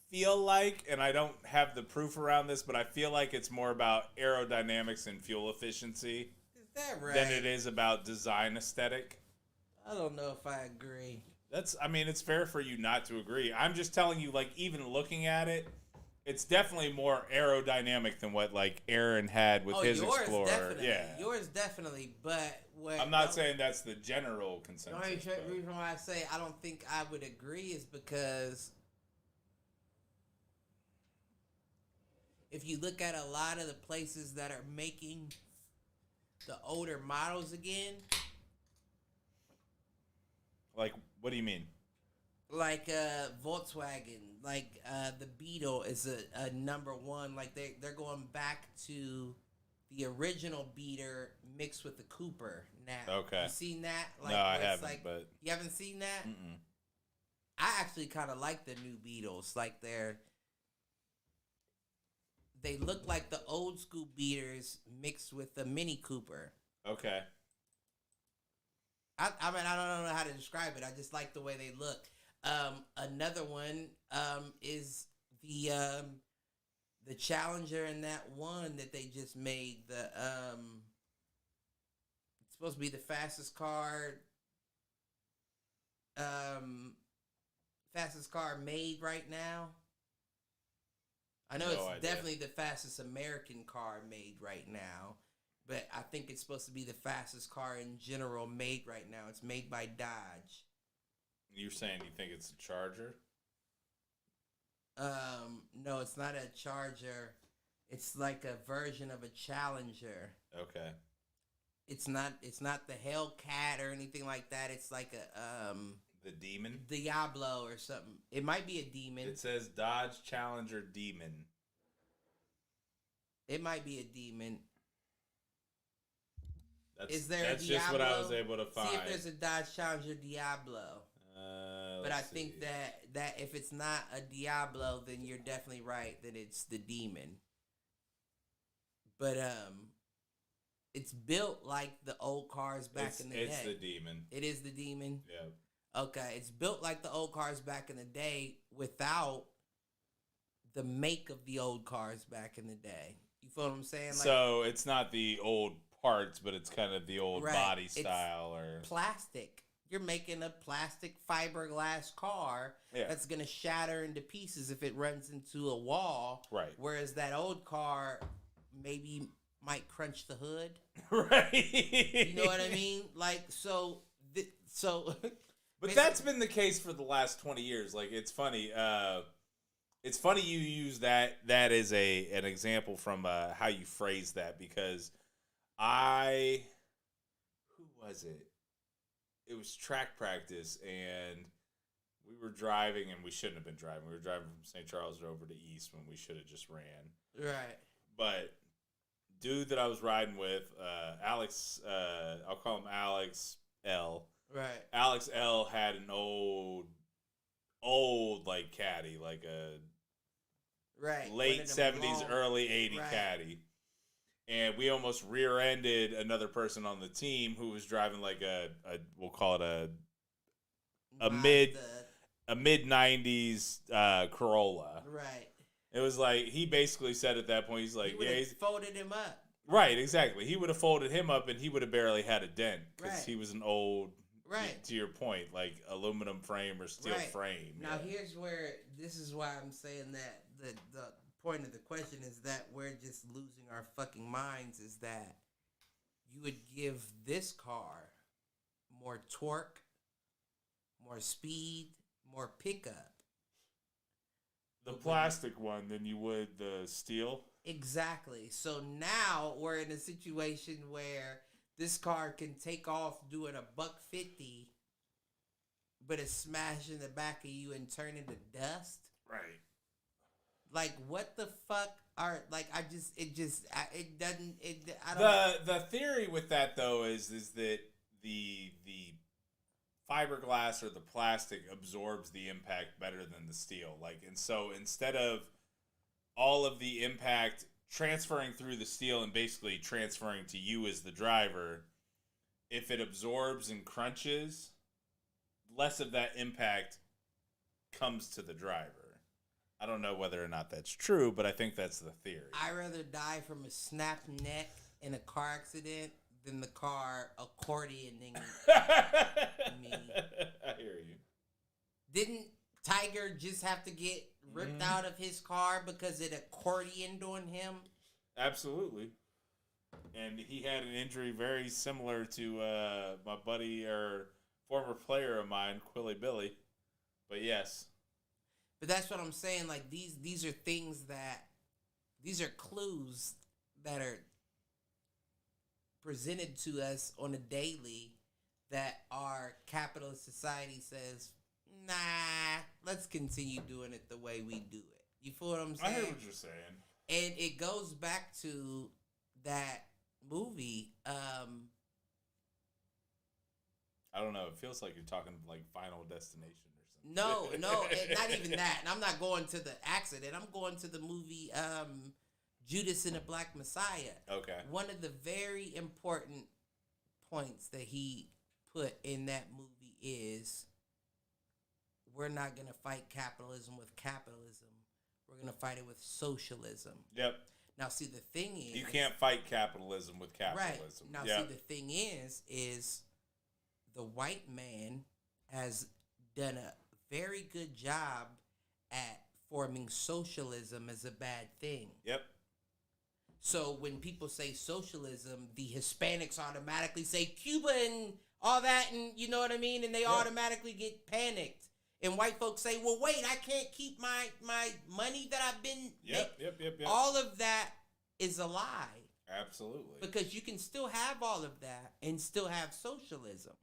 feel like, and I don't have the proof around this, but I feel like it's more about aerodynamics and fuel efficiency.
Is that right?
Than it is about design aesthetic.
I don't know if I agree.
It's fair for you not to agree. I'm just telling you, like, even looking at it, it's definitely more aerodynamic than what, like, Aaron had with his Explorer.
Definitely.
Yeah.
Yours definitely, but
I'm not saying that's the general consensus.
The reason why I say I don't think I would agree is because if you look at a lot of the places that are making the older models again.
Like, what do you mean?
Like Volkswagen, like the Beetle is a number one. Like they're going back to the original Beater mixed with the Cooper now.
Okay.
You seen that? Like,
no, I haven't. But
you haven't seen that?
Mm-mm.
I actually kind of like the new Beetles. Like they look like the old school Beaters mixed with the Mini Cooper.
Okay.
I mean, I don't know how to describe it. I just like the way they look. Another one is the Challenger and that one that they just made. It's supposed to be the fastest car made right now. I know it's definitely the fastest American car made right now, but I think it's supposed to be the fastest car in general made right now. It's made by Dodge.
You're saying you think it's a Charger?
No, it's not a Charger. It's like a version of a Challenger.
Okay.
It's not the Hellcat or anything like that. It's like a
the Demon?
Diablo or something. It might be a Demon.
It says Dodge Challenger Demon.
It might be a Demon.
That's just what I was able to find.
See if there's a Dodge Challenger Diablo. But I think that if it's not a Diablo, then you're definitely right that it's the Demon. But it's built like the old cars back in the day.
It's the Demon.
It is the Demon?
Yeah.
Okay, it's built like the old cars back in the day without the make of the old cars back in the day. You feel what I'm saying? Like,
so it's not the old parts, but it's kind of the old body style, or
plastic. you're making a plastic fiberglass car that's going to shatter into pieces if it runs into a wall.
Right.
Whereas that old car maybe might crunch the hood.
Right.
You know what I mean? Like, so.
But that's been the case for the last 20 years. Like, it's funny. It's funny you use that as an example from how you phrase that, because who was it? It was track practice, and we were driving, and we shouldn't have been driving. We were driving from St. Charles over to East when we should have just ran.
Right.
But dude that I was riding with, Alex, I'll call him Alex L.
Right.
Alex L had an old like caddy, like a late 70s, early 80s caddy. And we almost rear-ended another person on the team who was driving like we'll call it a mid-90s Corolla.
Right.
It was like, he basically said at that point, he's like,
he's folded him up.
Right, exactly. He would have folded him up, and he would have barely had a dent because he was an old, to your point, like aluminum frame or steel frame.
Now, here's where, this is why I'm saying that the point of the question is that we're just losing our fucking minds, is that you would give this car more torque, more speed, more pickup.
The plastic one than you would the steel?
Exactly. So now we're in a situation where this car can take off doing $150, but it's smash in the back of you and turn into dust.
Right.
Like, what the fuck are, like, I don't.
The theory with that, though, is that the fiberglass or the plastic absorbs the impact better than the steel. Like, and so instead of all of the impact transferring through the steel and basically transferring to you as the driver, if it absorbs and crunches, less of that impact comes to the driver. I don't know whether or not that's true, but I think that's the theory.
I'd rather die from a snapped neck in a car accident than the car accordioning me.
I hear you.
Didn't Tiger just have to get ripped out of his car because it accordioned on him?
Absolutely. And he had an injury very similar to my buddy or former player of mine, Quilly Billy. But yes.
But that's what I'm saying. Like, these are things these are clues that are presented to us on a daily that our capitalist society says, nah, let's continue doing it the way we do it. You feel what I'm saying?
I hear what you're saying.
And it goes back to that movie.
I don't know. It feels like you're talking like Final Destination or something.
No, not even that. And I'm not going to the accident. I'm going to the movie Judas and the Black Messiah.
Okay.
One of the very important points that he put in that movie is, we're not going to fight capitalism with capitalism. We're going to fight it with socialism.
Yep.
Now, see, the thing is,
you can't fight capitalism with capitalism.
Right. Now, see, the thing is the white man has done a very good job at forming socialism as a bad thing.
Yep.
So when people say socialism, the Hispanics automatically say Cuba and all that, and you know what I mean? And they automatically get panicked. And white folks say, well, wait, I can't keep my money that I've been...
Yep.
All of that is a lie.
Absolutely.
Because you can still have all of that and still have socialism.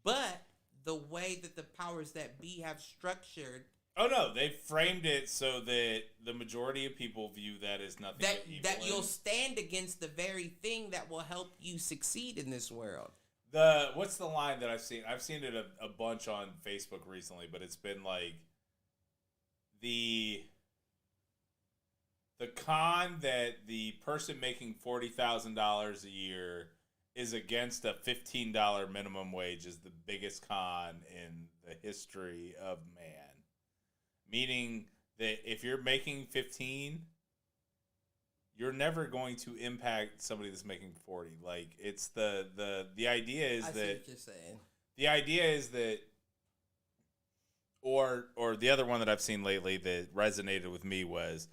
But the way that the powers that be have structured...
Oh, no. They framed it so that the majority of people view that as nothing but evil.
That you'll stand against the very thing that will help you succeed in this world.
What's the line that I've seen? I've seen it a bunch on Facebook recently, but it's been like the con that the person making $40,000 a year is against a $15 minimum wage is the biggest con in the history of man. Meaning that if you're making 15, you're never going to impact somebody that's making 40. Like, it's the idea is
I
that
see what you're saying.
The idea is that, or the other one that I've seen lately that resonated with me was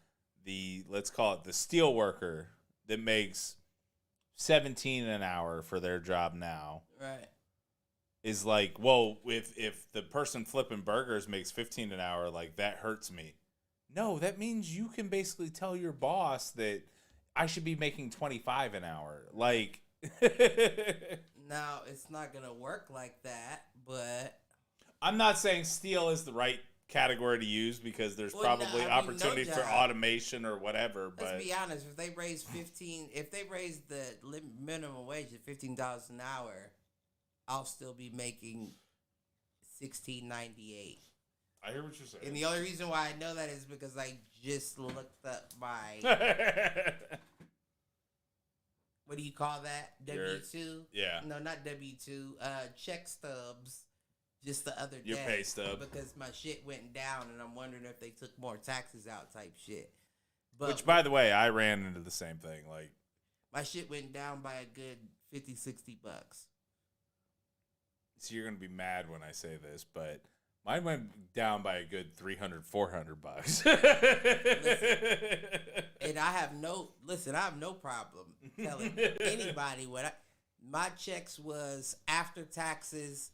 let's call it the steel worker that makes $17 an hour for their job now.
Right.
Is like, well, if the person flipping burgers makes $15 an hour, like that hurts me. No, that means you can basically tell your boss that I should be making $25 an hour. Like,
now it's not gonna work like that, but
I'm not saying steel is the right category to use because there's probably opportunity for automation or whatever. But
let's be honest, if they raise the minimum wage at $15 an hour, I'll still be making $16.98.
I hear what you're saying.
And the only reason why I know that is because I just looked up my what do you call that? W-2?
Yeah.
No, not W-2. Check stubs. Just the other day.
Your pay stub.
Because my shit went down, and I'm wondering if they took more taxes out type shit. But
which, by the way, I ran into the same thing. Like,
my shit went down by a good $50-$60.
So you're going to be mad when I say this, but mine went down by a good $300-$400.
And I have no problem telling anybody my checks was after taxes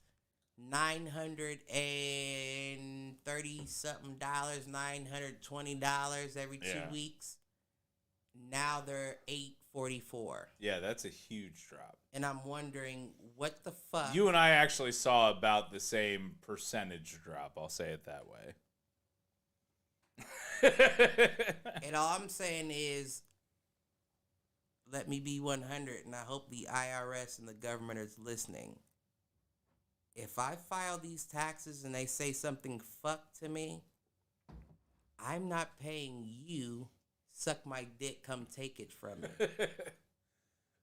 $930 something, $920 every 2 weeks. Now they're $844.
Yeah, that's a huge drop.
And I'm wondering what the fuck.
You and I actually saw about the same percentage drop. I'll say it that way.
And all I'm saying is, let me be 100, and I hope the IRS and the government is listening. If I file these taxes and they say something fuck to me, I'm not paying you. Suck my dick, come take it from me.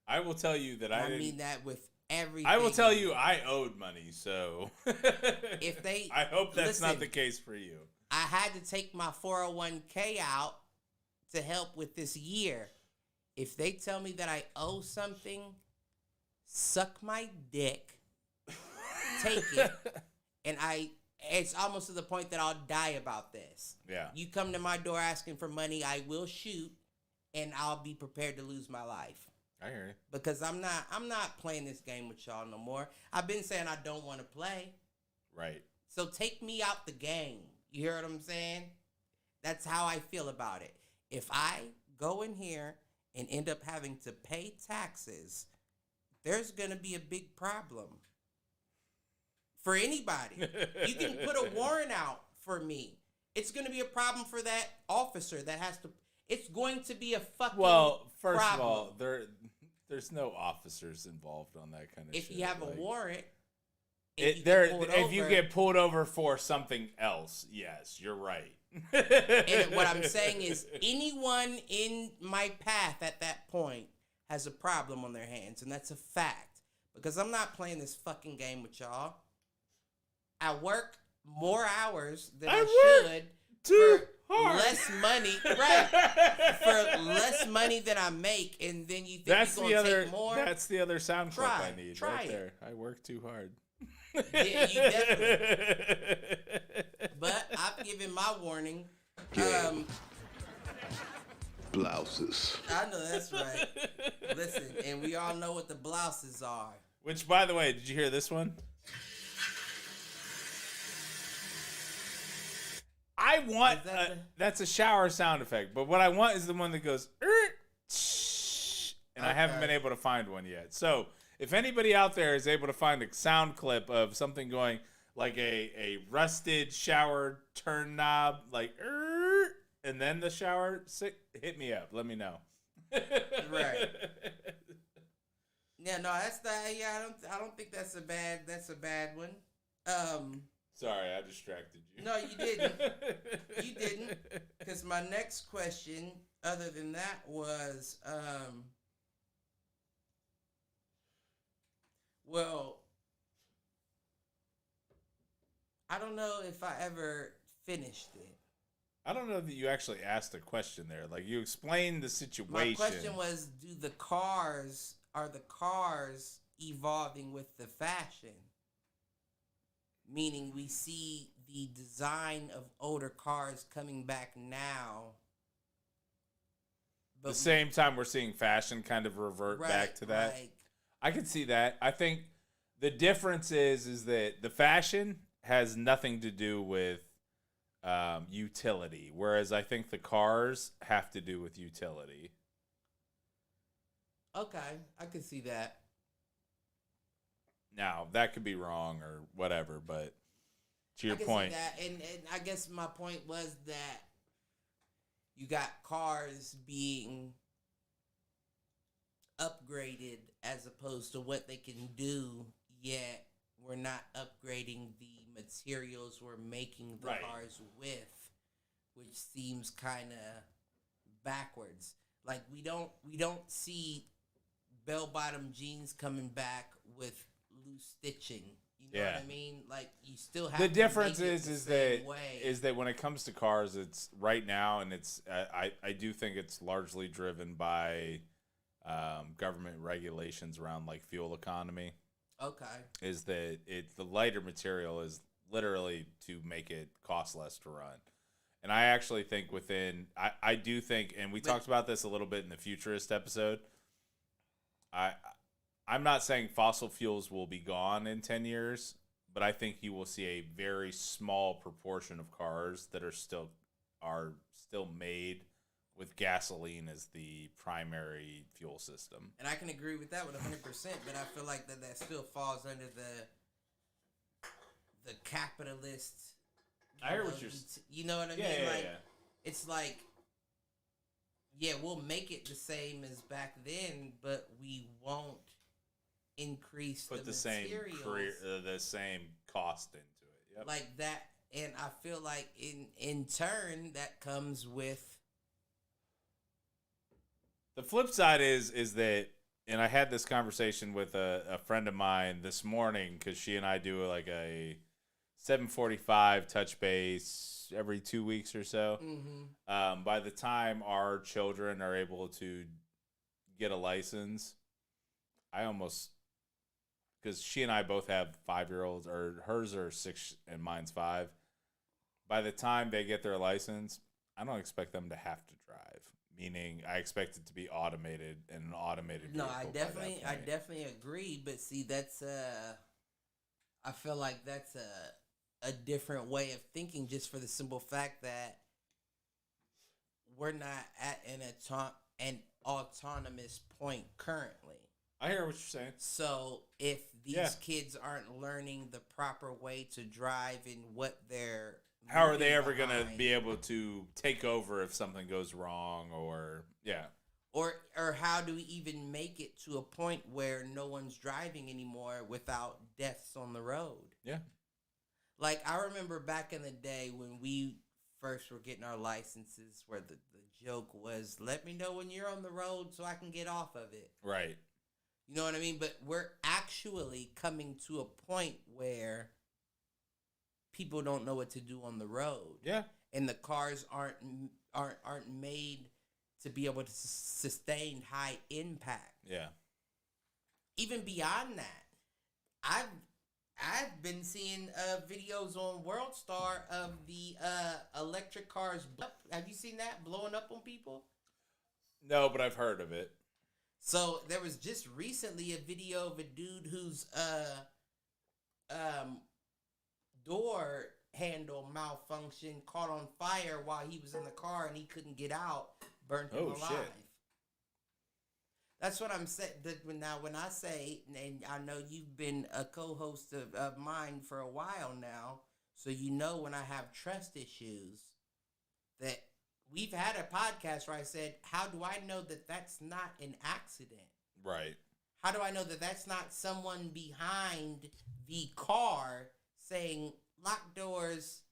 I will tell you that
I mean that with everything.
I will tell you I owed money, so
if they,
I hope that's
listen,
not the case for you.
I had to take my 401k out to help with this year. If they tell me that I owe something, suck my dick, take it, and it's almost to the point that I'll die about this.
Yeah.
You come to my door asking for money, I will shoot, and I'll be prepared to lose my life.
I hear you.
Because I'm not playing this game with y'all no more. I've been saying I don't want to play.
Right.
So take me out the game. You hear what I'm saying? That's how I feel about it. If I go in here and end up having to pay taxes, there's going to be a big problem. For anybody. You can put a warrant out for me. It's going to be a problem for that officer that has to. It's going to be a fucking
first
problem.
of all, there's no officers involved on that kind of shit.
If you have a warrant,
if you get pulled over for something else, yes, you're right.
And what I'm saying is anyone in my path at that point has a problem on their hands, and that's a fact. Because I'm not playing this fucking game with y'all. I work more hours than I should for less money, right? For less money than I make, and then you think you're gonna take more?
That's the other sound clip I need
try
right
it.
there. I work too hard.
Yeah, you definitely. But I've given my warning.
Blouses.
I know that's right. Listen, and we all know what the blouses are.
Which, by the way, did you hear this one? I want that's a shower sound effect, but what I want is the one that goes and I haven't been able to find one yet. So if anybody out there is able to find a sound clip of something going like a rusted shower turn knob, like and then the shower, hit me up. Let me know.
Right. Yeah, no, that's the I don't think that's a bad one.
Sorry, I distracted you.
No, you didn't. You didn't. Because my next question, other than that, was, well, I don't know if I ever finished it.
I don't know that you actually asked a question there. Like, you explained the situation.
My question was, are the cars evolving with the fashion? meaning we see the design of older cars coming back now.
But the same time we're seeing fashion kind of revert back to that.
Like,
I can see that. I think the difference is that the fashion has nothing to do with utility, whereas I think the cars have to do with utility.
okay, I can see that.
Now, that could be wrong or whatever, but to your
I can
point.
see that. And I guess my point was that you got cars being upgraded as opposed to what they can do, yet we're not upgrading the materials we're making the cars with, which seems kind of backwards. Like we don't see bell-bottom jeans coming back with loose stitching. You know what I mean? Like you still have
the
to
difference
make it
is
the same way.
that when it comes to cars, it's right now, and it's I do think it's largely driven by government regulations around like fuel economy.
Okay.
Is that the lighter material is literally to make it cost less to run. And I actually think I do think, and we talked about this a little bit in the Futurist episode, I'm not saying fossil fuels will be gone in 10 years, but I think you will see a very small proportion of cars that are still made with gasoline as the primary fuel system.
And I can agree with that with 100%, but I feel like that still falls under the capitalist.
I hear what you're
You know what I mean? It's like, yeah, we'll make it the same as back then, but we won't increase
put the
materials.
the same cost into it. Yep.
Like that, and I feel like in turn that comes with
the flip side is that, and I had this conversation with a friend of mine this morning because she and I do like a 7:45 touch base every 2 weeks or so.
Mm-hmm.
By the time our children are able to get a license, I almost, because she and I both have 5-year-olds, or hers are 6 and mine's 5. By the time they get their license, I don't expect them to have to drive. Meaning, I expect it to be automated and an automated.
No, I definitely agree. But see, that's I feel like that's a different way of thinking, just for the simple fact that we're not at an autonomous point currently.
I hear what you're saying.
So if these kids aren't learning the proper way to drive and what they're
how are they ever going to be able to take over if something goes wrong or
how do we even make it to a point where no one's driving anymore without deaths on the road?
Yeah.
Like I remember back in the day when we first were getting our licenses where the joke was, let me know when you're on the road so I can get off of it.
Right.
You know what I mean? But we're actually coming to a point where people don't know what to do on the road.
Yeah.
And the cars aren't made to be able to sustain high impact.
Yeah.
Even beyond that, I've been seeing videos on WorldStar of the electric cars. Have you seen that blowing up on people?
No, but I've heard of it.
So there was just recently a video of a dude whose door handle malfunction, caught on fire while he was in the car and he couldn't get out, burnt him alive. Shit. That's what I'm saying. Now, when I say, and I know you've been a co-host of mine for a while now, so you know when I have trust issues, that we've had a podcast where I said, how do I know that that's not an accident?
Right.
How do I know that that's not someone behind the car saying, lock doors,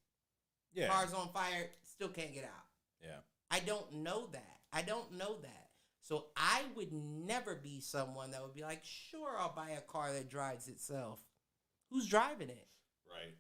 car's on fire, still can't get out?
Yeah.
I don't know that. So I would never be someone that would be like, sure, I'll buy a car that drives itself. Who's driving it?
Right.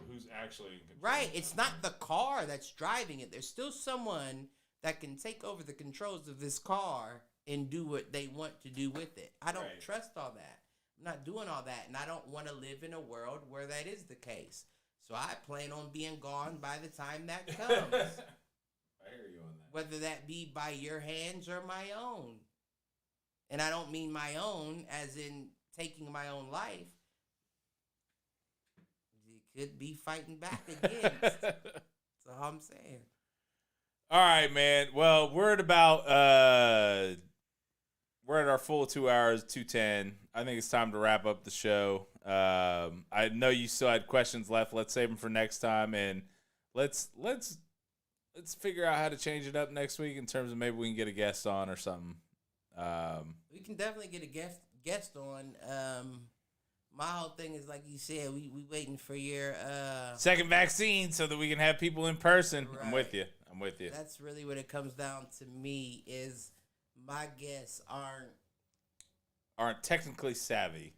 Who's actually in control?
Right. It's not the car that's driving it. There's still someone that can take over the controls of this car and do what they want to do with it. I don't trust all that. I'm not doing all that, and I don't want to live in a world where that is the case. So I plan on being gone by the time that comes.
I hear you on that.
Whether that be by your hands or my own. And I don't mean my own as in taking my own life. You could be fighting back against. That's all I'm saying.
All right, man. Well, we're at about we're at our full 2 hours, 2:10. I think it's time to wrap up the show. I know you still had questions left. Let's save them for next time, and let's figure out how to change it up next week in terms of maybe we can get a guest on or something.
We can definitely get a guest on. My whole thing is, like you said, we waiting for your
second vaccine so that we can have people in person.
Right.
I'm with you.
That's really what it comes down to me is my guests
aren't technically savvy.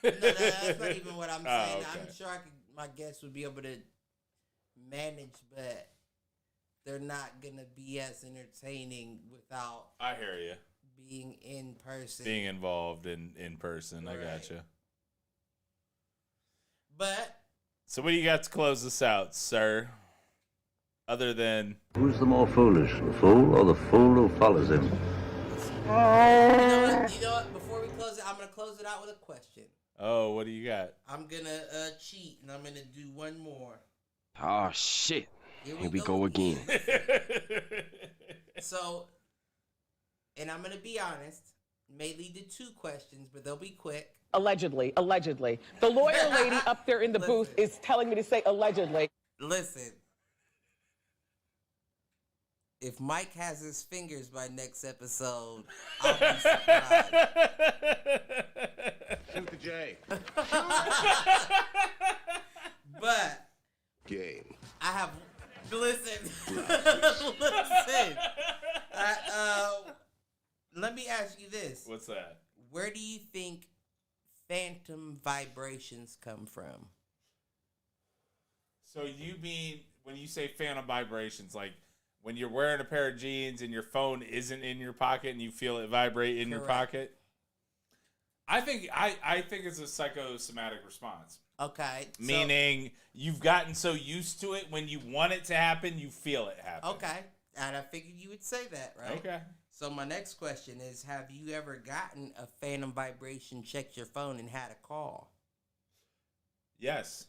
No, that's not even what I'm saying.
Oh, okay.
I'm sure my guests would be able to manage, but they're not gonna be as entertaining without.
I hear you.
Being in person,
Being involved in person.
Right.
I gotcha.
But
so what do you got to close this out, sir? Other than
who's the more foolish, the fool or the fool who follows him?
You know what? Before we close it, I'm gonna close it out with a question.
oh, what do you got?
I'm gonna cheat, and I'm gonna do one more.
Oh, shit.
Here
we go again.
So, and I'm gonna be honest. May lead to 2 questions, but they'll be quick.
Allegedly. The lawyer lady up there in the booth is telling me to say allegedly.
Listen. If Mike has his fingers by next episode, I'll be surprised.
Shoot the J.
But
Game.
I have listen. Let me ask you this.
What's that?
Where do you think phantom vibrations come from?
So you mean when you say phantom vibrations, like when you're wearing a pair of jeans and your phone isn't in your pocket and you feel it vibrate in your pocket? I think it's a psychosomatic response.
Okay.
Meaning you've gotten so used to it, when you want it to happen, you feel it happen.
Okay. And I figured you would say that, right?
Okay.
So my next question is, have you ever gotten a phantom vibration, checked your phone, and had a call?
Yes.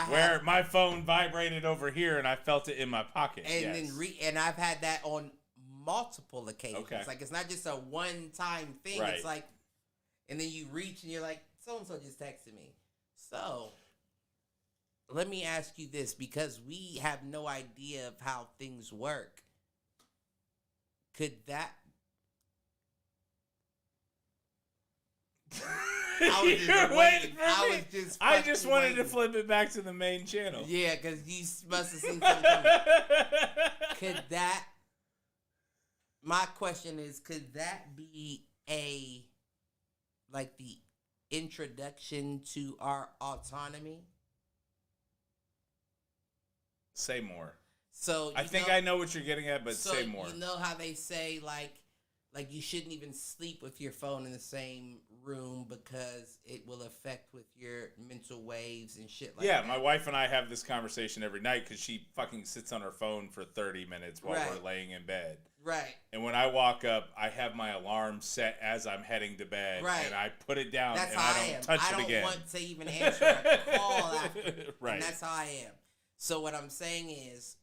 Where
have,
my phone vibrated over here and I felt it in my pocket.
and
yes.
then and I've had that on multiple occasions.
Okay.
Like, it's not just a one-time thing.
Right.
It's like, and then you reach and you're like, so-and-so just texted me. So let me ask you this, because we have no idea of how things work. Could that...
I just wanted to flip it back to the main channel.
Yeah, because you must have seen something. Could that... My question is, could that be like the introduction to our autonomy?
Say more.
So
I think I know what you're getting at, but say more.
You know how they say like you shouldn't even sleep with your phone in the same room because it will affect with your mental waves and shit like that.
Yeah, my wife and I have this conversation every night because she fucking sits on her phone for 30 minutes while we're laying in bed.
Right.
And when I walk up, I have my alarm set as I'm heading to bed, and I put it down, and I don't touch it again.
I don't want to even answer a call after.
Right.
And that's how I am. So what I'm saying is,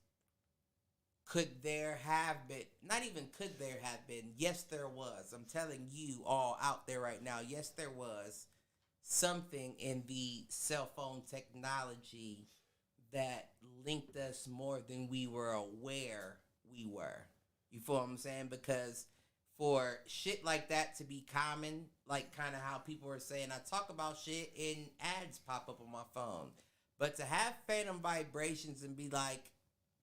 could there have been, not even could there have been, yes there was. I'm telling you all out there right now, yes there was something in the cell phone technology that linked us more than we were aware we were. You feel what I'm saying? Because for shit like that to be common, like kind of how people are saying, I talk about shit and ads pop up on my phone. But to have phantom vibrations and be like,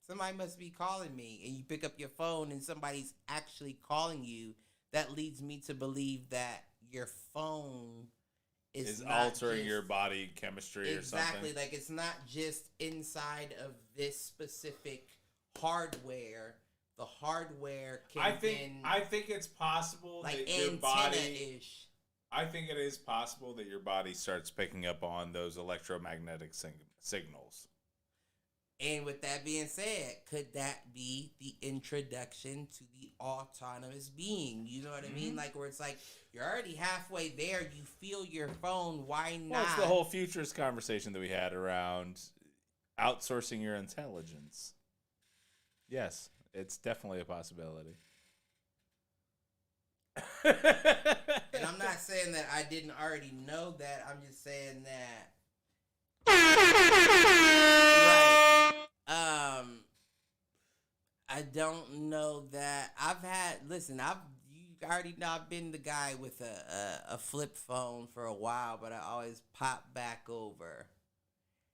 somebody must be calling me, and you pick up your phone and somebody's actually calling you, that leads me to believe that your phone is not
altering
just,
your body chemistry or something.
Exactly. Like, it's not just inside of this specific hardware. The hardware can
I think it's possible
like
that your body...
antenna-ish.
I think it is possible that your body starts picking up on those electromagnetic signals.
And with that being said, could that be the introduction to the autonomous being? You know what I mean? Like where it's like you're already halfway there. You feel your phone. Why not?
Well, it's the whole futurist conversation that we had around outsourcing your intelligence. Yes, it's definitely a possibility.
And I'm not saying that I didn't already know that. I'm just saying that. Right. I don't know that you already know I've been the guy with a flip phone for a while, but I always pop back over.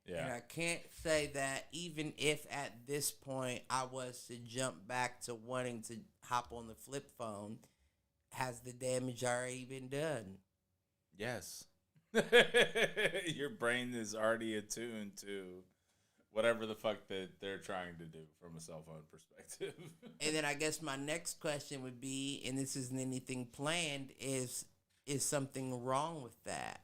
Yeah.
And I can't say that even if at this point I was to jump back to wanting to hop on the flip phone, has the damage already been done?
Yes. Your brain is already attuned to whatever the fuck that they're trying to do from a cell phone perspective.
And then I guess my next question would be, and this isn't anything planned, is something wrong with that?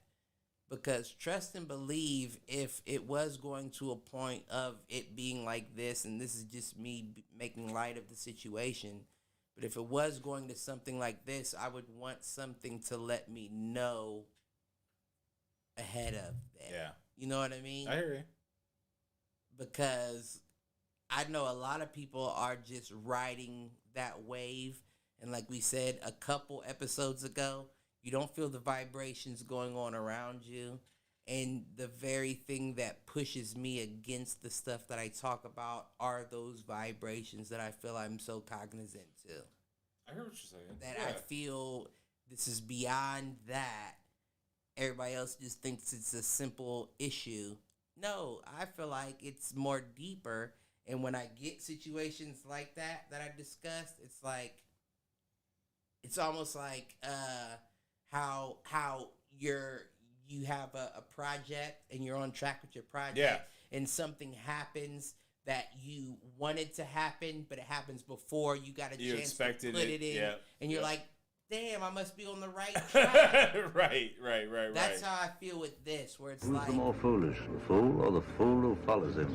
Because trust and believe, if it was going to a point of it being like this, and this is just me making light of the situation, but if it was going to something like this, I would want something to let me know ahead of that.
Yeah.
You know what I mean?
I hear you.
Because I know a lot of people are just riding that wave. And like we said a couple episodes ago, you don't feel the vibrations going on around you. And the very thing that pushes me against the stuff that I talk about are those vibrations that I feel I'm so cognizant to.
I hear what you're saying.
That I feel this is beyond that. Everybody else just thinks it's a simple issue. No, I feel like it's more deeper. And when I get situations like that I discussed, it's like, it's almost like how you have a project and you're on track with your project, and something happens that you wanted to happen, but it happens before you got a chance to put it in, and you're like, damn, I must be on the right track.
Right.
That's how I feel with this, where it's
Who's
like,
the more foolish, the fool or the fool who follows him?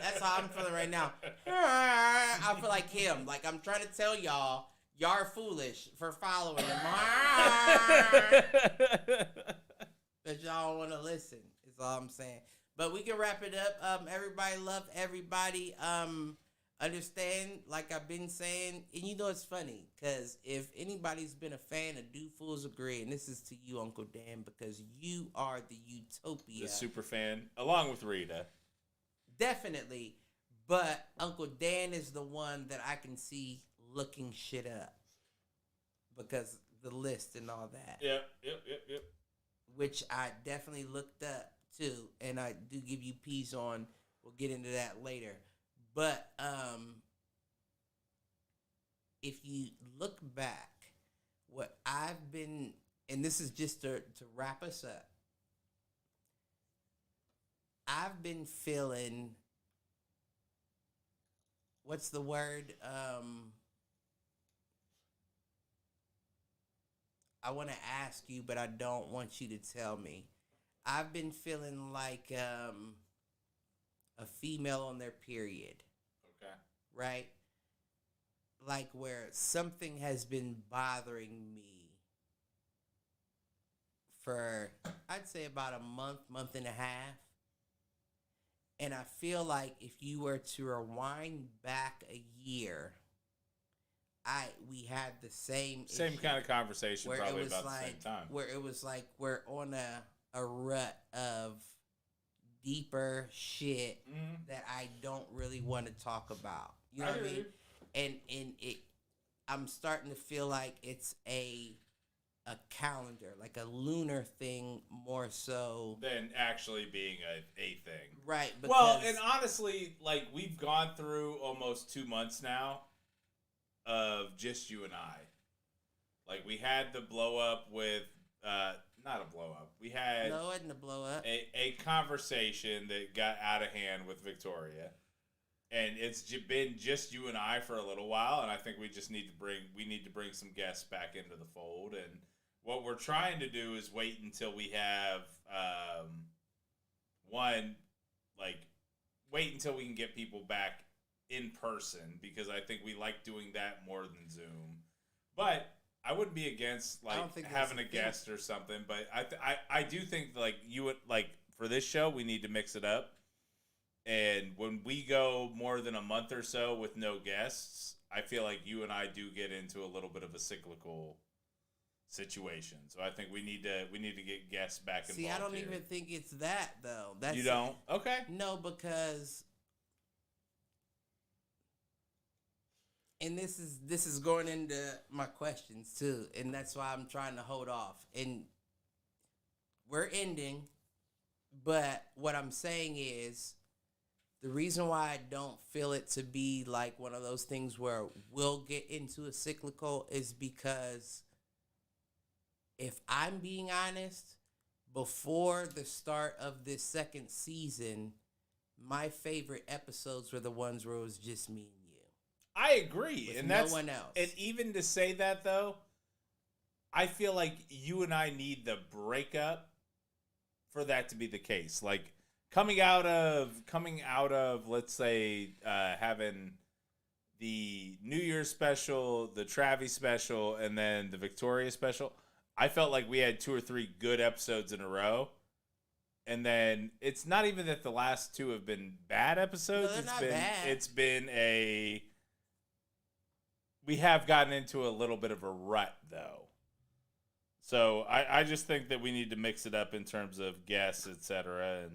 that's how I'm feeling right now. I feel like him. Like I'm trying to tell y'all are foolish for following him. But y'all want to listen. Is all I'm saying. But we can wrap it up. Everybody love everybody. Understand, like I've been saying, and you know it's funny, because if anybody's been a fan of Do Fools Agree, and this is to you, Uncle Dan, because you are the utopia.
The super fan, along with Rita.
Definitely. But Uncle Dan is the one that I can see looking shit up. Because the list and all that.
Yep.
Which I definitely looked up, too. And I do give you peas on. We'll get into that later. But if you look back, what I've been, and this is just to wrap us up, I've been feeling, what's the word? I want to ask you, but I don't want you to tell me. I've been feeling like a female on their period.
Okay.
Right? Like where something has been bothering me for, I'd say about a month and a half. And I feel like if you were to rewind back a year, we had the same
issue, kind of conversation, probably about
like,
the same time.
Where it was like we're on a rut of deeper shit that I don't really want to talk about. You know what I mean? And I'm starting to feel like it's a calendar, like a lunar thing more so
than actually being a thing.
Right.
Well, and honestly, like we've gone through almost 2 months now of just you and I. Like we had the blow up with not a blow up. We had
no, it wasn't a blow up.
A conversation that got out of hand with Victoria, and it's been just you and I for a little while, and I think we just need to bring some guests back into the fold. And what we're trying to do is wait until we have wait until we can get people back in person, because I think we like doing that more than Zoom. But I wouldn't be against having a guest or something. But I do think you would for this show we need to mix it up. And when we go more than a month or so with no guests, I feel like you and I do get into a little bit of a cyclical situation. So I think we need to get guests back involved.
See, I don't
here.
even think it's that though. That's
You don't? Okay.
No, because and this is going into my questions too, and that's why I'm trying to hold off. And we're ending, but what I'm saying is the reason why I don't feel it to be like one of those things where we'll get into a cyclical is because if I'm being honest, before the start of this second season, my favorite episodes were the ones where it was just me and you.
I agree.
With
and
no
that's
one else.
And even to say that though, I feel like you and I need the breakup for that to be the case. Like coming out of let's say having the New Year's special, the Travis special, and then the Victoria special, I felt like we had 2 or 3 good episodes in a row. And then it's not even that the last 2 have been bad episodes.
No, they're not bad.
It's been we have gotten into a little bit of a rut though. So I just think that we need to mix it up in terms of guests, etc.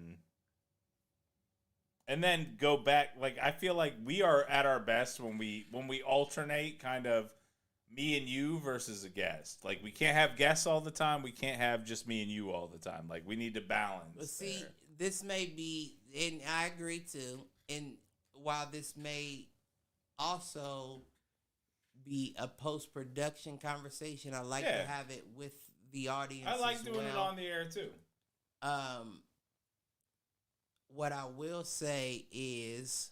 And then go back. Like I feel like we are at our best when we alternate kind of me and you versus a guest. Like we can't have guests all the time. We can't have just me and you all the time. Like we need to balance.
But see, this may be, and I agree too. And while this may also be a post-production conversation, I like to have it with the audience.
I like doing it on the air too.
What I will say is,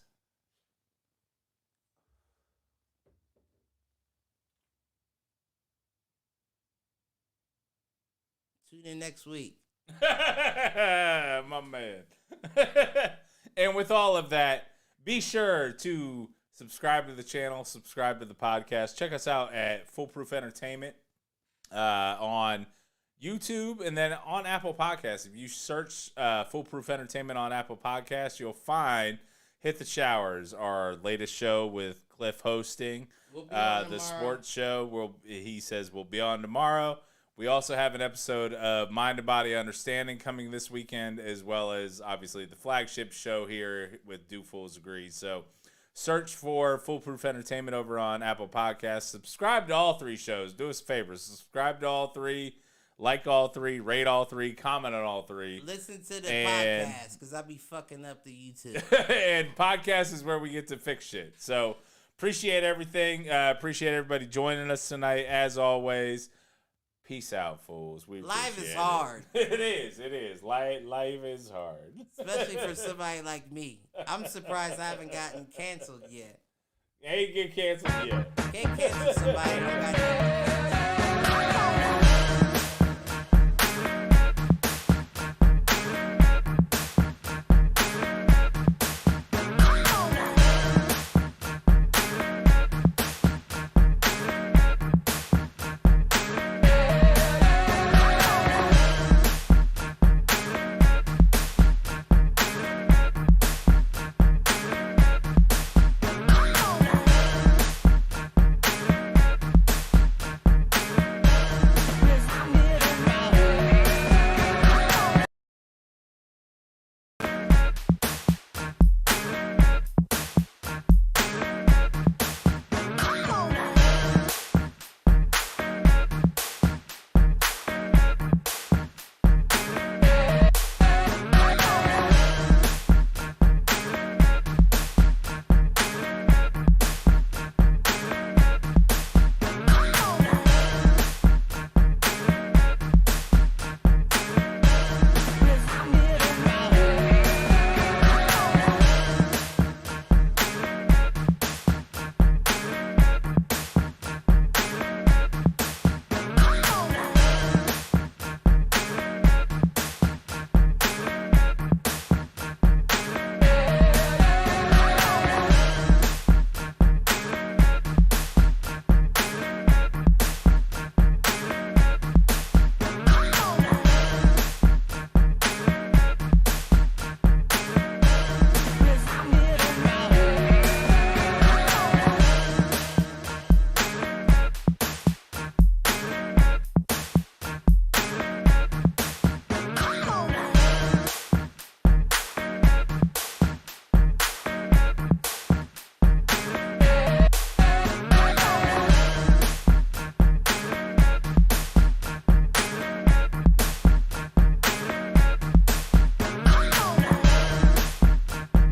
tune in next week.
My man. And with all of that, be sure to subscribe to the channel, subscribe to the podcast. Check us out at Foolproof Entertainment on YouTube and then on Apple Podcasts. If you search Foolproof Entertainment on Apple Podcasts, you'll find Hit the Showers, our latest show with Cliff hosting.
We'll be on
the
tomorrow.
sports show, he says we'll be on tomorrow. We also have an episode of Mind and Body Understanding coming this weekend, as well as, obviously, the flagship show here with Do Fools Agree. So search for Foolproof Entertainment over on Apple Podcasts. Subscribe to all 3 shows. Do us a favor. Subscribe to all 3. Like all 3. Rate all 3. Comment on all 3.
Listen to the podcast, because I be fucking up the YouTube.
And podcast is where we get to fix shit. So appreciate everything. Appreciate everybody joining us tonight, as always. Peace out, fools.
Life is hard.
It is. Life is hard.
Especially for somebody like me. I'm surprised I haven't gotten canceled yet.
Ain't get canceled yet.
Can't cancel somebody who got